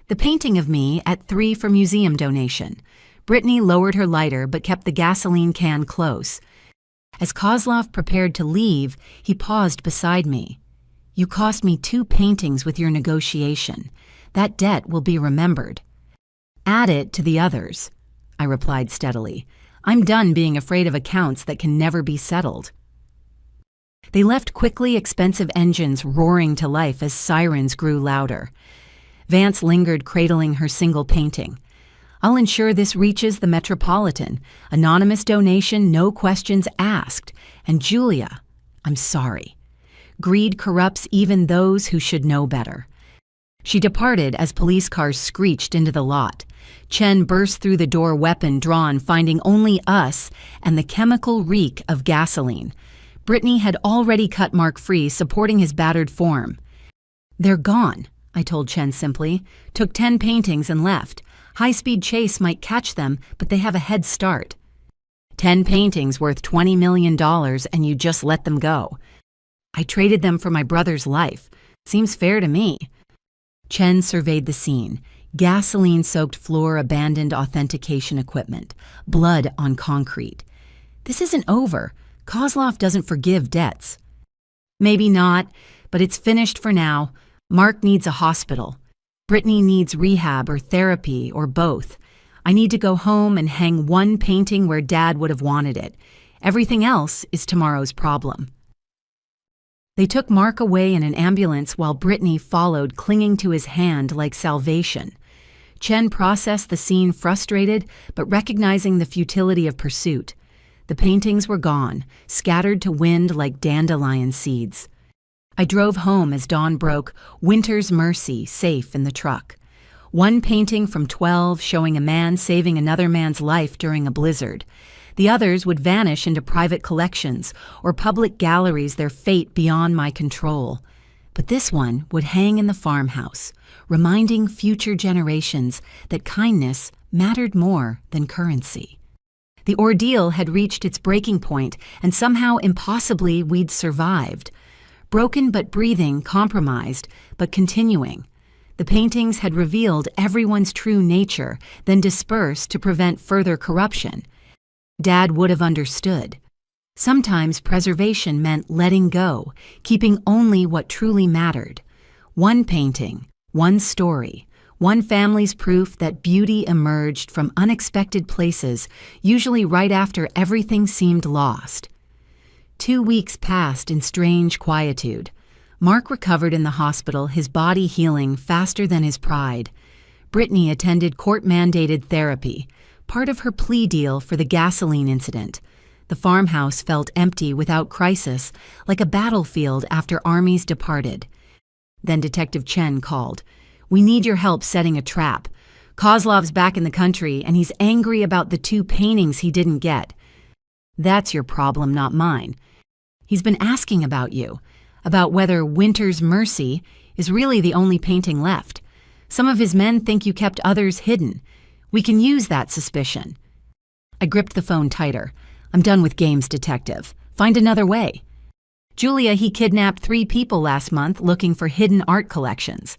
the painting of me at 3 for museum donation. Brittany lowered her lighter but kept the gasoline can close. As Kozlov prepared to leave, he paused beside me. You cost me 2 paintings with your negotiation. That debt will be remembered. Add it to the others, I replied steadily. I'm done being afraid of accounts that can never be settled. They left quickly, expensive engines roaring to life as sirens grew louder. Vance lingered, cradling her single painting. I'll ensure this reaches the Metropolitan. Anonymous donation, no questions asked. And Julia, I'm sorry. Greed corrupts even those who should know better. She departed as police cars screeched into the lot. Chen burst through the door, weapon drawn, finding only us and the chemical reek of gasoline. Brittany had already cut Mark free, supporting his battered form. They're gone, I told Chen simply. Took 10 paintings and left. High-speed chase might catch them, but they have a head start. 10 paintings worth $20 million and you just let them go. I traded them for my brother's life. Seems fair to me. Chen surveyed the scene. Gasoline-soaked floor, abandoned authentication equipment. Blood on concrete. This isn't over. Kozlov doesn't forgive debts. Maybe not, but it's finished for now. Mark needs a hospital. Brittany needs rehab or therapy or both. I need to go home and hang one painting where Dad would have wanted it. Everything else is tomorrow's problem. They took Mark away in an ambulance while Brittany followed, clinging to his hand like salvation. Chen processed the scene, frustrated, but recognizing the futility of pursuit. The paintings were gone, scattered to wind like dandelion seeds. I drove home as dawn broke, Winter's mercy safe in the truck. One painting from 12 showing a man saving another man's life during a blizzard. The others would vanish into private collections or public galleries, their fate beyond my control. But this one would hang in the farmhouse, reminding future generations that kindness mattered more than currency. The ordeal had reached its breaking point, and somehow impossibly we'd survived. Broken but breathing, compromised but continuing. The paintings had revealed everyone's true nature, then dispersed to prevent further corruption. Dad would have understood. Sometimes preservation meant letting go, keeping only what truly mattered. One painting, one story, One family's proof that beauty emerged from unexpected places, usually right after everything seemed lost. 2 weeks passed in strange quietude. Mark recovered in the hospital, his body healing faster than his pride. Brittany attended court-mandated therapy, part of her plea deal for the gasoline incident. The farmhouse felt empty without crisis, like a battlefield after armies departed. Then Detective Chen called. "We need your help setting a trap. Kozlov's back in the country, and he's angry about the 2 paintings he didn't get." "That's your problem, not mine. He's been asking about you, about whether Winter's Mercy is really the only painting left. Some of his men think you kept others hidden. We can use that suspicion." I gripped the phone tighter. "I'm done with games, detective. Find another way." "Julia, he kidnapped 3 people last month looking for hidden art collections.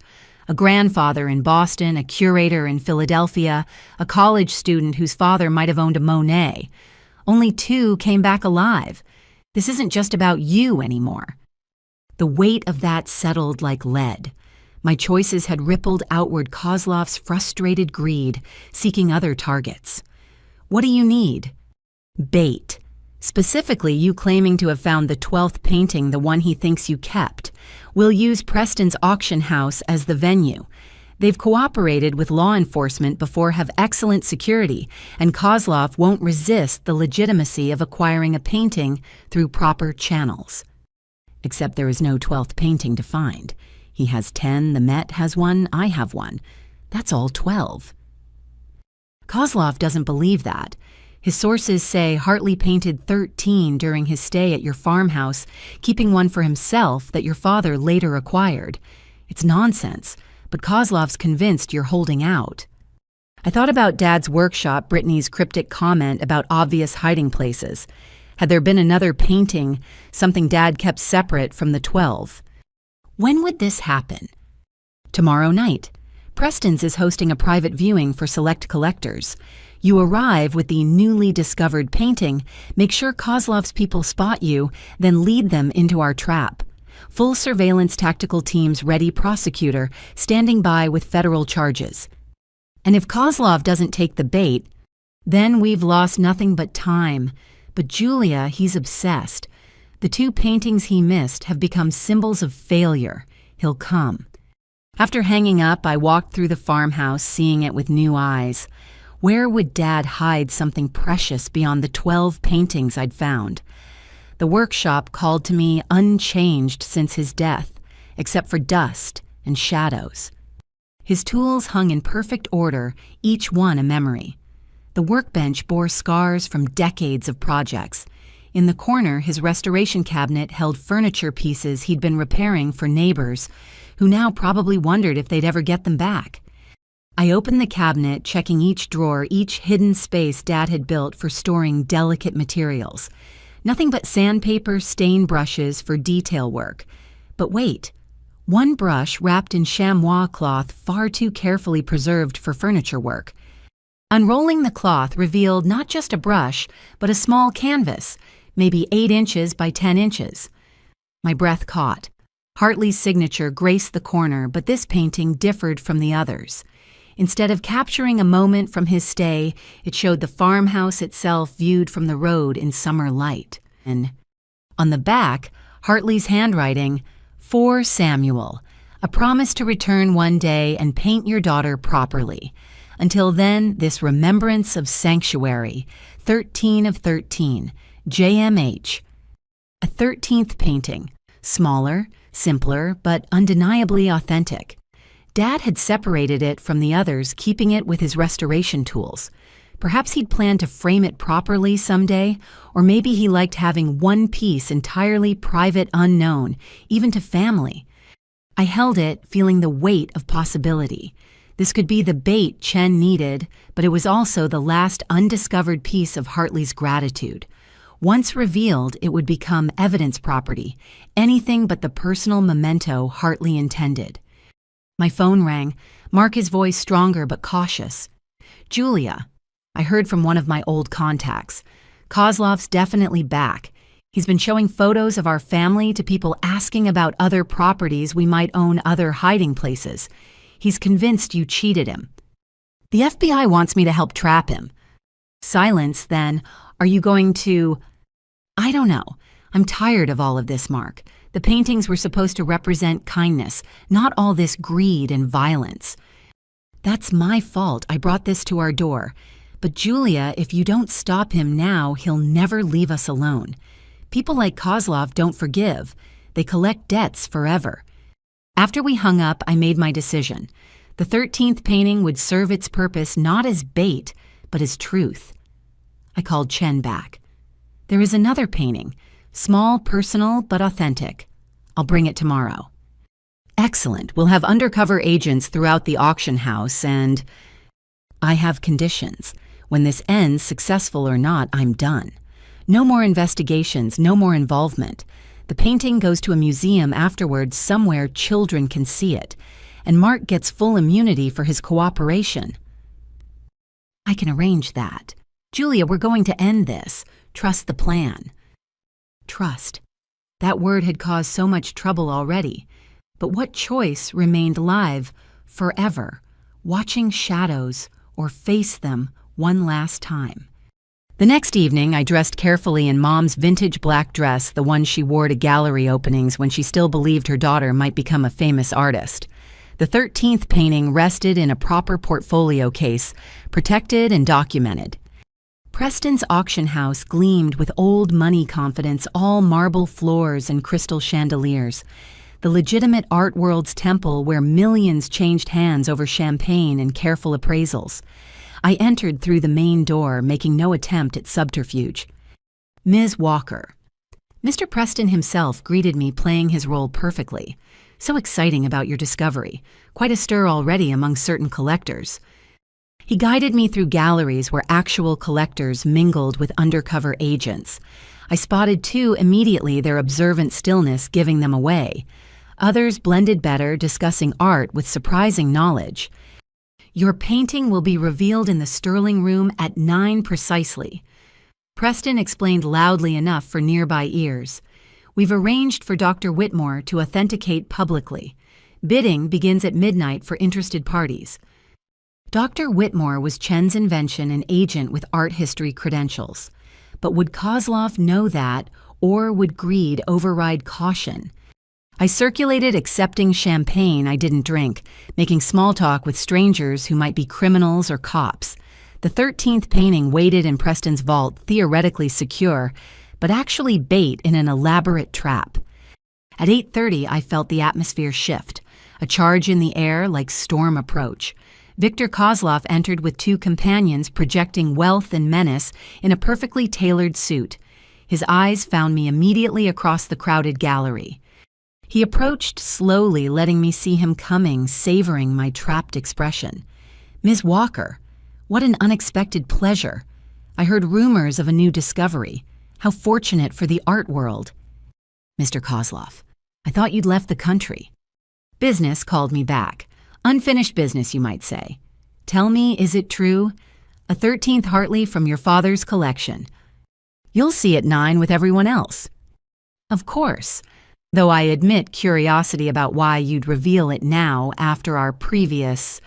A grandfather in Boston, a curator in Philadelphia, a college student whose father might have owned a Monet. Only 2 came back alive. This isn't just about you anymore." The weight of that settled like lead. My choices had rippled outward Kozlov's frustrated greed, seeking other targets. "What do you need?" "Bait. Specifically, you claiming to have found the 12th painting, the one he thinks you kept. We'll use Preston's auction house as the venue. They've cooperated with law enforcement before, have excellent security, and Kozlov won't resist the legitimacy of acquiring a painting through proper channels. Except there is no 12th painting to find. He has 10, the Met has 1, I have 1. That's all 12. Kozlov doesn't believe that. His sources say Hartley painted 13 during his stay at your farmhouse, keeping 1 for himself that your father later acquired. It's nonsense, but Kozlov's convinced you're holding out. I thought about Dad's workshop, Brittany's cryptic comment about obvious hiding places. Had there been another painting, something Dad kept separate from the 12? When would this happen? Tomorrow night. Preston's is hosting a private viewing for select collectors. You arrive with the newly discovered painting, make sure Kozlov's people spot you, then lead them into our trap. Full surveillance tactical teams ready, prosecutor, standing by with federal charges. And if Kozlov doesn't take the bait, then we've lost nothing but time. But Julia, he's obsessed. The 2 paintings he missed have become symbols of failure. He'll come. After hanging up, I walked through the farmhouse, seeing it with new eyes. Where would Dad hide something precious beyond the 12 paintings I'd found? The workshop called to me unchanged since his death, except for dust and shadows. His tools hung in perfect order, each one a memory. The workbench bore scars from decades of projects. In the corner, his restoration cabinet held furniture pieces he'd been repairing for neighbors, who now probably wondered if they'd ever get them back. I opened the cabinet, checking each drawer, each hidden space Dad had built for storing delicate materials. Nothing but sandpaper, stain brushes for detail work. But wait, 1 brush wrapped in chamois cloth, far too carefully preserved for furniture work. Unrolling the cloth revealed not just a brush, but a small canvas, maybe 8 inches by 10 inches. My breath caught. Hartley's signature graced the corner, but this painting differed from the others. Instead of capturing a moment from his stay, it showed the farmhouse itself viewed from the road in summer light. And on the back, Hartley's handwriting, "For Samuel, a promise to return one day and paint your daughter properly. Until then, this remembrance of sanctuary, 13 of 13, JMH." A 13th painting, smaller, simpler, but undeniably authentic. Dad had separated it from the others, keeping it with his restoration tools. Perhaps he'd planned to frame it properly someday, or maybe he liked having 1 piece entirely private, unknown, even to family. I held it, feeling the weight of possibility. This could be the bait Chen needed, but it was also the last undiscovered piece of Hartley's gratitude. Once revealed, it would become evidence property, anything but the personal memento Hartley intended. My phone rang, Mark, his voice stronger but cautious. "Julia," I heard from one of my old contacts. "Kozlov's definitely back. He's been showing photos of our family to people asking about other properties we might own, other hiding places. He's convinced you cheated him. The FBI wants me to help trap him. Silence, then. Are you going to... I don't know. I'm tired of all of this, Mark. The paintings were supposed to represent kindness, not all this greed and violence. That's my fault. I brought this to our door. But Julia, if you don't stop him now, he'll never leave us alone. People like Kozlov don't forgive. They collect debts forever. After we hung up, I made my decision. The 13th painting would serve its purpose not as bait, but as truth. I called Chen back. There is another painting, small, personal, but authentic. I'll bring it tomorrow. Excellent. We'll have undercover agents throughout the auction house and... I have conditions. When this ends, successful or not, I'm done. No more investigations, no more involvement. The painting goes to a museum afterwards somewhere children can see it, and Mark gets full immunity for his cooperation. I can arrange that. Julia, we're going to end this. Trust the plan. Trust. That word had caused so much trouble already. But what choice remained live forever? Watching shadows or face them one last time. The next evening, I dressed carefully in Mom's vintage black dress, the one she wore to gallery openings when she still believed her daughter might become a famous artist. The 13th painting rested in a proper portfolio case, protected and documented. Preston's auction house gleamed with old money confidence, all marble floors and crystal chandeliers. The legitimate art world's temple where millions changed hands over champagne and careful appraisals. I entered through the main door, making no attempt at subterfuge. Ms. Walker. Mr. Preston himself greeted me, playing his role perfectly. So exciting about your discovery. Quite a stir already among certain collectors. He guided me through galleries where actual collectors mingled with undercover agents. I spotted two immediately, their observant stillness giving them away. Others blended better, discussing art with surprising knowledge. Your painting will be revealed in the Sterling Room at 9 precisely. Preston explained loudly enough for nearby ears. We've arranged for Dr. Whitmore to authenticate publicly. Bidding begins at midnight for interested parties. Dr. Whitmore was Chen's invention, an agent with art history credentials. But would Kozlov know that, or would greed override caution? I circulated accepting champagne I didn't drink, making small talk with strangers who might be criminals or cops. The 13th painting waited in Preston's vault, theoretically secure, but actually bait in an elaborate trap. At 8:30, I felt the atmosphere shift, a charge in the air like storm approach. Viktor Kozlov entered with two companions projecting wealth and menace in a perfectly tailored suit. His eyes found me immediately across the crowded gallery. He approached slowly, letting me see him coming, savoring my trapped expression. Ms. Walker, what an unexpected pleasure. I heard rumors of a new discovery. How fortunate for the art world. Mr. Kozlov, I thought you'd left the country. Business called me back. Unfinished business, you might say. Tell me, is it true? A 13th Hartley from your father's collection. You'll see at 9 with everyone else. Of course. Though I admit curiosity about why you'd reveal it now after our previous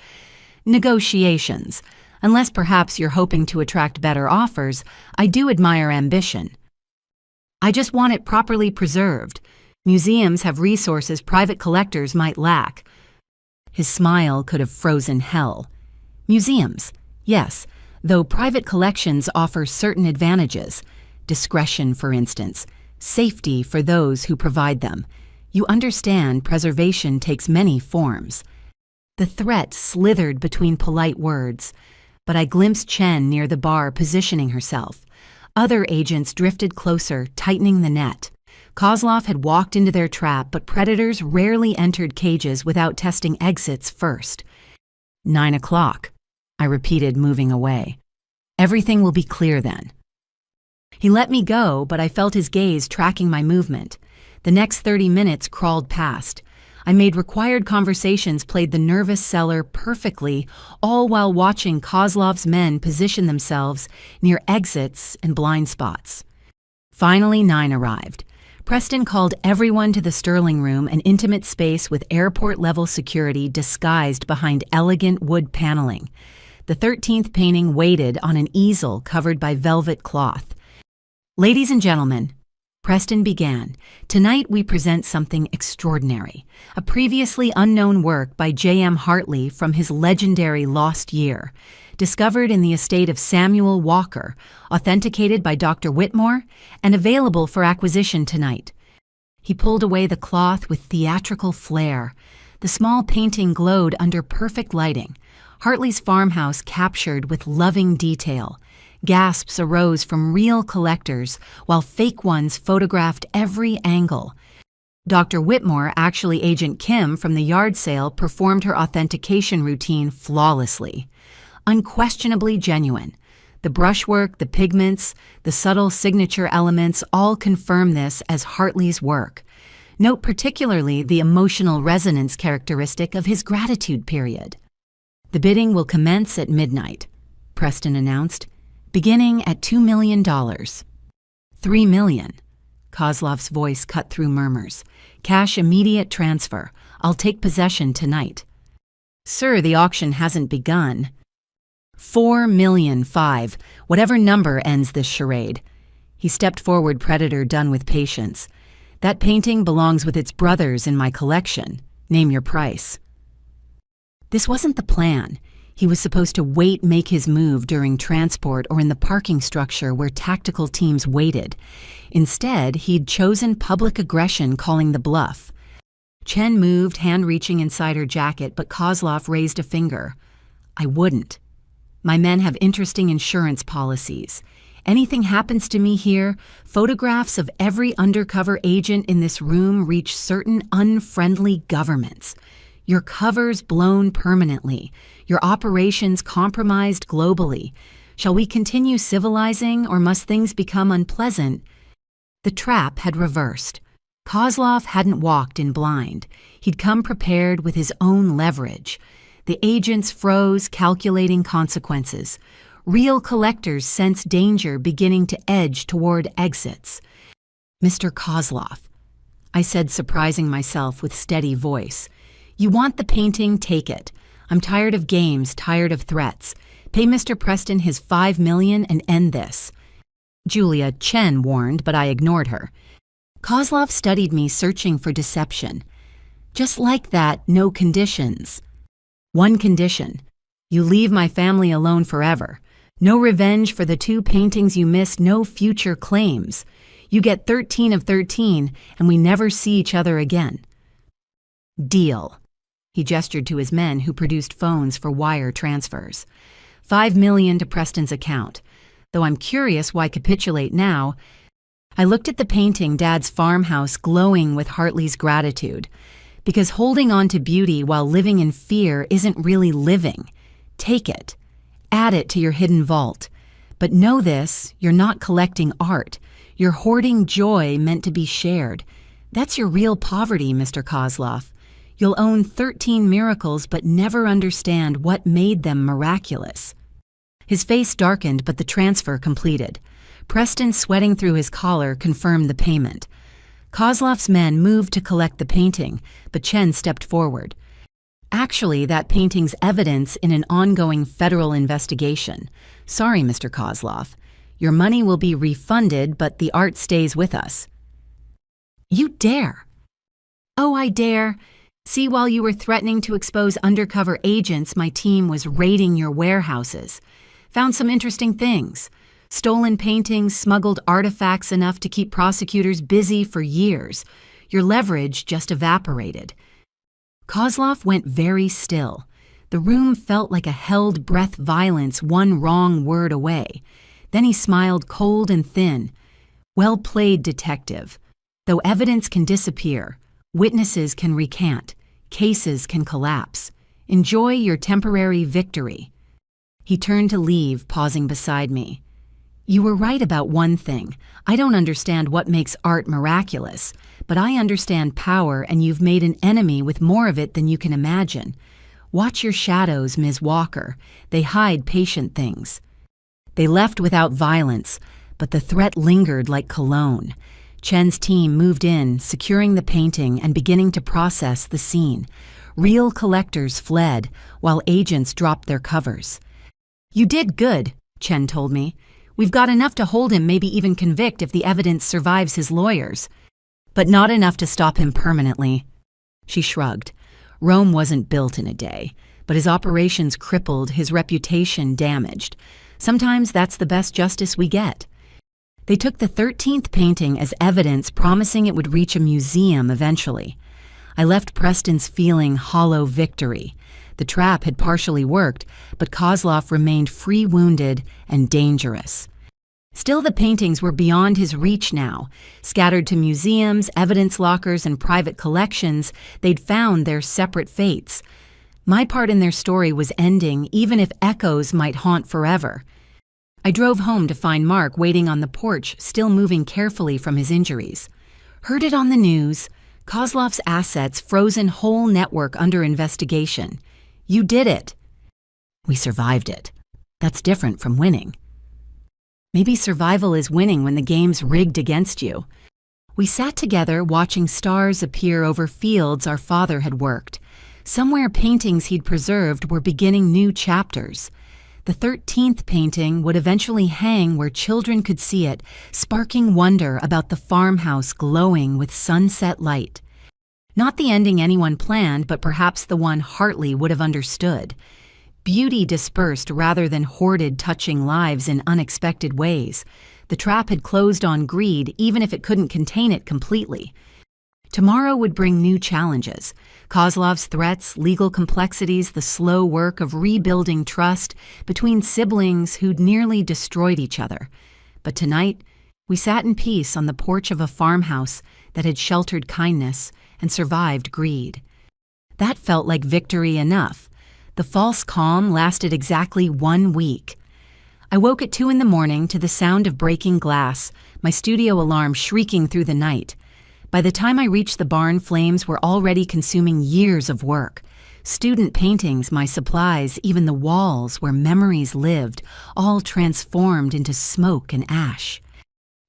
negotiations. Unless perhaps you're hoping to attract better offers, I do admire ambition. I just want it properly preserved. Museums have resources private collectors might lack. His smile could have frozen hell. Museums, yes, though private collections offer certain advantages. Discretion, for instance. Safety for those who provide them. You understand preservation takes many forms. The threat slithered between polite words, but I glimpsed Chen near the bar positioning herself. Other agents drifted closer, tightening the net. Kozlov had walked into their trap, but predators rarely entered cages without testing exits first. 9 o'clock, I repeated, moving away. Everything will be clear then. He let me go, but I felt his gaze tracking my movement. The next 30 minutes crawled past. I made required conversations, played the nervous seller perfectly, all while watching Kozlov's men position themselves near exits and blind spots. Finally, 9 arrived. Preston called everyone to the Sterling Room, an intimate space with airport-level security disguised behind elegant wood paneling. The 13th painting waited on an easel covered by velvet cloth. "Ladies and gentlemen," Preston began, "tonight we present something extraordinary, a previously unknown work by J.M. Hartley from his legendary Lost Year, discovered in the estate of Samuel Walker, authenticated by Dr. Whitmore, and available for acquisition tonight." He pulled away the cloth with theatrical flair. The small painting glowed under perfect lighting, Hartley's farmhouse captured with loving detail. Gasps arose from real collectors, while fake ones photographed every angle. Dr. Whitmore, actually Agent Kim from the yard sale, performed her authentication routine flawlessly. Unquestionably genuine. The brushwork, the pigments, the subtle signature elements all confirm this as Hartley's work. Note particularly the emotional resonance characteristic of his gratitude period. "The bidding will commence at midnight," Preston announced, "beginning at $2 million. $3 million. Kozlov's voice cut through murmurs. "Cash immediate transfer. I'll take possession tonight." "Sir, the auction hasn't begun." $4,000,005, whatever number ends this charade. He stepped forward, Predator done with patience. "That painting belongs with its brothers in my collection. Name your price." This wasn't the plan. He was supposed to make his move during transport or in the parking structure where tactical teams waited. Instead, he'd chosen public aggression, calling the bluff. Chen moved, hand reaching inside her jacket, but Kozlov raised a finger. "I wouldn't. My men have interesting insurance policies. Anything happens to me here, photographs of every undercover agent in this room reach certain unfriendly governments. Your cover's blown permanently, your operations compromised globally. Shall we continue civilizing, or must things become unpleasant?" The trap had reversed. Kozlov hadn't walked in blind. He'd come prepared with his own leverage. The agents froze, calculating consequences. Real collectors sensed danger beginning to edge toward exits. "Mr. Kozlov," I said, surprising myself with steady voice. "You want the painting, take it. I'm tired of games, tired of threats. Pay Mr. Preston his $5 million and end this." Julia, Chen warned, but I ignored her. Kozlov studied me, searching for deception. "Just like that, no conditions." "One condition. You leave my family alone forever. No revenge for the 2 paintings you missed, no future claims. You get 13 of 13, and we never see each other again." "Deal." He gestured to his men, who produced phones for wire transfers. $5 million to Preston's account. Though I'm curious why capitulate now. I looked at the painting, Dad's farmhouse glowing with Hartley's gratitude. Because holding on to beauty while living in fear isn't really living. Take it. Add it to your hidden vault. But know this, you're not collecting art. You're hoarding joy meant to be shared. That's your real poverty, Mr. Kozlov. You'll own 13 miracles but never understand what made them miraculous. His face darkened, but the transfer completed. Preston, sweating through his collar, confirmed the payment. Kozlov's men moved to collect the painting, but Chen stepped forward. "Actually, that painting's evidence in an ongoing federal investigation. Sorry, Mr. Kozlov. Your money will be refunded, but the art stays with us." "You dare!" "Oh, I dare. See, while you were threatening to expose undercover agents, my team was raiding your warehouses. Found some interesting things. Stolen paintings, smuggled artifacts enough to keep prosecutors busy for years. Your leverage just evaporated." Kozlov went very still. The room felt like a held breath, violence one wrong word away. Then he smiled, cold and thin. "Well played, detective. Though evidence can disappear, witnesses can recant, cases can collapse. Enjoy your temporary victory." He turned to leave, pausing beside me. "You were right about one thing. I don't understand what makes art miraculous, but I understand power, and you've made an enemy with more of it than you can imagine. Watch your shadows, Ms. Walker. They hide patient things." They left without violence, but the threat lingered like cologne. Chen's team moved in, securing the painting and beginning to process the scene. Real collectors fled, while agents dropped their covers. "You did good," Chen told me. "We've got enough to hold him, maybe even convict if the evidence survives his lawyers. But not enough to stop him permanently." She shrugged. Rome wasn't built in a day, but his operations crippled, his reputation damaged. Sometimes that's the best justice we get. They took the 13th painting as evidence, promising it would reach a museum eventually. I left Preston's feeling hollow victory. The trap had partially worked, but Kozlov remained free-wounded and dangerous. Still, the paintings were beyond his reach now. Scattered to museums, evidence lockers, and private collections, they'd found their separate fates. My part in their story was ending, even if echoes might haunt forever. I drove home to find Mark waiting on the porch, still moving carefully from his injuries. "Heard it on the news. Kozlov's assets frozen, whole network under investigation. You did it." "We survived it. That's different from winning." "Maybe survival is winning when the game's rigged against you." We sat together, watching stars appear over fields our father had worked. Somewhere paintings he'd preserved were beginning new chapters. The 13th painting would eventually hang where children could see it, sparking wonder about the farmhouse glowing with sunset light. Not the ending anyone planned, but perhaps the one Hartley would have understood. Beauty dispersed rather than hoarded, touching lives in unexpected ways. The trap had closed on greed, even if it couldn't contain it completely. Tomorrow would bring new challenges. Kozlov's threats, legal complexities, the slow work of rebuilding trust between siblings who'd nearly destroyed each other. But tonight, we sat in peace on the porch of a farmhouse that had sheltered kindness and survived greed. That felt like victory enough. The false calm lasted exactly 1 week. I woke at 2 a.m. to the sound of breaking glass, my studio alarm shrieking through the night. By the time I reached the barn, flames were already consuming years of work. Student paintings, my supplies, even the walls where memories lived, all transformed into smoke and ash.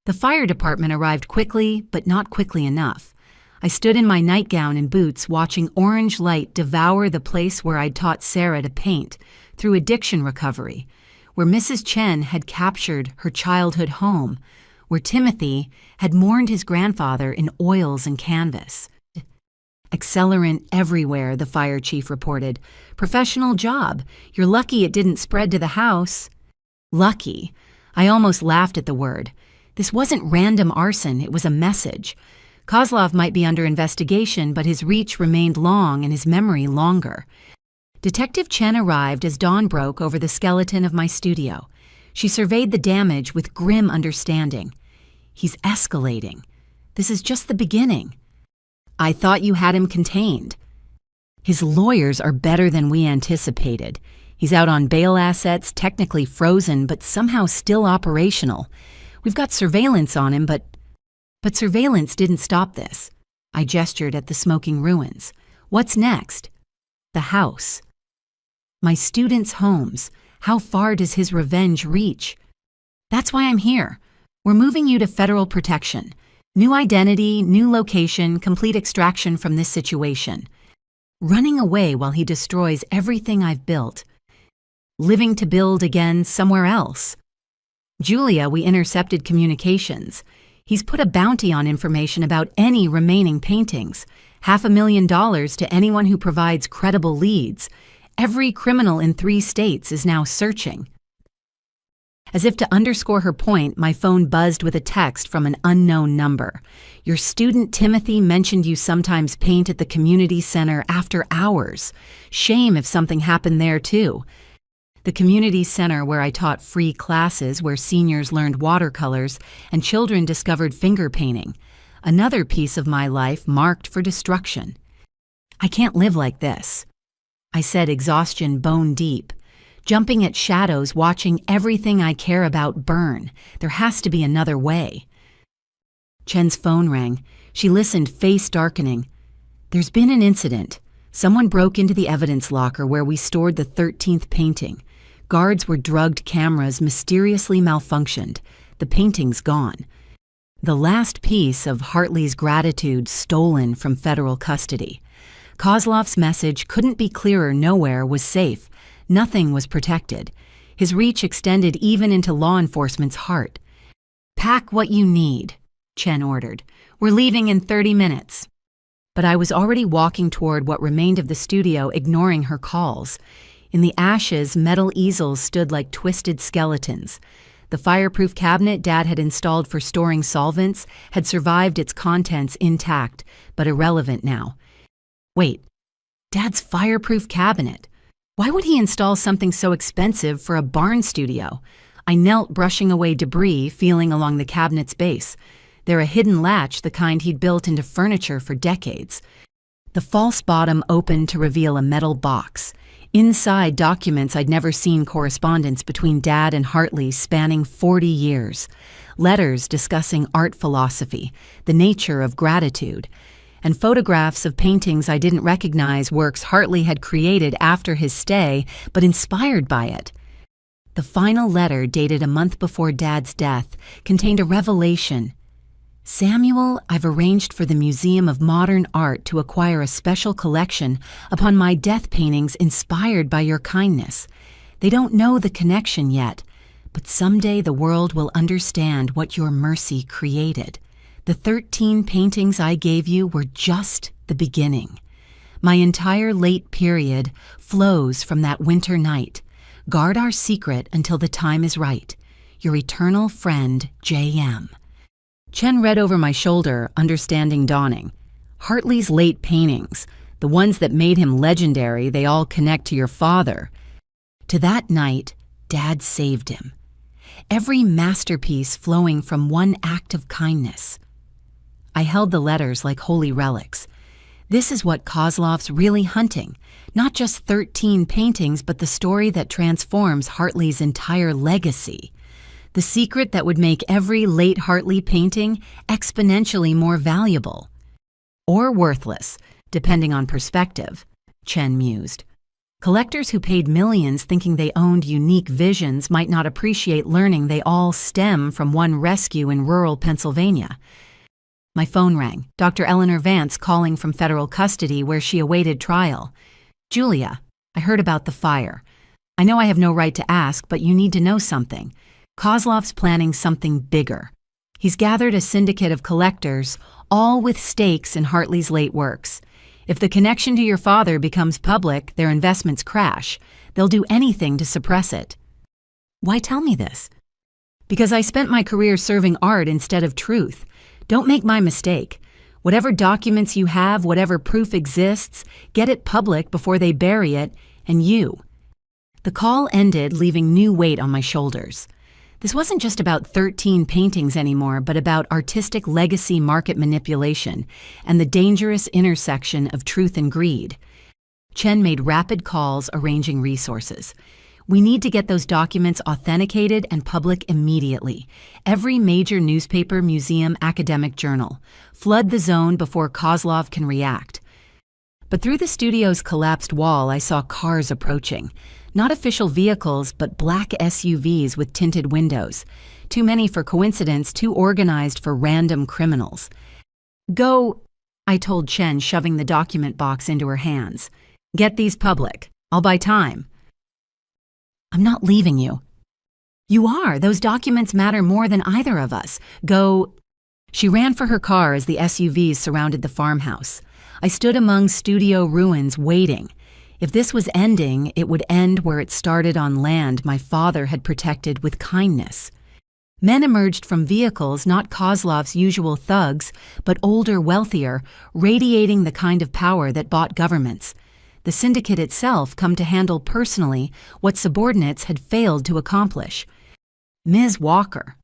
The fire department arrived quickly, but not quickly enough. I stood in my nightgown and boots, watching orange light devour the place where I'd taught Sarah to paint, through addiction recovery, where Mrs. Chen had captured her childhood home, where Timothy had mourned his grandfather in oils and canvas. "Accelerant everywhere," the fire chief reported. "Professional job. You're lucky it didn't spread to the house." Lucky. I almost laughed at the word. This wasn't random arson, it was a message. Kozlov might be under investigation, but his reach remained long and his memory longer. Detective Chen arrived as dawn broke over the skeleton of my studio. She surveyed the damage with grim understanding. "He's escalating. This is just the beginning." "I thought you had him contained." "His lawyers are better than we anticipated. He's out on bail assets, technically frozen, but somehow still operational. We've got surveillance on him, but surveillance didn't stop this." I gestured at the smoking ruins. "What's next?" "The house. My students' homes. How far does his revenge reach?" "That's why I'm here. We're moving you to federal protection. New identity, new location, complete extraction from this situation. Running away while he destroys everything I've built. Living to build again somewhere else." "Julia, we intercepted communications. He's put a bounty on information about any remaining paintings. $500,000 to anyone who provides credible leads. Every criminal in 3 states is now searching." As if to underscore her point, my phone buzzed with a text from an unknown number. "Your student Timothy mentioned you sometimes paint at the community center after hours. Shame if something happened there too." The community center where I taught free classes, where seniors learned watercolors and children discovered finger painting. Another piece of my life marked for destruction. "I can't live like this," I said, exhaustion bone deep. "Jumping at shadows, watching everything I care about burn. There has to be another way." Chen's phone rang. She listened, face darkening. "There's been an incident. Someone broke into the evidence locker where we stored the 13th painting. Guards were drugged, cameras mysteriously malfunctioned. The painting's gone." The last piece of Hartley's gratitude stolen from federal custody. Kozlov's message couldn't be clearer. Nowhere was safe. Nothing was protected. His reach extended even into law enforcement's heart. "Pack what you need," Chen ordered. "We're leaving in 30 minutes. But I was already walking toward what remained of the studio, ignoring her calls. In the ashes, metal easels stood like twisted skeletons. The fireproof cabinet Dad had installed for storing solvents had survived, its contents intact, but irrelevant now. Wait, Dad's fireproof cabinet? Why would he install something so expensive for a barn studio? I knelt, brushing away debris, feeling along the cabinet's base. There a hidden latch, the kind he'd built into furniture for decades. The false bottom opened to reveal a metal box. Inside, documents I'd never seen, correspondence between Dad and Hartley spanning 40 years. Letters discussing art philosophy, the nature of gratitude, and photographs of paintings I didn't recognize, works Hartley had created after his stay, but inspired by it. The final letter, dated a month before Dad's death, contained a revelation. "Samuel, I've arranged for the Museum of Modern Art to acquire a special collection upon my death paintings inspired by your kindness. They don't know the connection yet, but someday the world will understand what your mercy created. The 13 paintings I gave you were just the beginning. My entire late period flows from that winter night. Guard our secret until the time is right. Your eternal friend, J.M." Chen read over my shoulder, understanding dawning. "Hartley's late paintings, the ones that made him legendary, they all connect to your father. To that night, Dad saved him. Every masterpiece flowing from one act of kindness." I held the letters like holy relics. This is what Kozlov's really hunting. Not just 13 paintings, but the story that transforms Hartley's entire legacy. The secret that would make every late Hartley painting exponentially more valuable. Or worthless, depending on perspective, Chen mused. Collectors who paid millions thinking they owned unique visions might not appreciate learning they all stem from one rescue in rural Pennsylvania. My phone rang. Dr. Eleanor Vance calling from federal custody where she awaited trial. "Julia, I heard about the fire. I know I have no right to ask, but you need to know something. Kozlov's planning something bigger. He's gathered a syndicate of collectors, all with stakes in Hartley's late works. If the connection to your father becomes public, their investments crash. They'll do anything to suppress it." "Why tell me this?" "Because I spent my career serving art instead of truth. Don't make my mistake. Whatever documents you have, whatever proof exists, get it public before they bury it, and you." The call ended, leaving new weight on my shoulders. This wasn't just about 13 paintings anymore, but about artistic legacy, market manipulation, and the dangerous intersection of truth and greed. Chen made rapid calls, arranging resources. "We need to get those documents authenticated and public immediately. Every major newspaper, museum, academic journal. Flood the zone before Kozlov can react." But through the studio's collapsed wall, I saw cars approaching. Not official vehicles, but black SUVs with tinted windows. Too many for coincidence, too organized for random criminals. "Go," I told Chen, shoving the document box into her hands. "Get these public. I'll buy time." "I'm not leaving you." "You are. Those documents matter more than either of us. Go." She ran for her car as the SUVs surrounded the farmhouse. I stood among studio ruins, waiting. If this was ending, it would end where it started, on land my father had protected with kindness. Men emerged from vehicles, not Kozlov's usual thugs, but older, wealthier, radiating the kind of power that bought governments. The syndicate itself come to handle personally what subordinates had failed to accomplish. "Ms. Walker."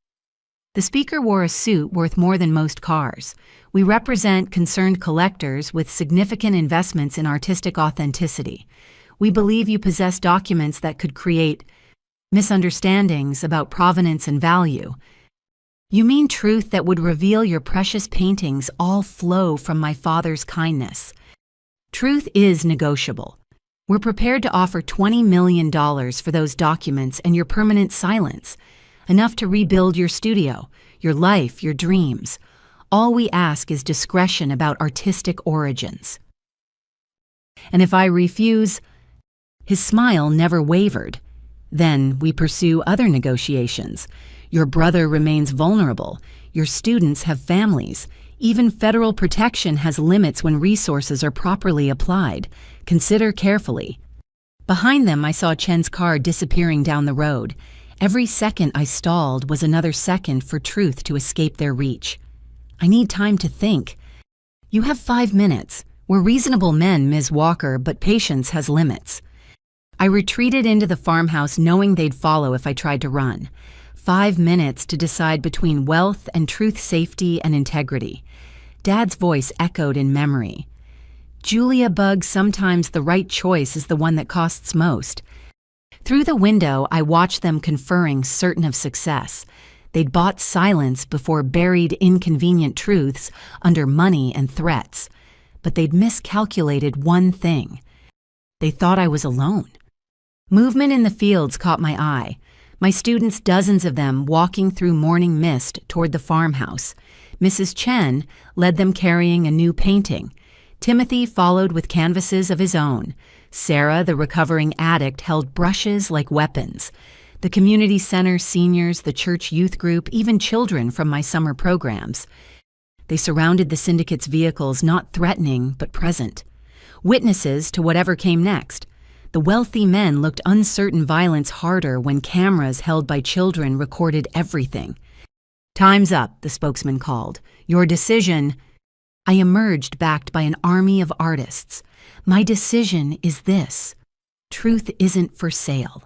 The speaker wore a suit worth more than most cars. "We represent concerned collectors with significant investments in artistic authenticity. We believe you possess documents that could create misunderstandings about provenance and value. You mean truth that would reveal your precious paintings all flow from my father's kindness. Truth is negotiable. We're prepared to offer $20 million for those documents and your permanent silence. enough to rebuild your studio, your life, your dreams. All we ask is discretion about artistic origins. And if I refuse, his smile never wavered. Then we pursue other negotiations. Your brother remains vulnerable. Your students have families. Even federal protection has limits when resources are properly applied. Consider carefully. Behind them, I saw Chen's car disappearing down the road. Every second I stalled was another second for truth to escape their reach. I need time to think. You have 5 minutes. We're reasonable men, Ms. Walker, but patience has limits. I retreated into the farmhouse knowing they'd follow if I tried to run. 5 minutes to decide between wealth and truth, safety and integrity. Dad's voice echoed in memory. Julia Bugg, sometimes the right choice is the one that costs most. Through the window, I watched them conferring, certain of success. They'd bought silence before buried inconvenient truths under money and threats. But they'd miscalculated one thing. They thought I was alone. Movement in the fields caught my eye. My students, dozens of them, walking through morning mist toward the farmhouse. Mrs. Chen led them carrying a new painting. Timothy followed with canvases of his own. Sarah, the recovering addict, held brushes like weapons. The community center seniors, the church youth group, even children from my summer programs. They surrounded the syndicate's vehicles, not threatening, but present. Witnesses to whatever came next. The wealthy men looked uncertain violence harder when cameras held by children recorded everything. "Time's up," the spokesman called. "Your decision—" I emerged backed by an army of artists. My decision is this. Truth isn't for sale.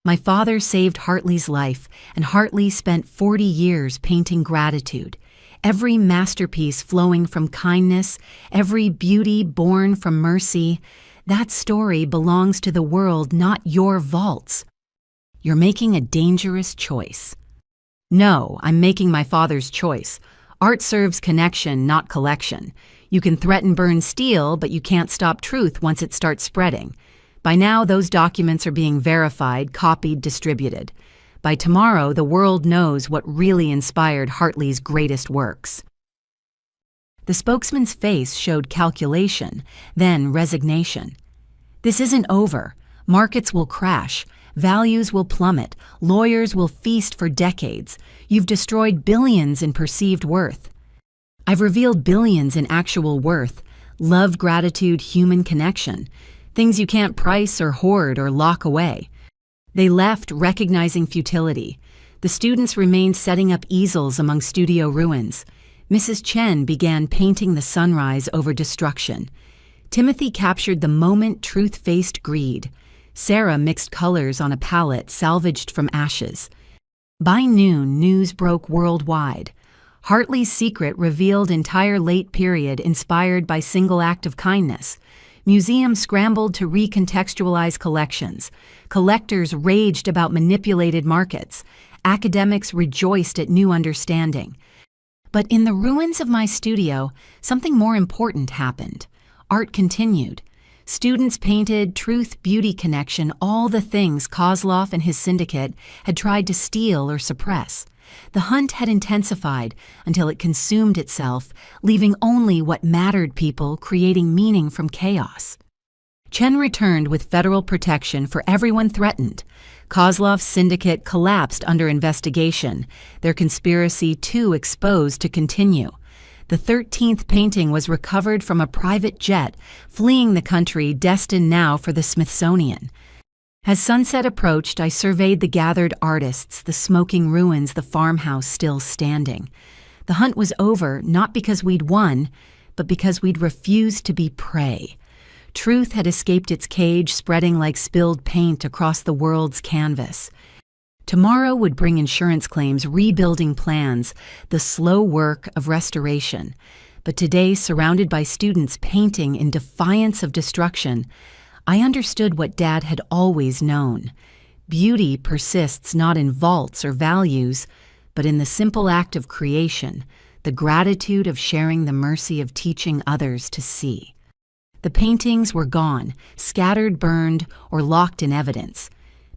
My father saved Hartley's life, and Hartley spent 40 years painting gratitude. Every masterpiece flowing from kindness, every beauty born from mercy, that story belongs to the world, not your vaults. You're making a dangerous choice. No, I'm making my father's choice. Art serves connection, not collection. You can threaten, burn, steal, but you can't stop truth once it starts spreading. By now, those documents are being verified, copied, distributed. By tomorrow, the world knows what really inspired Hartley's greatest works. The spokesman's face showed calculation, then resignation. This isn't over. Markets will crash. Values will plummet. Lawyers will feast for decades. You've destroyed billions in perceived worth. I've revealed billions in actual worth. Love, gratitude, human connection. Things you can't price or hoard or lock away. They left, recognizing futility. The students remained setting up easels among studio ruins. Mrs. Chen began painting the sunrise over destruction. Timothy captured the moment truth faced greed. Sarah mixed colors on a palette salvaged from ashes. By noon, news broke worldwide. Hartley's secret revealed entire late period inspired by single act of kindness. Museums scrambled to recontextualize collections. Collectors raged about manipulated markets. Academics rejoiced at new understanding. But in the ruins of my studio, something more important happened. Art continued. Students painted truth, beauty, connection, all the things Kozlov and his syndicate had tried to steal or suppress. The hunt had intensified until it consumed itself, leaving only what mattered people, creating meaning from chaos. Chen returned with federal protection for everyone threatened. Kozlov's syndicate collapsed under investigation, their conspiracy too exposed to continue. The 13th painting was recovered from a private jet, fleeing the country, destined now for the Smithsonian. As sunset approached, I surveyed the gathered artists, the smoking ruins, the farmhouse still standing. The hunt was over, not because we'd won, but because we'd refused to be prey. Truth had escaped its cage, spreading like spilled paint across the world's canvas. Tomorrow would bring insurance claims, rebuilding plans, the slow work of restoration. But today, surrounded by students painting in defiance of destruction, I understood what Dad had always known. Beauty persists not in vaults or values, but in the simple act of creation, the gratitude of sharing, the mercy of teaching others to see. The paintings were gone, scattered, burned, or locked in evidence.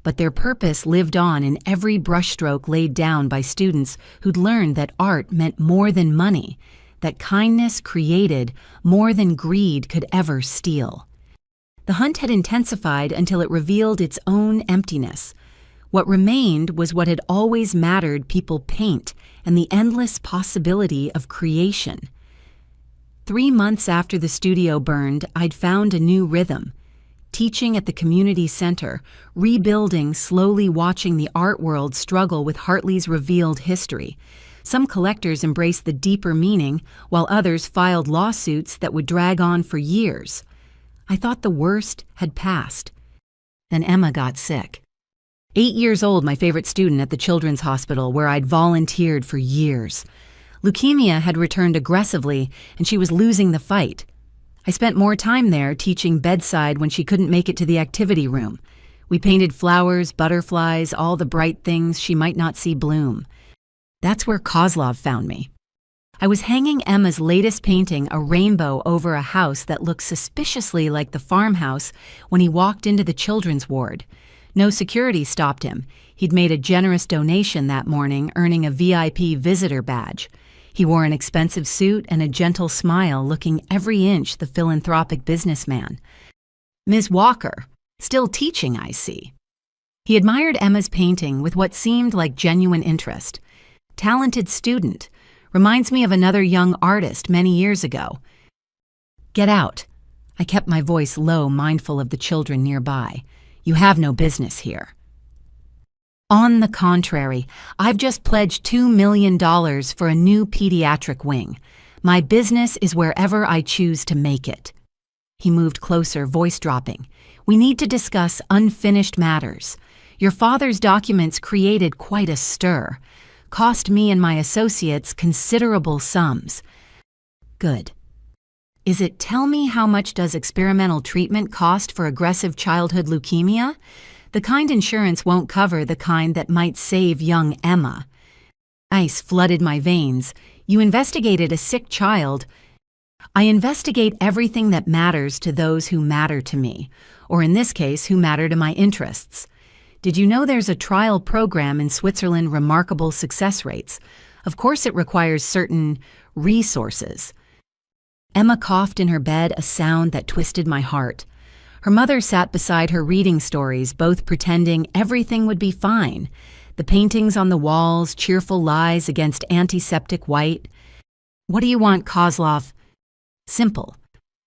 but their purpose lived on in every brushstroke laid down by students who'd learned that art meant more than money, that kindness created more than greed could ever steal. The hunt had intensified until it revealed its own emptiness. What remained was what had always mattered: people paint and the endless possibility of creation. 3 months after the studio burned, I'd found a new rhythm. Teaching at the community center, rebuilding, slowly watching the art world struggle with Hartley's revealed history. Some collectors embraced the deeper meaning, while others filed lawsuits that would drag on for years. I thought the worst had passed. Then Emma got sick. 8 years old, my favorite student at the children's hospital where I'd volunteered for years. Leukemia had returned aggressively, and she was losing the fight. I spent more time there teaching bedside when she couldn't make it to the activity room. We painted flowers, butterflies, all the bright things she might not see bloom. That's where Kozlov found me. I was hanging Emma's latest painting, a rainbow, over a house that looked suspiciously like the farmhouse, when he walked into the children's ward. No security stopped him. He'd made a generous donation that morning, earning a VIP visitor badge. He wore an expensive suit and a gentle smile, looking every inch the philanthropic businessman. Ms. Walker, still teaching, I see. He admired Emma's painting with what seemed like genuine interest. Talented student. Reminds me of another young artist many years ago. Get out. I kept my voice low, mindful of the children nearby. You have no business here. On the contrary, I've just pledged $2 million for a new pediatric wing. My business is wherever I choose to make it. He moved closer, voice dropping. We need to discuss unfinished matters. Your father's documents created quite a stir. Cost me and my associates considerable sums. Good. Is it tell me how much does experimental treatment cost for aggressive childhood leukemia? The kind insurance won't cover the kind that might save young Emma. Ice flooded my veins. You investigated a sick child. I investigate everything that matters to those who matter to me, or in this case, who matter to my interests. Did you know there's a trial program in Switzerland, remarkable success rates? Of course it requires certain resources. Emma coughed in her bed, a sound that twisted my heart. Her mother sat beside her reading stories, both pretending everything would be fine. The paintings on the walls, cheerful lies against antiseptic white. What do you want, Kozlov? Simple.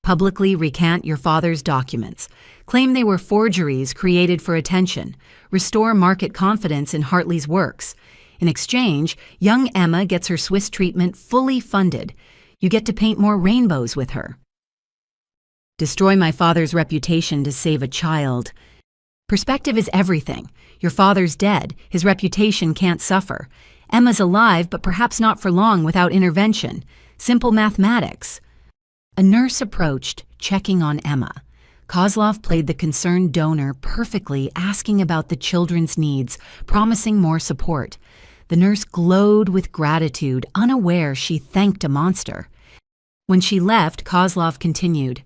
Publicly recant your father's documents. Claim they were forgeries created for attention. Restore market confidence in Hartley's works. In exchange, young Emma gets her Swiss treatment fully funded. You get to paint more rainbows with her. Destroy my father's reputation to save a child. Perspective is everything. Your father's dead. His reputation can't suffer. Emma's alive, but perhaps not for long without intervention. Simple mathematics. A nurse approached, checking on Emma. Kozlov played the concerned donor perfectly, asking about the children's needs, promising more support. The nurse glowed with gratitude, unaware she thanked a monster. When she left, Kozlov continued,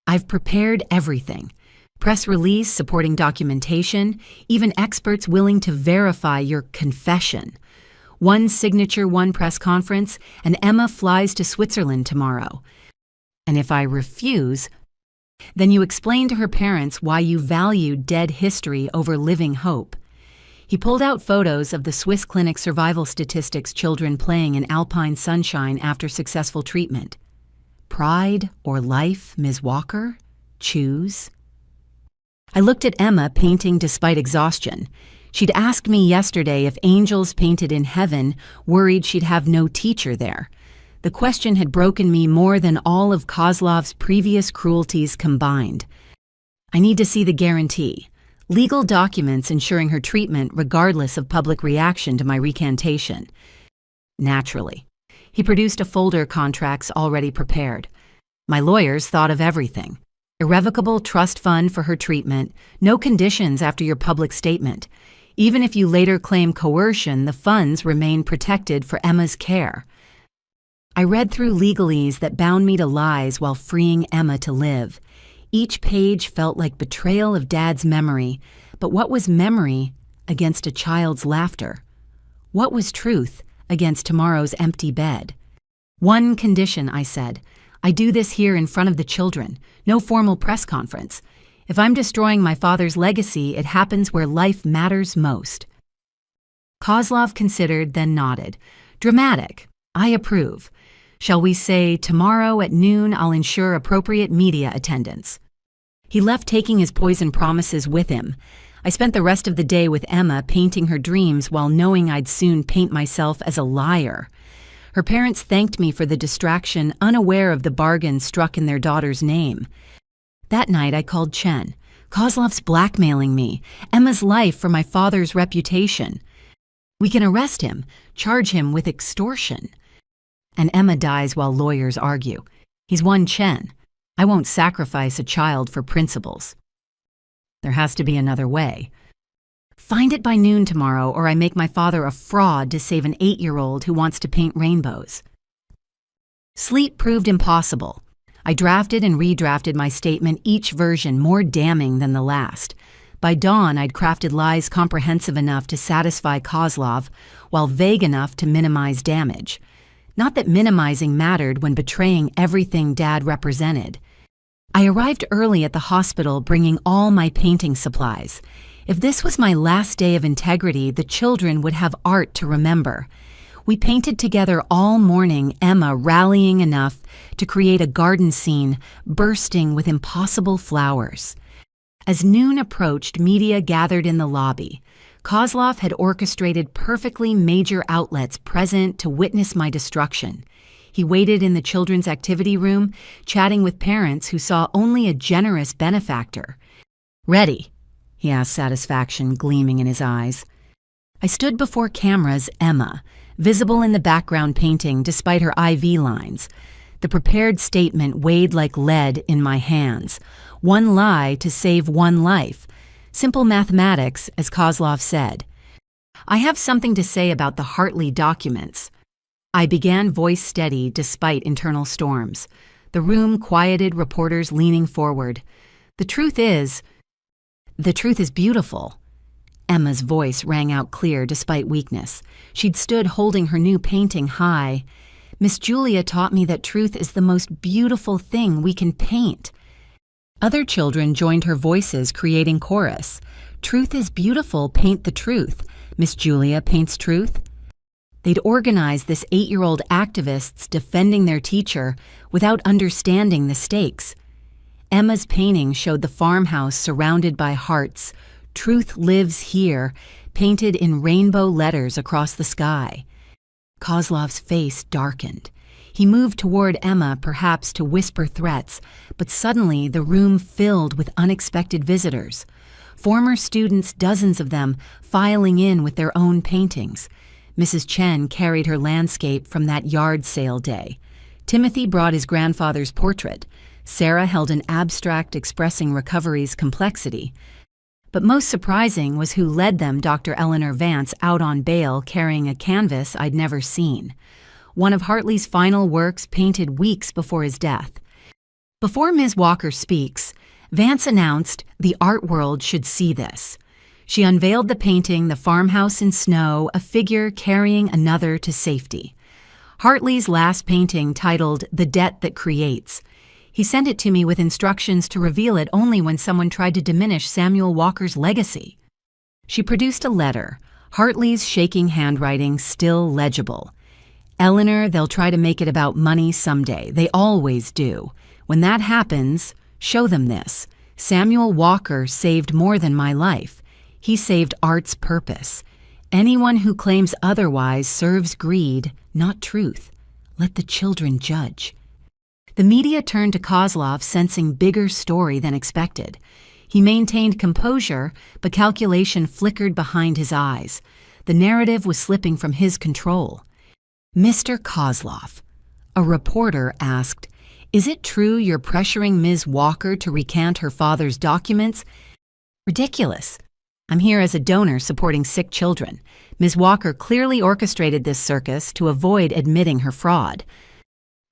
I've prepared everything. Press release, supporting documentation, even experts willing to verify your confession. One signature, one press conference, and Emma flies to Switzerland tomorrow. And if I refuse, then you explain to her parents why you value dead history over living hope. He pulled out photos of the Swiss clinic survival statistics, children playing in alpine sunshine after successful treatment. Pride or life, Ms. Walker? Choose. I looked at Emma painting despite exhaustion. She'd asked me yesterday if angels painted in heaven, worried she'd have no teacher there. The question had broken me more than all of Kozlov's previous cruelties combined. I need to see the guarantee. Legal documents ensuring her treatment regardless of public reaction to my recantation. Naturally. He produced a folder, contracts already prepared. My lawyers thought of everything. Irrevocable trust fund for her treatment, no conditions after your public statement. Even if you later claim coercion, the funds remain protected for Emma's care. I read through legalese that bound me to lies while freeing Emma to live. Each page felt like betrayal of Dad's memory, But what was memory against a child's laughter? What was truth against tomorrow's empty bed? One condition, I said. I do this here in front of the children. No formal press conference. If I'm destroying my father's legacy, it happens where life matters most. Kozlov considered, then nodded. Dramatic. I approve. Shall we say tomorrow at noon I'll ensure appropriate media attendance? He left, taking his poison promises with him. I spent the rest of the day with Emma painting her dreams while knowing I'd soon paint myself as a liar. Her parents thanked me for the distraction, unaware of the bargain struck in their daughter's name. That night I called Chen. Kozlov's blackmailing me. Emma's life for my father's reputation. We can arrest him, charge him with extortion. And Emma dies while lawyers argue. He's won Chen. I won't sacrifice a child for principles. There has to be another way. Find it by noon tomorrow, or I make my father a fraud to save an 8-year-old who wants to paint rainbows. Sleep proved impossible. I drafted and redrafted my statement, each version more damning than the last. By dawn, I'd crafted lies comprehensive enough to satisfy Kozlov, while vague enough to minimize damage. Not that minimizing mattered when betraying everything Dad represented. I arrived early at the hospital bringing all my painting supplies. If this was my last day of integrity, the children would have art to remember. We painted together all morning, Emma rallying enough to create a garden scene bursting with impossible flowers. As noon approached, media gathered in the lobby. Kozlov had orchestrated perfectly major outlets present to witness my destruction. He waited in the children's activity room, chatting with parents who saw only a generous benefactor. Ready? He asked, satisfaction gleaming in his eyes. I stood before cameras, Emma, visible in the background painting despite her IV lines. The prepared statement weighed like lead in my hands. One lie to save one life. Simple mathematics, as Kozlov said. I have something to say about the Hartley documents. I began, voice steady despite internal storms. The room quieted, reporters leaning forward. The truth is beautiful. Emma's voice rang out clear despite weakness. She'd stood holding her new painting high. Miss Julia taught me that truth is the most beautiful thing we can paint. Other children joined her voices, creating chorus. Truth is beautiful, paint the truth. Miss Julia paints truth. They'd organized this 8-year-old activists defending their teacher without understanding the stakes. Emma's painting showed the farmhouse surrounded by hearts. Truth lives here, painted in rainbow letters across the sky. Kozlov's face darkened. He moved toward Emma, perhaps to whisper threats, but suddenly the room filled with unexpected visitors. Former students, dozens of them, filing in with their own paintings. Mrs. Chen carried her landscape from that yard sale day. Timothy brought his grandfather's portrait. Sarah held an abstract expressing recovery's complexity. But most surprising was who led them, Dr. Eleanor Vance, out on bail carrying a canvas I'd never seen. One of Hartley's final works painted weeks before his death. Before Ms. Walker speaks, Vance announced the art world should see this. She unveiled the painting, The Farmhouse in Snow, a figure carrying another to safety. Hartley's last painting, titled The Debt That Creates. He sent it to me with instructions to reveal it only when someone tried to diminish Samuel Walker's legacy. She produced a letter, Hartley's shaking handwriting still legible. Eleanor, they'll try to make it about money someday. They always do. When that happens, show them this. Samuel Walker saved more than my life. He saved art's purpose. Anyone who claims otherwise serves greed, not truth. Let the children judge. The media turned to Kozlov, sensing bigger story than expected. He maintained composure, but calculation flickered behind his eyes. The narrative was slipping from his control. Mr. Kozlov, a reporter asked, "Is it true you're pressuring Ms. Walker to recant her father's documents?" Ridiculous. I'm here as a donor supporting sick children. Ms. Walker clearly orchestrated this circus to avoid admitting her fraud.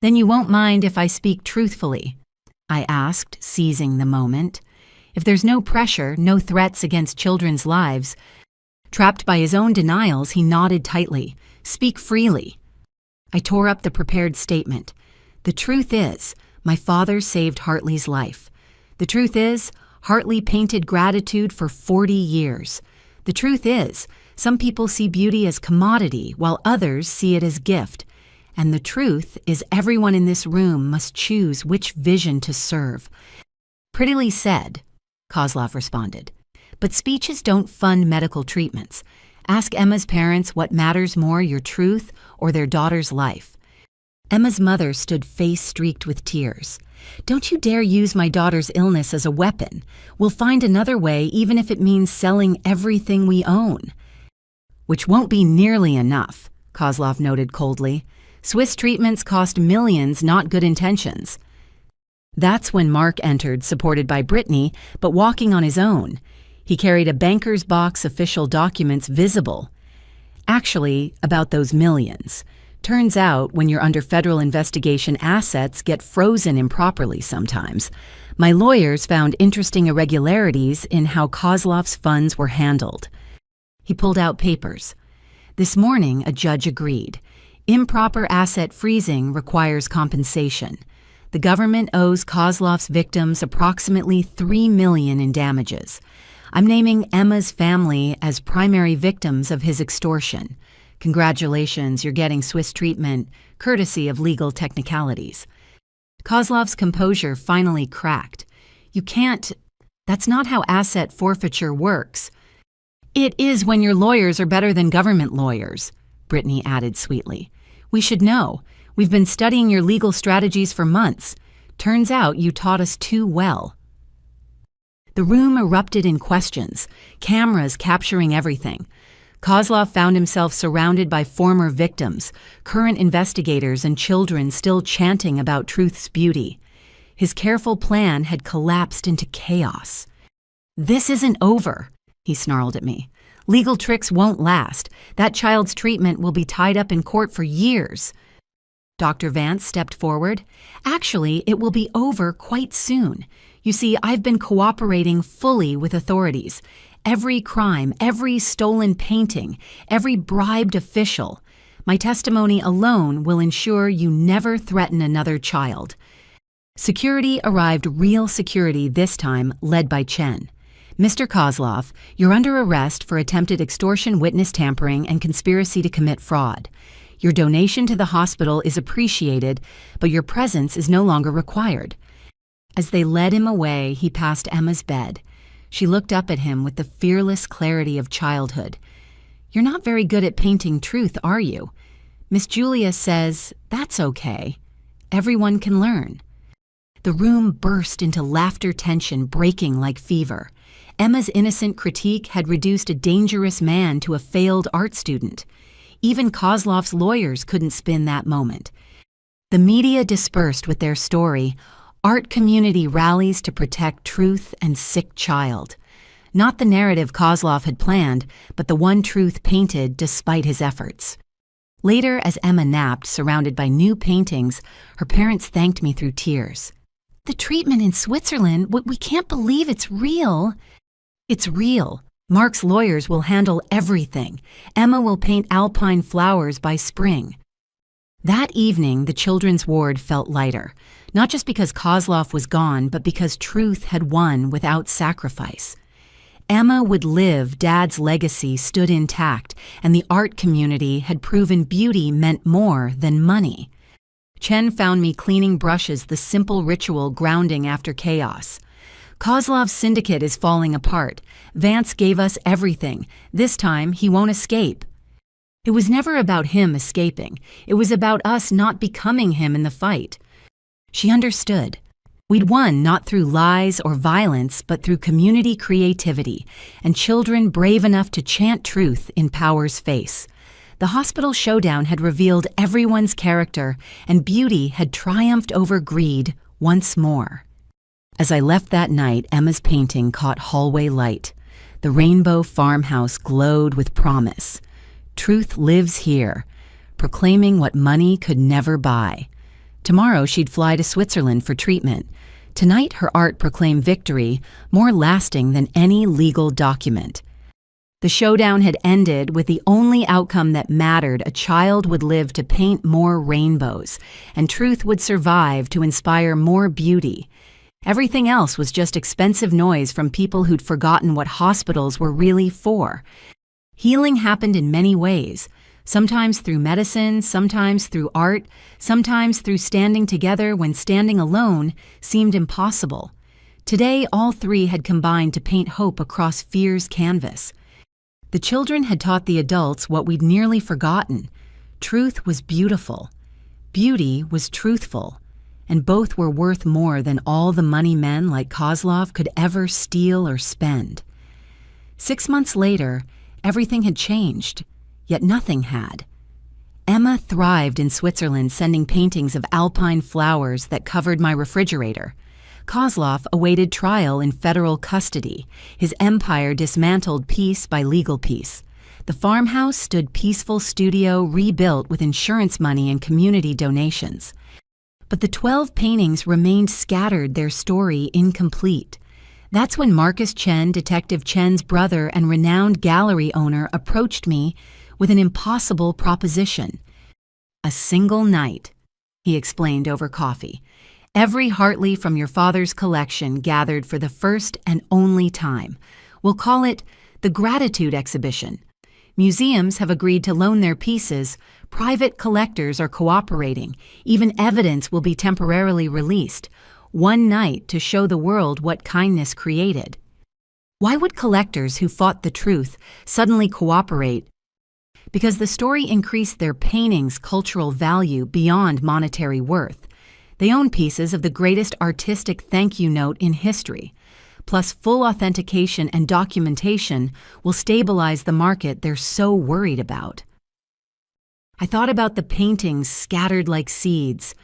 Then you won't mind if I speak truthfully? I asked, seizing the moment. If there's no pressure, no threats against children's lives, trapped by his own denials, he nodded tightly. Speak freely. I tore up the prepared statement. The truth is, my father saved Hartley's life. The truth is, Hartley painted gratitude for 40 years. The truth is, some people see beauty as commodity while others see it as gift. And the truth is everyone in this room must choose which vision to serve. Prettily said, Kozlov responded. But speeches don't fund medical treatments. Ask Emma's parents what matters more, your truth or their daughter's life. Emma's mother stood face streaked with tears. Don't you dare use my daughter's illness as a weapon. We'll find another way, even if it means selling everything we own. Which won't be nearly enough, Kozlov noted coldly. Swiss treatments cost millions, not good intentions. That's when Mark entered, supported by Brittany, but walking on his own. He carried a banker's box, official documents visible. Actually, about those millions. Turns out, when you're under federal investigation, assets get frozen improperly sometimes. My lawyers found interesting irregularities in how Kozlov's funds were handled. He pulled out papers. This morning, a judge agreed. Improper asset freezing requires compensation. The government owes Kozlov's victims approximately $3 million in damages. I'm naming Emma's family as primary victims of his extortion. Congratulations, you're getting Swiss treatment, courtesy of legal technicalities. Kozlov's composure finally cracked. You can't. That's not how asset forfeiture works. It is when your lawyers are better than government lawyers, Brittany added sweetly. We should know. We've been studying your legal strategies for months. Turns out you taught us too well. The room erupted in questions, cameras capturing everything. Kozlov found himself surrounded by former victims, current investigators, and children still chanting about truth's beauty. His careful plan had collapsed into chaos. This isn't over, he snarled at me. Legal tricks won't last. That child's treatment will be tied up in court for years. Dr. Vance stepped forward. Actually, it will be over quite soon. You see, I've been cooperating fully with authorities. Every crime, every stolen painting, every bribed official. My testimony alone will ensure you never threaten another child. Security arrived, real security this time, led by Chen. Mr. Kozlov, you're under arrest for attempted extortion, witness tampering, and conspiracy to commit fraud. Your donation to the hospital is appreciated, but your presence is no longer required. As they led him away, he passed Emma's bed. She looked up at him with the fearless clarity of childhood. You're not very good at painting truth, are you? Miss Julia says, that's okay. Everyone can learn. The room burst into laughter tension, breaking like fever. Emma's innocent critique had reduced a dangerous man to a failed art student. Even Kozlov's lawyers couldn't spin that moment. The media dispersed with their story. Art community rallies to protect truth and sick child. Not the narrative Kozlov had planned, but the one truth painted despite his efforts. Later, as Emma napped, surrounded by new paintings, her parents thanked me through tears. The treatment in Switzerland, we can't believe it's real. It's real. Mark's lawyers will handle everything. Emma will paint alpine flowers by spring. That evening, the children's ward felt lighter, not just because Kozlov was gone, but because truth had won without sacrifice. Emma would live, Dad's legacy stood intact, and the art community had proven beauty meant more than money. Chen found me cleaning brushes, the simple ritual grounding after chaos. Kozlov's syndicate is falling apart. Vance gave us everything. This time, he won't escape. It was never about him escaping. It was about us not becoming him in the fight. She understood. We'd won not through lies or violence, but through community creativity and children brave enough to chant truth in power's face. The hospital showdown had revealed everyone's character, and beauty had triumphed over greed once more. As I left that night, Emma's painting caught hallway light. The rainbow farmhouse glowed with promise. Truth lives here, proclaiming what money could never buy. Tomorrow she'd fly to Switzerland for treatment. Tonight, her art proclaimed victory, more lasting than any legal document. The showdown had ended with the only outcome that mattered: a child would live to paint more rainbows, and truth would survive to inspire more beauty. Everything else was just expensive noise from people who'd forgotten what hospitals were really for. Healing happened in many ways, sometimes through medicine, sometimes through art, sometimes through standing together when standing alone seemed impossible. Today, all three had combined to paint hope across fear's canvas. The children had taught the adults what we'd nearly forgotten. Truth was beautiful. Beauty was truthful. And both were worth more than all the money men like Kozlov could ever steal or spend. 6 months later, everything had changed, yet nothing had. Emma thrived in Switzerland, sending paintings of alpine flowers that covered my refrigerator. Kozlov awaited trial in federal custody, his empire dismantled piece by legal piece. The farmhouse stood peaceful studio rebuilt with insurance money and community donations. But the 12 paintings remained scattered, their story incomplete. That's when Marcus Chen, Detective Chen's brother and renowned gallery owner, approached me with an impossible proposition. "A single night," he explained over coffee. "Every Hartley from your father's collection gathered for the first and only time. We'll call it the Gratitude Exhibition. Museums have agreed to loan their pieces. Private collectors are cooperating. Even evidence will be temporarily released. One night to show the world what kindness created." Why would collectors who fought the truth suddenly cooperate? Because the story increased their paintings' cultural value beyond monetary worth. They own pieces of the greatest artistic thank you note in history. Plus, full authentication and documentation will stabilize the market they're so worried about. I thought about the paintings scattered like seeds.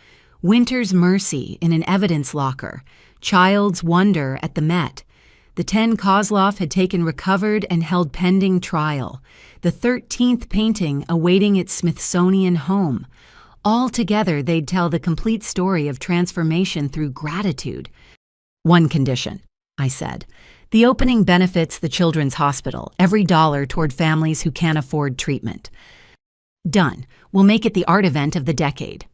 Winter's Mercy in an evidence locker. Child's Wonder at the Met. The 10 Kozlov had taken recovered and held pending trial. The 13th painting awaiting its Smithsonian home. All together, they'd tell the complete story of transformation through gratitude. "One condition," I said. "The opening benefits the Children's Hospital, every dollar toward families who can't afford treatment." "Done. We'll make it the art event of the decade."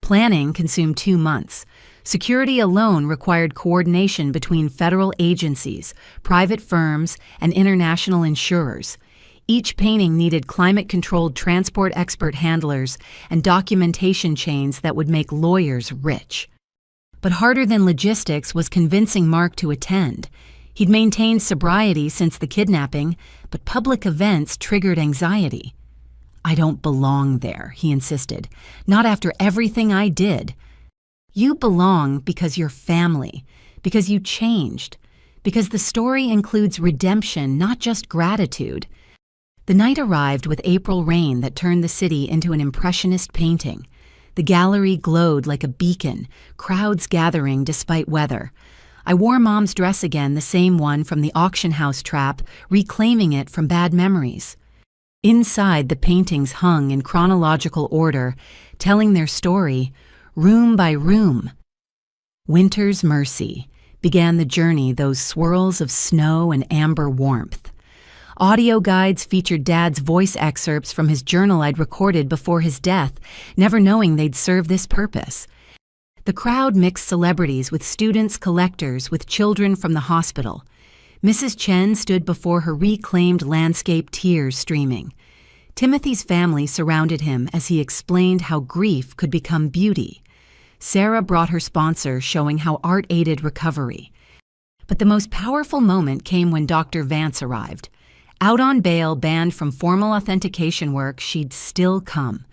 Planning consumed 2 months. Security alone required coordination between federal agencies, private firms, and international insurers. Each painting needed climate-controlled transport expert handlers and documentation chains that would make lawyers rich. But harder than logistics was convincing Mark to attend. He'd maintained sobriety since the kidnapping, but public events triggered anxiety. "I don't belong there," he insisted. "Not after everything I did." "You belong because you're family, because you changed, because the story includes redemption, not just gratitude." The night arrived with April rain that turned the city into an impressionist painting. The gallery glowed like a beacon, crowds gathering despite weather. I wore Mom's dress again, the same one from the auction house trap, reclaiming it from bad memories. Inside, the paintings hung in chronological order, telling their story, room by room. Winter's Mercy began the journey, those swirls of snow and amber warmth. Audio guides featured Dad's voice excerpts from his journal I'd recorded before his death, never knowing they'd serve this purpose. The crowd mixed celebrities with students, collectors, with children from the hospital. Mrs. Chen stood before her reclaimed landscape, tears streaming. Timothy's family surrounded him as he explained how grief could become beauty. Sarah brought her sponsor, showing how art aided recovery. But the most powerful moment came when Dr. Vance arrived. Out on bail, banned from formal authentication work, she'd still come.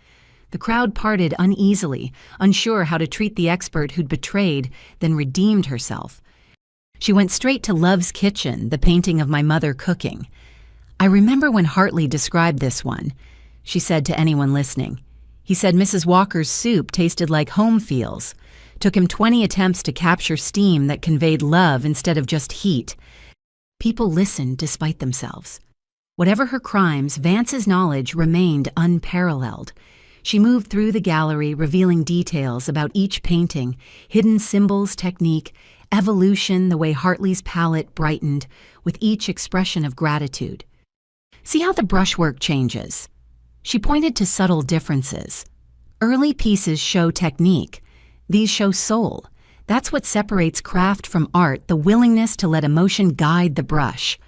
The crowd parted uneasily, unsure how to treat the expert who'd betrayed, then redeemed herself. She went straight to Love's Kitchen, the painting of my mother cooking. "I remember when Hartley described this one," she said to anyone listening. "He said Mrs. Walker's soup tasted like home feels. Took him 20 attempts to capture steam that conveyed love instead of just heat." People listened despite themselves. Whatever her crimes, Vance's knowledge remained unparalleled. She moved through the gallery, revealing details about each painting, hidden symbols, technique, evolution, the way Hartley's palette brightened with each expression of gratitude. See how the brushwork changes? She pointed to subtle differences. Early pieces show technique. These show soul. That's what separates craft from art, the willingness to let emotion guide the brush.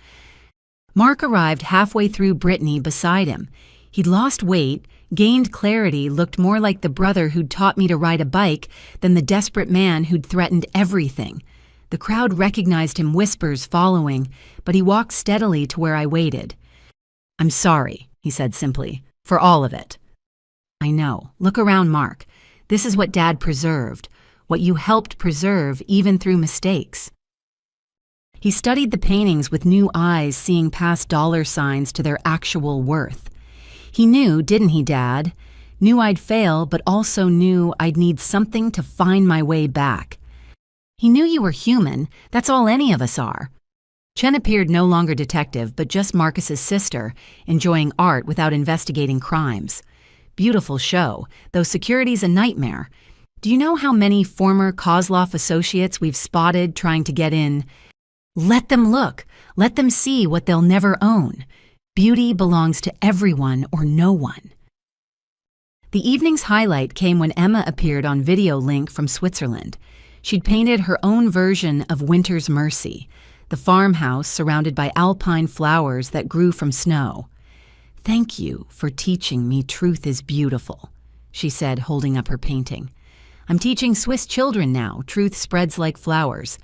Mark arrived halfway through Brittany beside him. He'd lost weight, gained clarity, looked more like the brother who'd taught me to ride a bike than the desperate man who'd threatened everything. The crowd recognized him, whispers following, but he walked steadily to where I waited. "I'm sorry," he said simply, "for all of it." "I know. Look around, Mark. This is what Dad preserved, what you helped preserve even through mistakes." He studied the paintings with new eyes, seeing past dollar signs to their actual worth. He knew, didn't he, Dad? Knew I'd fail, but also knew I'd need something to find my way back. He knew you were human. That's all any of us are. Chen appeared no longer detective, but just Marcus's sister, enjoying art without investigating crimes. Beautiful show, though security's a nightmare. Do you know how many former Kozlov associates we've spotted trying to get in? Let them look. Let them see what they'll never own. Beauty belongs to everyone or no one. The evening's highlight came when Emma appeared on video link from Switzerland. She'd painted her own version of Winter's Mercy, the farmhouse surrounded by alpine flowers that grew from snow. "Thank you for teaching me truth is beautiful," she said, holding up her painting. "I'm teaching Swiss children now, truth spreads like flowers."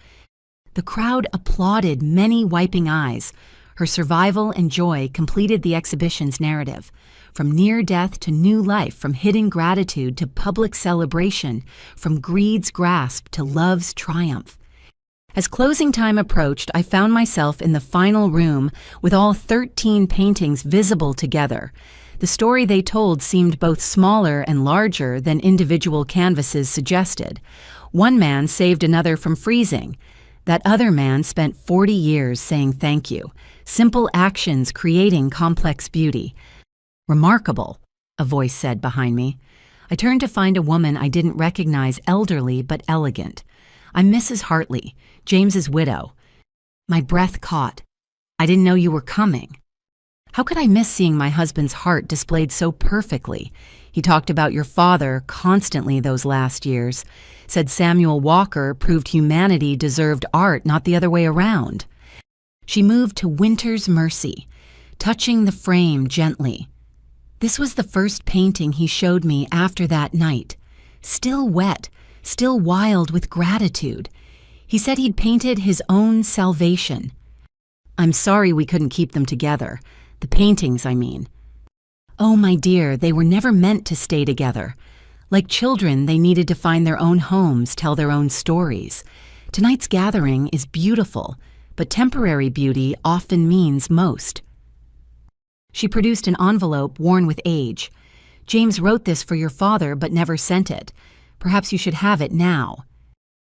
The crowd applauded, many wiping eyes. Her survival and joy completed the exhibition's narrative. From near death to new life, from hidden gratitude to public celebration, from greed's grasp to love's triumph. As closing time approached, I found myself in the final room with all 13 paintings visible together. The story they told seemed both smaller and larger than individual canvases suggested. One man saved another from freezing. That other man spent 40 years saying thank you. Simple actions creating complex beauty. "Remarkable," a voice said behind me. I turned to find a woman I didn't recognize, elderly but elegant. "I'm Mrs. Hartley, James's widow." My breath caught. "I didn't know you were coming." How could I miss seeing my husband's heart displayed so perfectly? He talked about your father constantly those last years. Said Samuel Walker proved humanity deserved art, not the other way around. She moved to Winter's Mercy, touching the frame gently. This was the first painting he showed me after that night. Still wet, still wild with gratitude. He said he'd painted his own salvation. "I'm sorry we couldn't keep them together. The paintings, I mean." "Oh, my dear, they were never meant to stay together. Like children, they needed to find their own homes, tell their own stories. Tonight's gathering is beautiful, but temporary beauty often means most." She produced an envelope worn with age. "James wrote this for your father but never sent it. Perhaps you should have it now."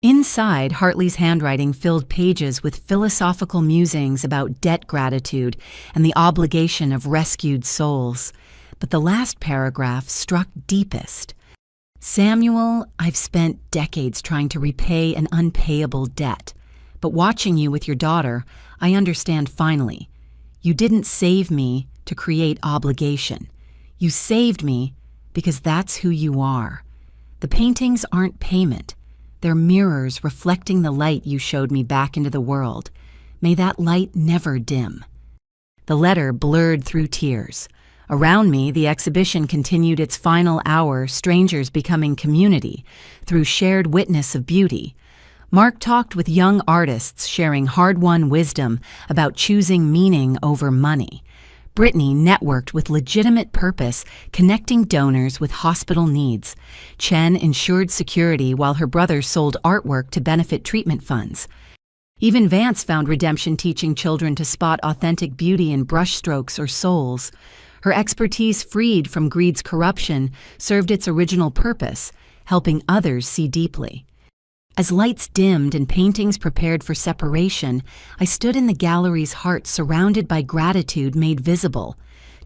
Inside, Hartley's handwriting filled pages with philosophical musings about debt gratitude and the obligation of rescued souls. But the last paragraph struck deepest. "Samuel, I've spent decades trying to repay an unpayable debt. But watching you with your daughter, I understand finally. You didn't save me to create obligation. You saved me because that's who you are. The paintings aren't payment. They're mirrors reflecting the light you showed me back into the world. May that light never dim." The letter blurred through tears. Around me, the exhibition continued its final hour, strangers becoming community, through shared witness of beauty. Mark talked with young artists, sharing hard-won wisdom about choosing meaning over money. Brittany networked with legitimate purpose, connecting donors with hospital needs. Chen ensured security while her brother sold artwork to benefit treatment funds. Even Vance found redemption teaching children to spot authentic beauty in brushstrokes or souls. Her expertise, freed from greed's corruption, served its original purpose, helping others see deeply. As lights dimmed and paintings prepared for separation, I stood in the gallery's heart, surrounded by gratitude made visible.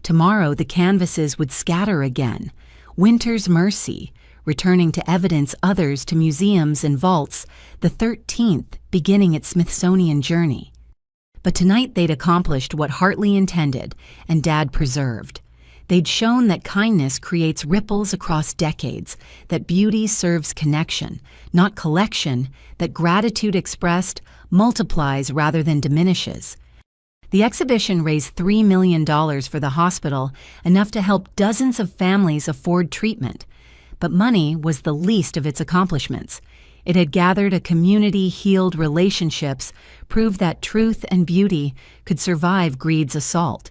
Tomorrow the canvases would scatter again. Winter's Mercy, returning to evidence others to museums and vaults, the 13th beginning its Smithsonian journey. But tonight they'd accomplished what Hartley intended and Dad preserved. They'd shown that kindness creates ripples across decades, that beauty serves connection, not collection, that gratitude expressed multiplies rather than diminishes. The exhibition raised $3 million for the hospital, enough to help dozens of families afford treatment. But money was the least of its accomplishments. It had gathered a community, healed relationships, proved that truth and beauty could survive greed's assault.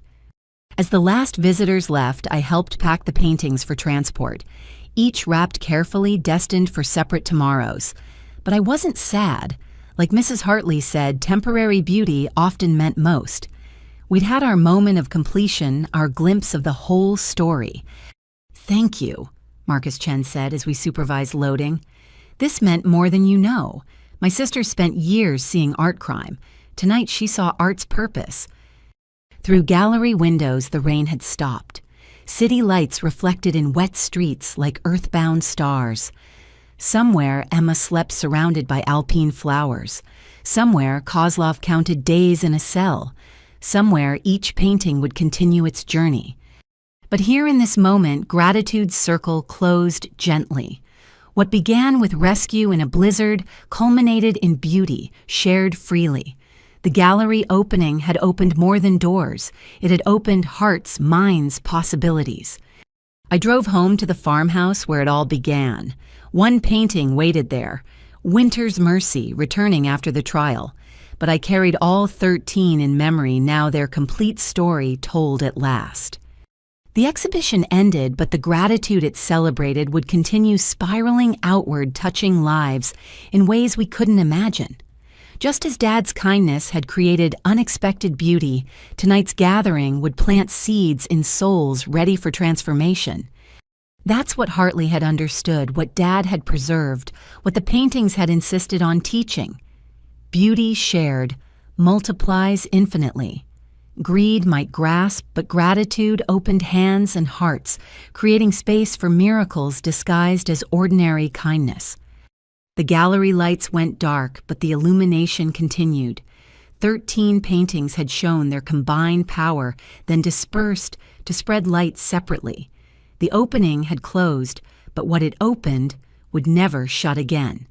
As the last visitors left, I helped pack the paintings for transport, each wrapped carefully, destined for separate tomorrows. But I wasn't sad. Like Mrs. Hartley said, temporary beauty often meant most. We'd had our moment of completion, our glimpse of the whole story. "Thank you," Marcus Chen said as we supervised loading. "This meant more than you know. My sister spent years seeing art crime. Tonight she saw art's purpose." Through gallery windows, the rain had stopped. City lights reflected in wet streets like earthbound stars. Somewhere, Emma slept surrounded by alpine flowers. Somewhere, Kozlov counted days in a cell. Somewhere, each painting would continue its journey. But here in this moment, gratitude's circle closed gently. What began with rescue in a blizzard culminated in beauty, shared freely. The gallery opening had opened more than doors. It had opened hearts, minds, possibilities. I drove home to the farmhouse where it all began. One painting waited there, Winter's Mercy, returning after the trial. But I carried all 13 in memory, now their complete story told at last. The exhibition ended, but the gratitude it celebrated would continue spiraling outward, touching lives in ways we couldn't imagine. Just as Dad's kindness had created unexpected beauty, tonight's gathering would plant seeds in souls ready for transformation. That's what Hartley had understood, what Dad had preserved, what the paintings had insisted on teaching. Beauty shared multiplies infinitely. Greed might grasp, but gratitude opened hands and hearts, creating space for miracles disguised as ordinary kindness. The gallery lights went dark, but the illumination continued. 13 paintings had shown their combined power, then dispersed to spread light separately. The opening had closed, but what it opened would never shut again.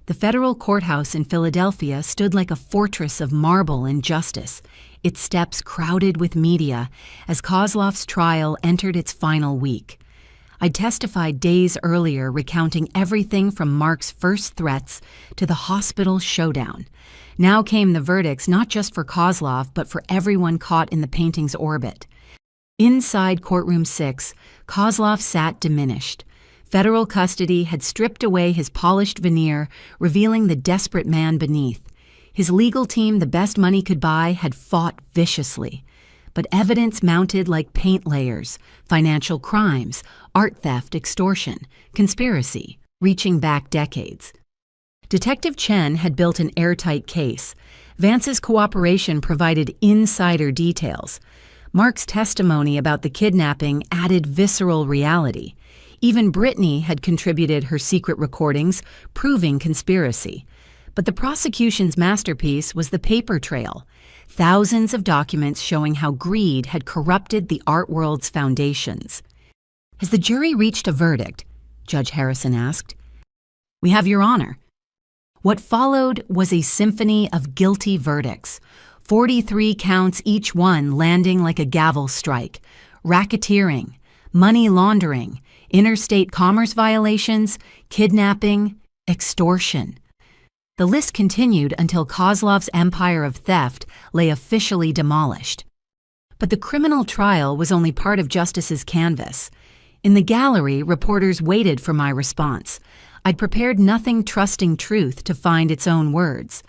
The federal courthouse in Philadelphia stood like a fortress of marble and justice, its steps crowded with media as Kozlov's trial entered its final week. I'd testified days earlier, recounting everything from Mark's first threats to the hospital showdown. Now came the verdicts, not just for Kozlov, but for everyone caught in the painting's orbit. Inside courtroom 6, Kozlov sat diminished. Federal custody had stripped away his polished veneer, revealing the desperate man beneath. His legal team, the best money could buy, had fought viciously. But evidence mounted like paint layers: financial crimes, art theft, extortion, conspiracy, reaching back decades. Detective Chen had built an airtight case. Vance's cooperation provided insider details. Mark's testimony about the kidnapping added visceral reality. Even Brittany had contributed her secret recordings, proving conspiracy. But the prosecution's masterpiece was the paper trail. Thousands of documents showing how greed had corrupted the art world's foundations. "Has the jury reached a verdict?" Judge Harrison asked. "We have, Your Honor." What followed was a symphony of guilty verdicts, 43 counts each one landing like a gavel strike: racketeering, money laundering, interstate commerce violations, kidnapping, extortion. The list continued until Kozlov's empire of theft lay officially demolished. But the criminal trial was only part of justice's canvas. In the gallery, reporters waited for my response. I'd prepared nothing trusting truth to find its own words.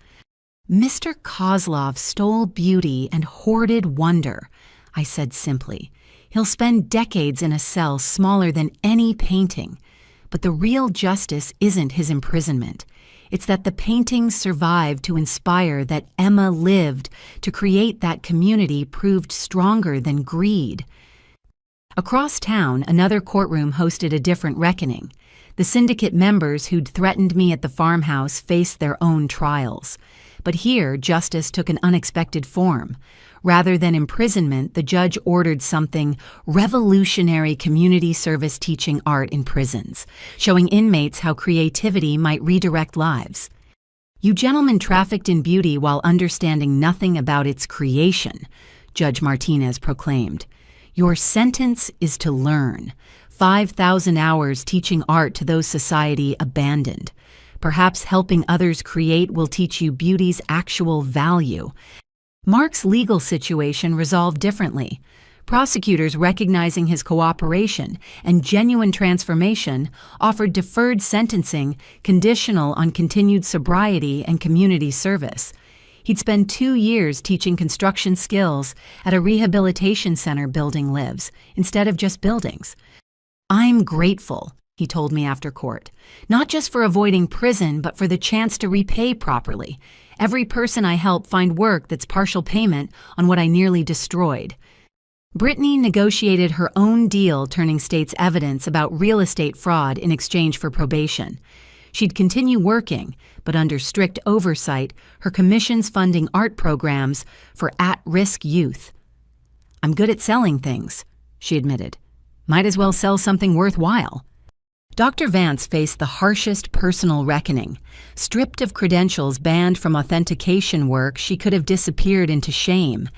"Mr. Kozlov stole beauty and hoarded wonder," I said simply. "He'll spend decades in a cell smaller than any painting. But the real justice isn't his imprisonment. It's that the paintings survived to inspire, that Emma lived to create, that community proved stronger than greed." Across town, another courtroom hosted a different reckoning. The syndicate members who'd threatened me at the farmhouse faced their own trials. But here, justice took an unexpected form. Rather than imprisonment, the judge ordered something: revolutionary community service teaching art in prisons, showing inmates how creativity might redirect lives. "You gentlemen trafficked in beauty while understanding nothing about its creation," Judge Martinez proclaimed. "Your sentence is to learn. 5,000 hours teaching art to those society abandoned. Perhaps helping others create will teach you beauty's actual value." Mark's legal situation resolved differently. Prosecutors, recognizing his cooperation and genuine transformation, offered deferred sentencing conditional on continued sobriety and community service. He'd spend 2 years teaching construction skills at a rehabilitation center building lives, instead of just buildings. "I'm grateful," he told me after court, "not just for avoiding prison, but for the chance to repay properly. Every person I help find work that's partial payment on what I nearly destroyed." Brittany negotiated her own deal, turning state's evidence about real estate fraud in exchange for probation. She'd continue working, but under strict oversight, her commissions funding art programs for at-risk youth. "I'm good at selling things," she admitted. "Might as well sell something worthwhile." Dr. Vance faced the harshest personal reckoning. Stripped of credentials, banned from authentication work, she could have disappeared into shame.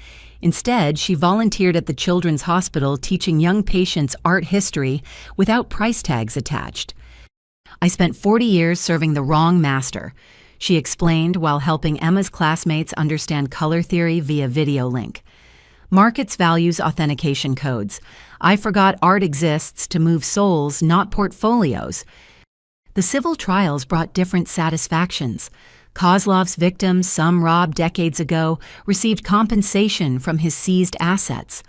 Instead, she volunteered at the Children's Hospital teaching young patients art history without price tags attached. "I spent 40 years serving the wrong master," she explained while helping Emma's classmates understand color theory via video link. Markets values authentication codes. "I forgot art exists to move souls, not portfolios." The civil trials brought different satisfactions. Kozlov's victims, some robbed decades ago, received compensation from his seized assets.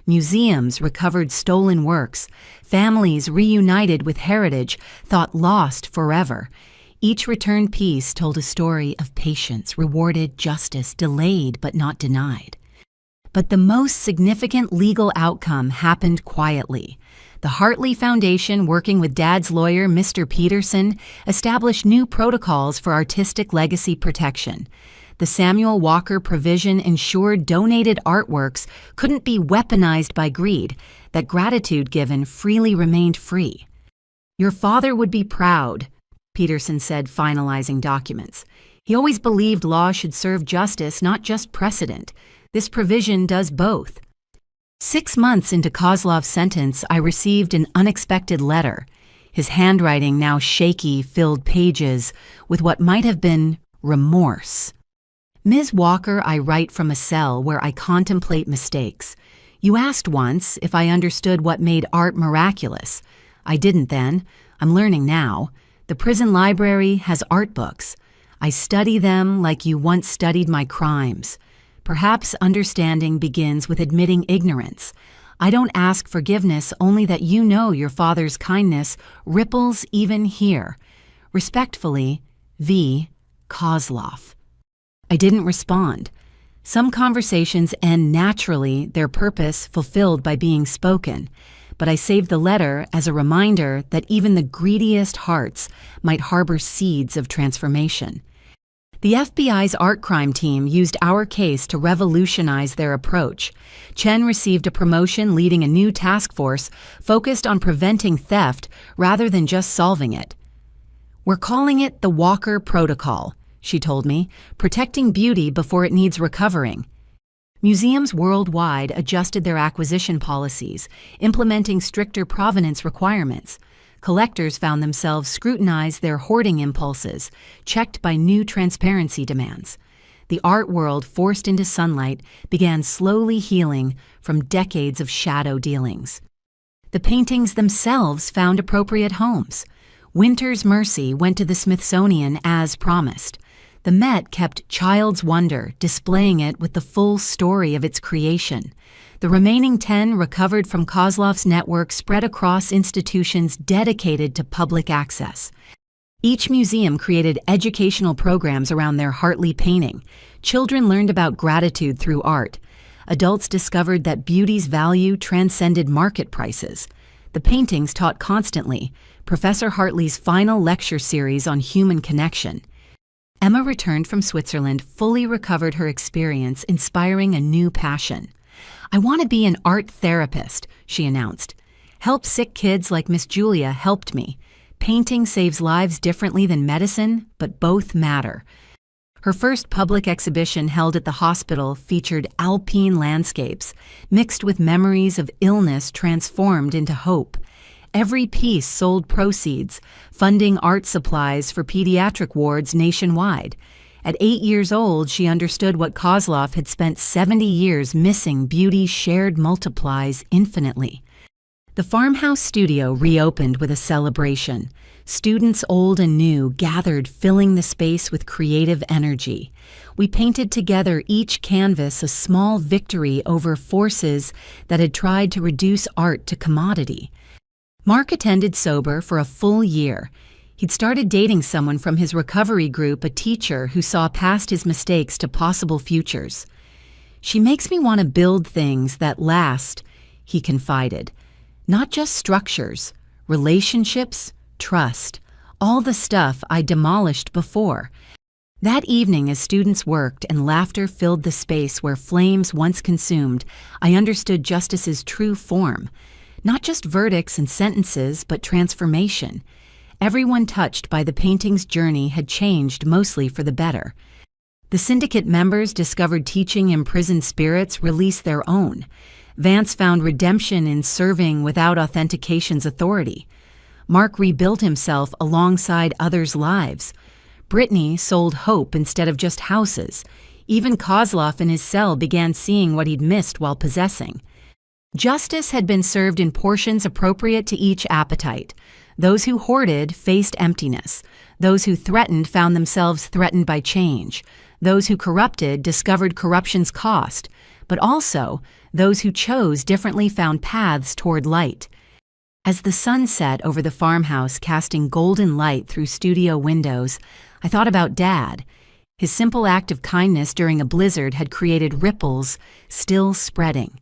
Museums recovered stolen works. Families reunited with heritage thought lost forever. Each returned piece told a story of patience, rewarded justice, delayed but not denied. But the most significant legal outcome happened quietly. The Hartley Foundation, working with Dad's lawyer, Mr. Peterson, established new protocols for artistic legacy protection. The Samuel Walker provision ensured donated artworks couldn't be weaponized by greed, that gratitude given freely remained free. "Your father would be proud," Peterson said, finalizing documents. "He always believed law should serve justice, not just precedent. This provision does both." 6 months into Kozlov's sentence, I received an unexpected letter. His handwriting, now shaky, filled pages with what might have been remorse. "Ms. Walker, I write from a cell where I contemplate mistakes. You asked once if I understood what made art miraculous. I didn't then. I'm learning now. The prison library has art books. I study them like you once studied my crimes. Perhaps understanding begins with admitting ignorance. I don't ask forgiveness, only that you know your father's kindness ripples even here. Respectfully, V. Kozlov." I didn't respond. Some conversations end naturally, their purpose fulfilled by being spoken. But I saved the letter as a reminder that even the greediest hearts might harbor seeds of transformation. The FBI's art crime team used our case to revolutionize their approach. Chen received a promotion, leading a new task force focused on preventing theft rather than just solving it. "We're calling it the Walker Protocol," she told me, "protecting beauty before it needs recovering." Museums worldwide adjusted their acquisition policies, implementing stricter provenance requirements. Collectors found themselves scrutinize their hoarding impulses, checked by new transparency demands. The art world, forced into sunlight, began slowly healing from decades of shadow dealings. The paintings themselves found appropriate homes. Winter's Mercy went to the Smithsonian as promised. The Met kept Child's Wonder, displaying it with the full story of its creation. The remaining 10 recovered from Kozlov's network spread across institutions dedicated to public access. Each museum created educational programs around their Hartley painting. Children learned about gratitude through art. adults discovered that beauty's value transcended market prices. The paintings taught constantly, Professor Hartley's final lecture series on human connection. Emma returned from Switzerland, fully recovered her experience, inspiring a new passion. "I want to be an art therapist," she announced. "Help sick kids like Miss Julia helped me. Painting saves lives differently than medicine, but both matter." Her first public exhibition, held at the hospital, featured alpine landscapes, mixed with memories of illness transformed into hope. Every piece sold proceeds, funding art supplies for pediatric wards nationwide. At 8 years old, she understood what Kozlov had spent 70 years missing: beauty shared multiplies infinitely. The farmhouse studio reopened with a celebration. Students old and new gathered, filling the space with creative energy. We painted together, each canvas a small victory over forces that had tried to reduce art to commodity. Mark attended sober for a full year. He'd started dating someone from his recovery group, a teacher who saw past his mistakes to possible futures. "She makes me want to build things that last," he confided. "Not just structures, relationships, trust, all the stuff I demolished before." That evening, as students worked and laughter filled the space where flames once consumed, I understood justice's true form. Not just verdicts and sentences, but transformation. Everyone touched by the painting's journey had changed, mostly for the better. The syndicate members discovered teaching imprisoned spirits release their own. Vance found redemption in serving without authentication's authority. Mark rebuilt himself alongside others' lives. Brittany sold hope instead of just houses. Even Kozlov in his cell began seeing what he'd missed while possessing. Justice had been served in portions appropriate to each appetite. Those who hoarded faced emptiness. Those who threatened found themselves threatened by change. Those who corrupted discovered corruption's cost. But also, those who chose differently found paths toward light. As the sun set over the farmhouse, casting golden light through studio windows, I thought about Dad. His simple act of kindness during a blizzard had created ripples, still spreading.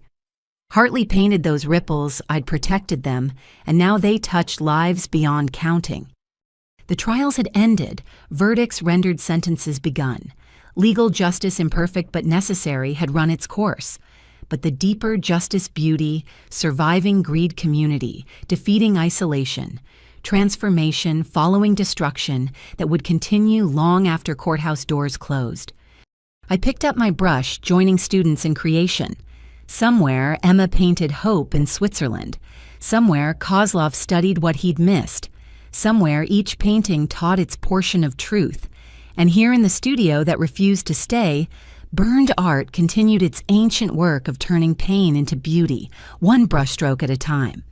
Hartley painted those ripples, I'd protected them, and now they touched lives beyond counting. The trials had ended, verdicts rendered, sentences begun. Legal justice, imperfect but necessary, had run its course. But the deeper justice, beauty, surviving greed, community, defeating isolation, transformation, following destruction that would continue long after courthouse doors closed. I picked up my brush, joining students in creation. Somewhere, Emma painted hope in Switzerland. Somewhere, Kozlov studied what he'd missed. Somewhere, each painting taught its portion of truth. And here in the studio that refused to stay, burned art continued its ancient work of turning pain into beauty, one brushstroke at a time.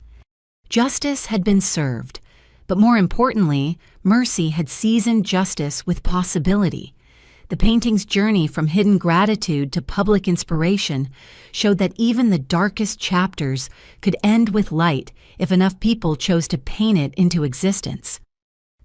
Justice had been served, but more importantly, mercy had seasoned justice with possibility. The painting's journey from hidden gratitude to public inspiration showed that even the darkest chapters could end with light if enough people chose to paint it into existence.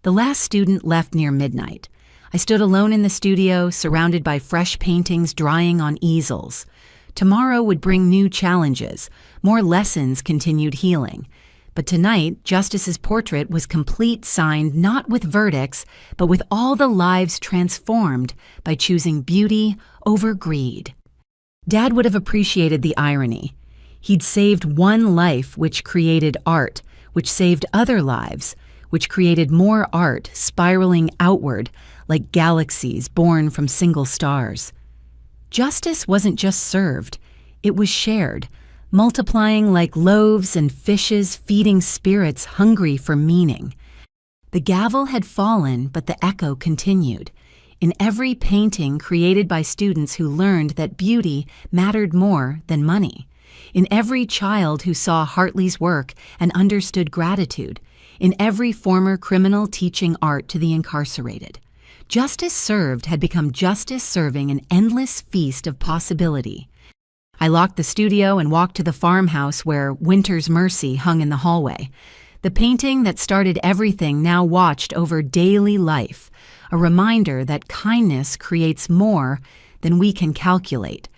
The last student left near midnight. I stood alone in the studio, surrounded by fresh paintings drying on easels. Tomorrow would bring new challenges, more lessons, continued healing. But tonight, Justice's portrait was complete, signed not with verdicts, but with all the lives transformed by choosing beauty over greed. Dad would have appreciated the irony. He'd saved one life, which created art, which saved other lives, which created more art, spiraling outward like galaxies born from single stars. Justice wasn't just served, it was shared, multiplying like loaves and fishes, feeding spirits hungry for meaning. The gavel had fallen, but the echo continued. In every painting created by students who learned that beauty mattered more than money. In every child who saw Hartley's work and understood gratitude. In every former criminal teaching art to the incarcerated. Justice served had become justice serving, an endless feast of possibility. I locked the studio and walked to the farmhouse where Winter's Mercy hung in the hallway. The painting that started everything now watched over daily life, a reminder that kindness creates more than we can calculate.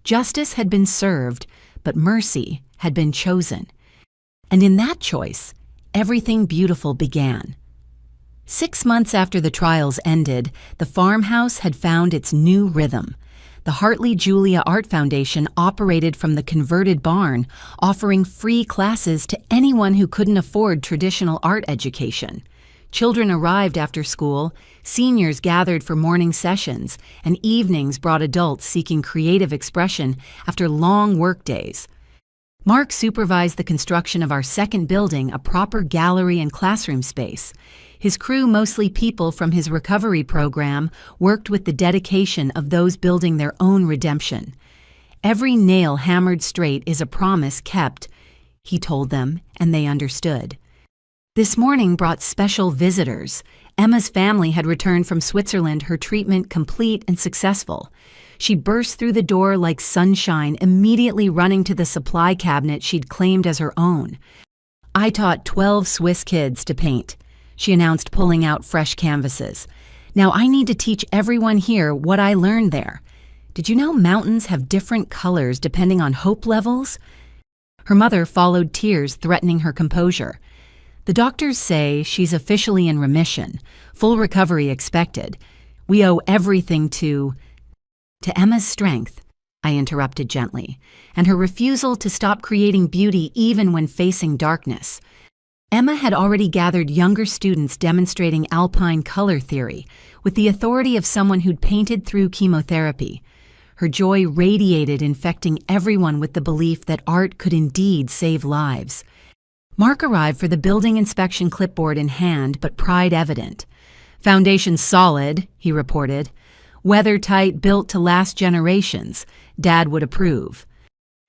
Justice had been served, but mercy had been chosen. And in that choice, everything beautiful began. 6 months after the trials ended, the farmhouse had found its new rhythm. The Hartley Julia Art Foundation operated from the converted barn, offering free classes to anyone who couldn't afford traditional art education. Children arrived after school, seniors gathered for morning sessions, and evenings brought adults seeking creative expression after long workdays. Mark supervised the construction of our second building, a proper gallery and classroom space. His crew, mostly people from his recovery program, worked with the dedication of those building their own redemption. Every nail hammered straight is a promise kept, he told them, and they understood. This morning brought special visitors. Emma's family had returned from Switzerland, her treatment complete and successful. She burst through the door like sunshine, immediately running to the supply cabinet she'd claimed as her own. "I taught 12 Swiss kids to paint," she announced, pulling out fresh canvases. "Now I need to teach everyone here what I learned there. Did you know mountains have different colors depending on hope levels?" Her mother followed tears, threatening her composure. "The doctors say she's officially in remission, full recovery expected. We owe everything to Emma's strength," I interrupted gently, "and her refusal to stop creating beauty even when facing darkness." Emma had already gathered younger students demonstrating alpine color theory with the authority of someone who'd painted through chemotherapy. Her joy radiated, infecting everyone with the belief that art could indeed save lives. Mark arrived for the building inspection, clipboard in hand, but pride evident. "Foundation solid," he reported. "Weather-tight, built to last generations. Dad would approve."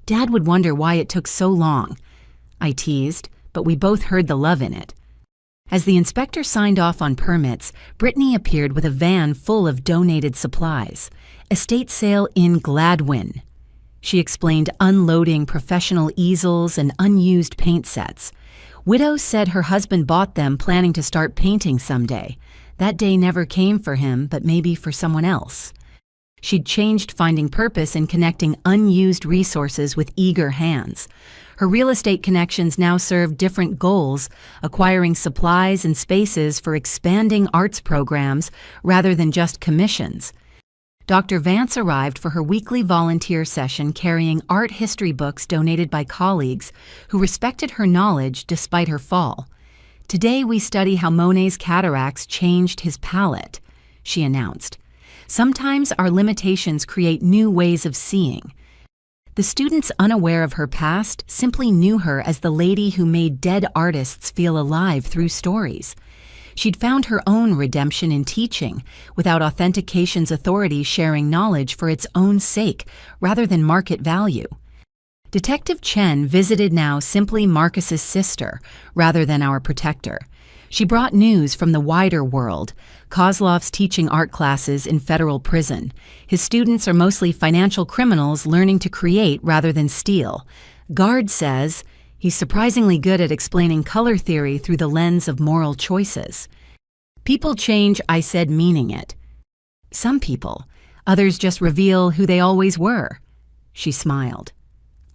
Dad would wonder why it took so long, I teased, but we both heard the love in it. As the inspector signed off on permits, Brittany appeared with a van full of donated supplies. "Estate sale in Gladwin," she explained, unloading professional easels and unused paint sets. "Widow said her husband bought them planning to start painting someday. That day never came for him, but maybe for someone else." She'd changed, finding purpose in connecting unused resources with eager hands. Her real estate connections now served different goals, acquiring supplies and spaces for expanding arts programs rather than just commissions. Dr. Vance arrived for her weekly volunteer session, carrying art history books donated by colleagues who respected her knowledge despite her fall. "Today we study how Monet's cataracts changed his palette," she announced. "Sometimes our limitations create new ways of seeing." The students, unaware of her past, simply knew her as the lady who made dead artists feel alive through stories. She'd found her own redemption in teaching, without authentication's authority sharing knowledge for its own sake rather than market value. Detective Chen visited now simply Marcus's sister rather than our protector. She brought news from the wider world. Kozlov's teaching art classes in federal prison. His students are mostly financial criminals learning to create rather than steal. Guard says he's surprisingly good at explaining color theory through the lens of moral choices. "People change," I said, meaning it. "Some people. Others just reveal who they always were." She smiled.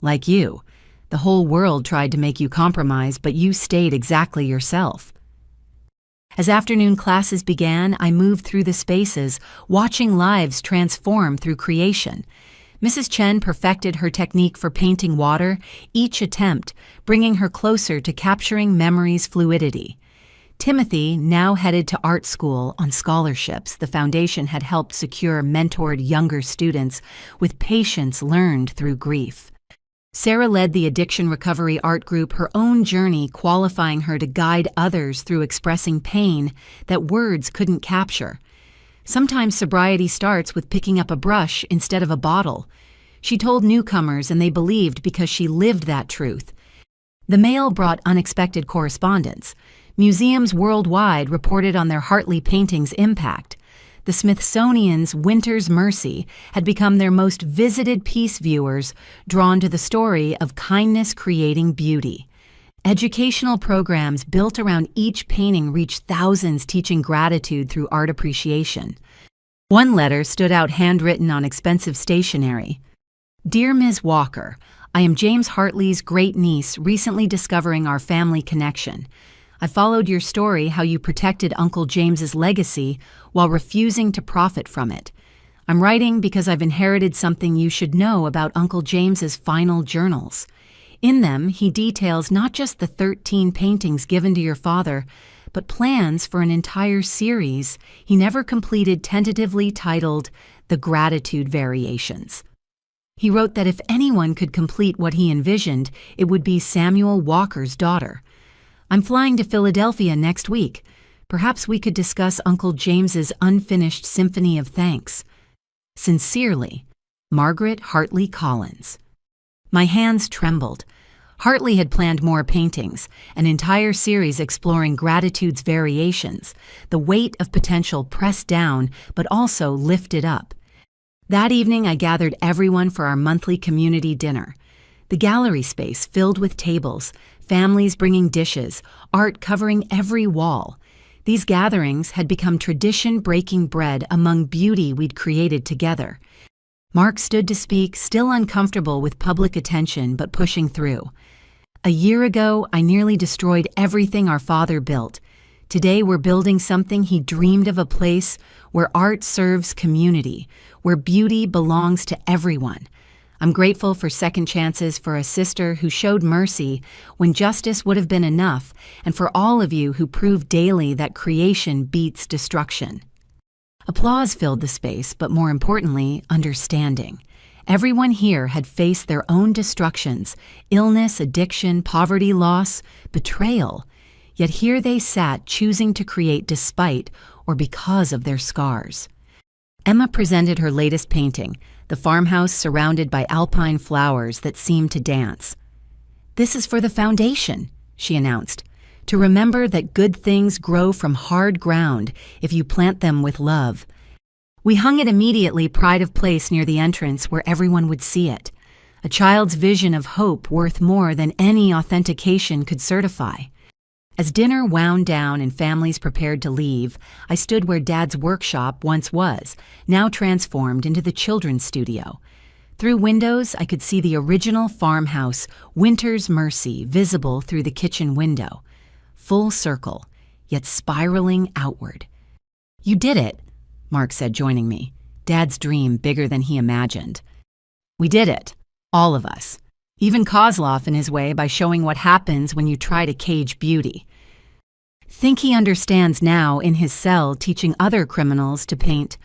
"Like you. The whole world tried to make you compromise, but you stayed exactly yourself." As afternoon classes began, I moved through the spaces, watching lives transform through creation. Mrs. Chen perfected her technique for painting water, each attempt bringing her closer to capturing memory's fluidity. Timothy, now headed to art school on scholarships the foundation had helped secure, mentored younger students with patience learned through grief. Sarah led the addiction recovery art group, her own journey qualifying her to guide others through expressing pain that words couldn't capture. Sometimes sobriety starts with picking up a brush instead of a bottle. She told newcomers, and they believed because she lived that truth. The mail brought unexpected correspondence. Museums worldwide reported on their Hartley paintings' impact. The Smithsonian's Winter's Mercy had become their most visited piece viewers, drawn to the story of kindness creating beauty. Educational programs built around each painting reached thousands, teaching gratitude through art appreciation. One letter stood out, handwritten on expensive stationery. Dear Ms. Walker, I am James Hartley's great-niece recently discovering our family connection. I followed your story how you protected Uncle James's legacy while refusing to profit from it. I'm writing because I've inherited something you should know about Uncle James's final journals. In them, he details not just the 13 paintings given to your father, but plans for an entire series he never completed, tentatively titled The Gratitude Variations. He wrote that if anyone could complete what he envisioned, it would be Samuel Walker's daughter. I'm flying to Philadelphia next week. Perhaps we could discuss Uncle James's unfinished symphony of thanks. Sincerely, Margaret Hartley Collins. My hands trembled. Hartley had planned more paintings, an entire series exploring gratitude's variations, the weight of potential pressed down but also lifted up. That evening, I gathered everyone for our monthly community dinner. The gallery space filled with tables, families bringing dishes, art covering every wall. These gatherings had become tradition-breaking bread among beauty we'd created together. Mark stood to speak, still uncomfortable with public attention but pushing through. A year ago, I nearly destroyed everything our father built. Today, we're building something he dreamed of, a place where art serves community, where beauty belongs to everyone. I'm grateful for second chances, for a sister who showed mercy when justice would have been enough, and for all of you who prove daily that creation beats destruction. Applause filled the space, but more importantly, understanding. Everyone here had faced their own destructions, illness, addiction, poverty, loss, betrayal. Yet here they sat, choosing to create despite or because of their scars. Emma presented her latest painting, the farmhouse surrounded by alpine flowers that seemed to dance. "This is for the foundation," she announced, "to remember that good things grow from hard ground if you plant them with love." We hung it immediately, pride of place, near the entrance where everyone would see it. A child's vision of hope worth more than any authentication could certify. As dinner wound down and families prepared to leave, I stood where Dad's workshop once was, now transformed into the children's studio. Through windows, I could see the original farmhouse, Winter's Mercy, visible through the kitchen window. Full circle, yet spiraling outward. "You did it," Mark said, joining me. Dad's dream bigger than he imagined. "We did it, all of us. Even Kozlov in his way, by showing what happens when you try to cage beauty. Think he understands now in his cell, teaching other criminals to paint.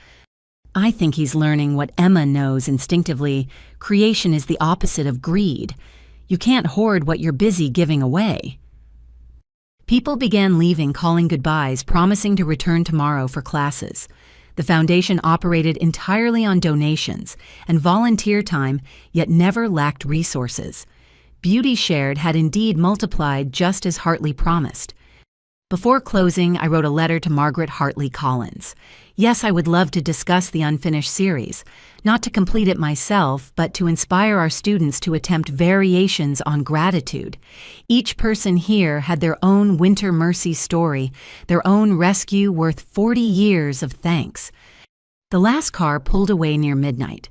I think he's learning what Emma knows instinctively. Creation is the opposite of greed. You can't hoard what you're busy giving away." People began leaving, calling goodbyes, promising to return tomorrow for classes. The foundation operated entirely on donations and volunteer time, yet never lacked resources. Beauty shared had indeed multiplied, just as Hartley promised. Before closing, I wrote a letter to Margaret Hartley Collins. Yes, I would love to discuss the unfinished series, not to complete it myself, but to inspire our students to attempt variations on gratitude. Each person here had their own Winter Mercy story, their own rescue worth 40 years of thanks. The last car pulled away near midnight.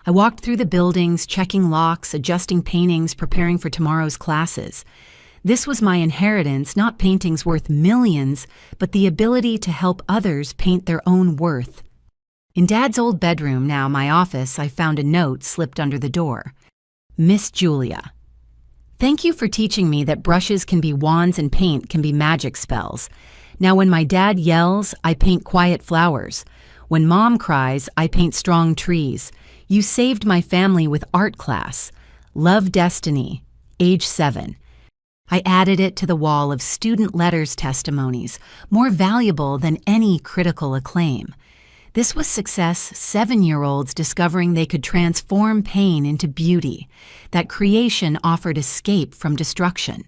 I walked through the buildings, checking locks, adjusting paintings, preparing for tomorrow's classes. This was my inheritance, not paintings worth millions, but the ability to help others paint their own worth. In Dad's old bedroom, now my office, I found a note slipped under the door. "Miss Julia, thank you for teaching me that brushes can be wands and paint can be magic spells. Now when my dad yells, I paint quiet flowers. When Mom cries, I paint strong trees. You saved my family with art class. Love, Destiny, age 7. I added it to the wall of student letters testimonies, more valuable than any critical acclaim. This was success, 7-year-olds discovering they could transform pain into beauty, that creation offered escape from destruction.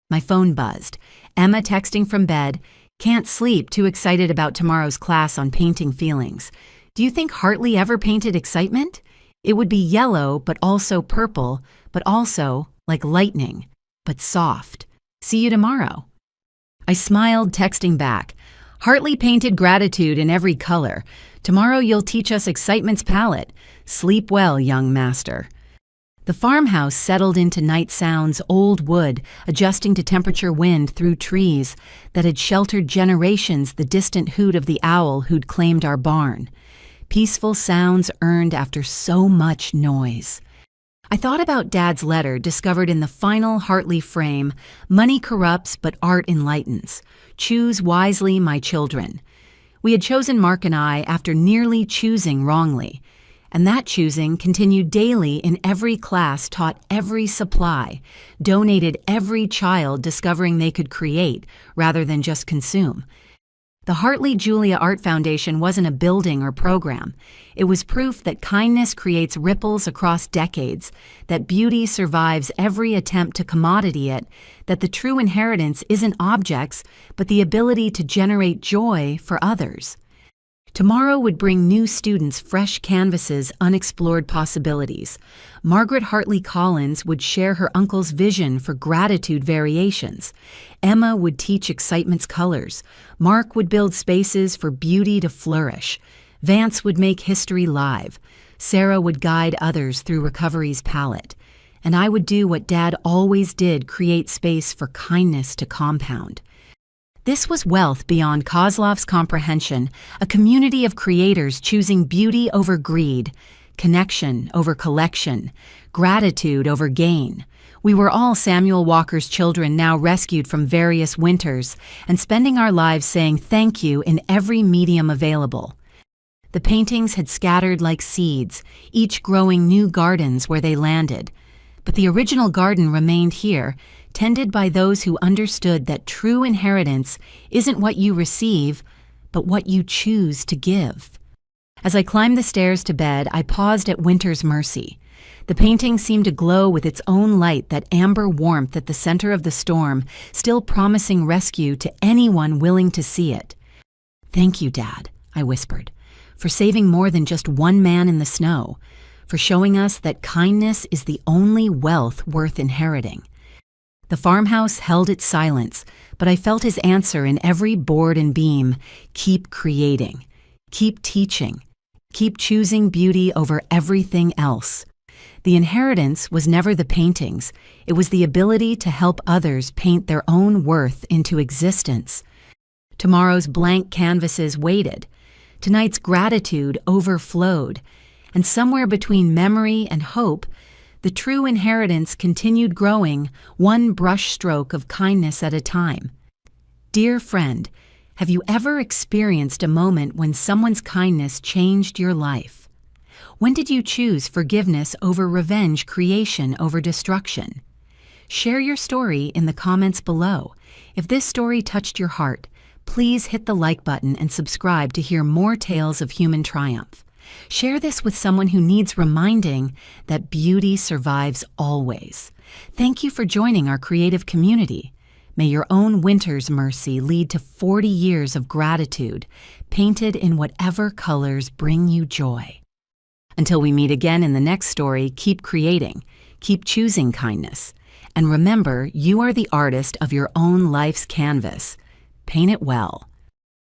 My phone buzzed. Emma texting from bed, "Can't sleep, too excited about tomorrow's class on painting feelings. Do you think Hartley ever painted excitement? It would be yellow, but also purple, but also like lightning, but soft. See you tomorrow." I smiled, texting back, "Hartley painted gratitude in every color. Tomorrow you'll teach us excitement's palette. Sleep well, young master." The farmhouse settled into night sounds, old wood adjusting to temperature, wind through trees that had sheltered generations, the distant hoot of the owl who'd claimed our barn. Peaceful sounds earned after so much noise. I thought about Dad's letter discovered in the final Hartley frame. Money corrupts, but art enlightens. Choose wisely, my children. We had chosen Mark and I after nearly choosing wrongly. And that choosing continued daily in every class, taught every supply, donated every child discovering they could create rather than just consume. The Hartley Julia Art Foundation wasn't a building or program. It was proof that kindness creates ripples across decades, that beauty survives every attempt to commodity it, that the true inheritance isn't objects, but the ability to generate joy for others. Tomorrow would bring new students fresh canvases, unexplored possibilities. Margaret Hartley Collins would share her uncle's vision for gratitude variations. Emma would teach excitement's colors. Mark would build spaces for beauty to flourish. Vance would make history live. Sarah would guide others through recovery's palette. And I would do what Dad always did, create space for kindness to compound. This was wealth beyond Kozlov's comprehension, a community of creators choosing beauty over greed, connection over collection, gratitude over gain. We were all Samuel Walker's children, now rescued from various winters, and spending our lives saying thank you in every medium available. The paintings had scattered like seeds, each growing new gardens where they landed. But the original garden remained here, tended by those who understood that true inheritance isn't what you receive, but what you choose to give. As I climbed the stairs to bed, I paused at Winter's Mercy. The painting seemed to glow with its own light, that amber warmth at the center of the storm, still promising rescue to anyone willing to see it. "Thank you, Dad," I whispered, "for saving more than just one man in the snow, for showing us that kindness is the only wealth worth inheriting." The farmhouse held its silence, but I felt his answer in every board and beam. Keep creating. Keep teaching. Keep choosing beauty over everything else. The inheritance was never the paintings. It was the ability to help others paint their own worth into existence. Tomorrow's blank canvases waited. Tonight's gratitude overflowed. And somewhere between memory and hope, the true inheritance continued growing, one brushstroke of kindness at a time. Dear friend, have you ever experienced a moment when someone's kindness changed your life? When did you choose forgiveness over revenge, creation over destruction? Share your story in the comments below. If this story touched your heart, please hit the like button and subscribe to hear more tales of human triumph. Share this with someone who needs reminding that beauty survives always. Thank you for joining our creative community. May your own Winter's Mercy lead to 40 years of gratitude, painted in whatever colors bring you joy. Until we meet again in the next story, keep creating, keep choosing kindness, and remember, you are the artist of your own life's canvas. Paint it well.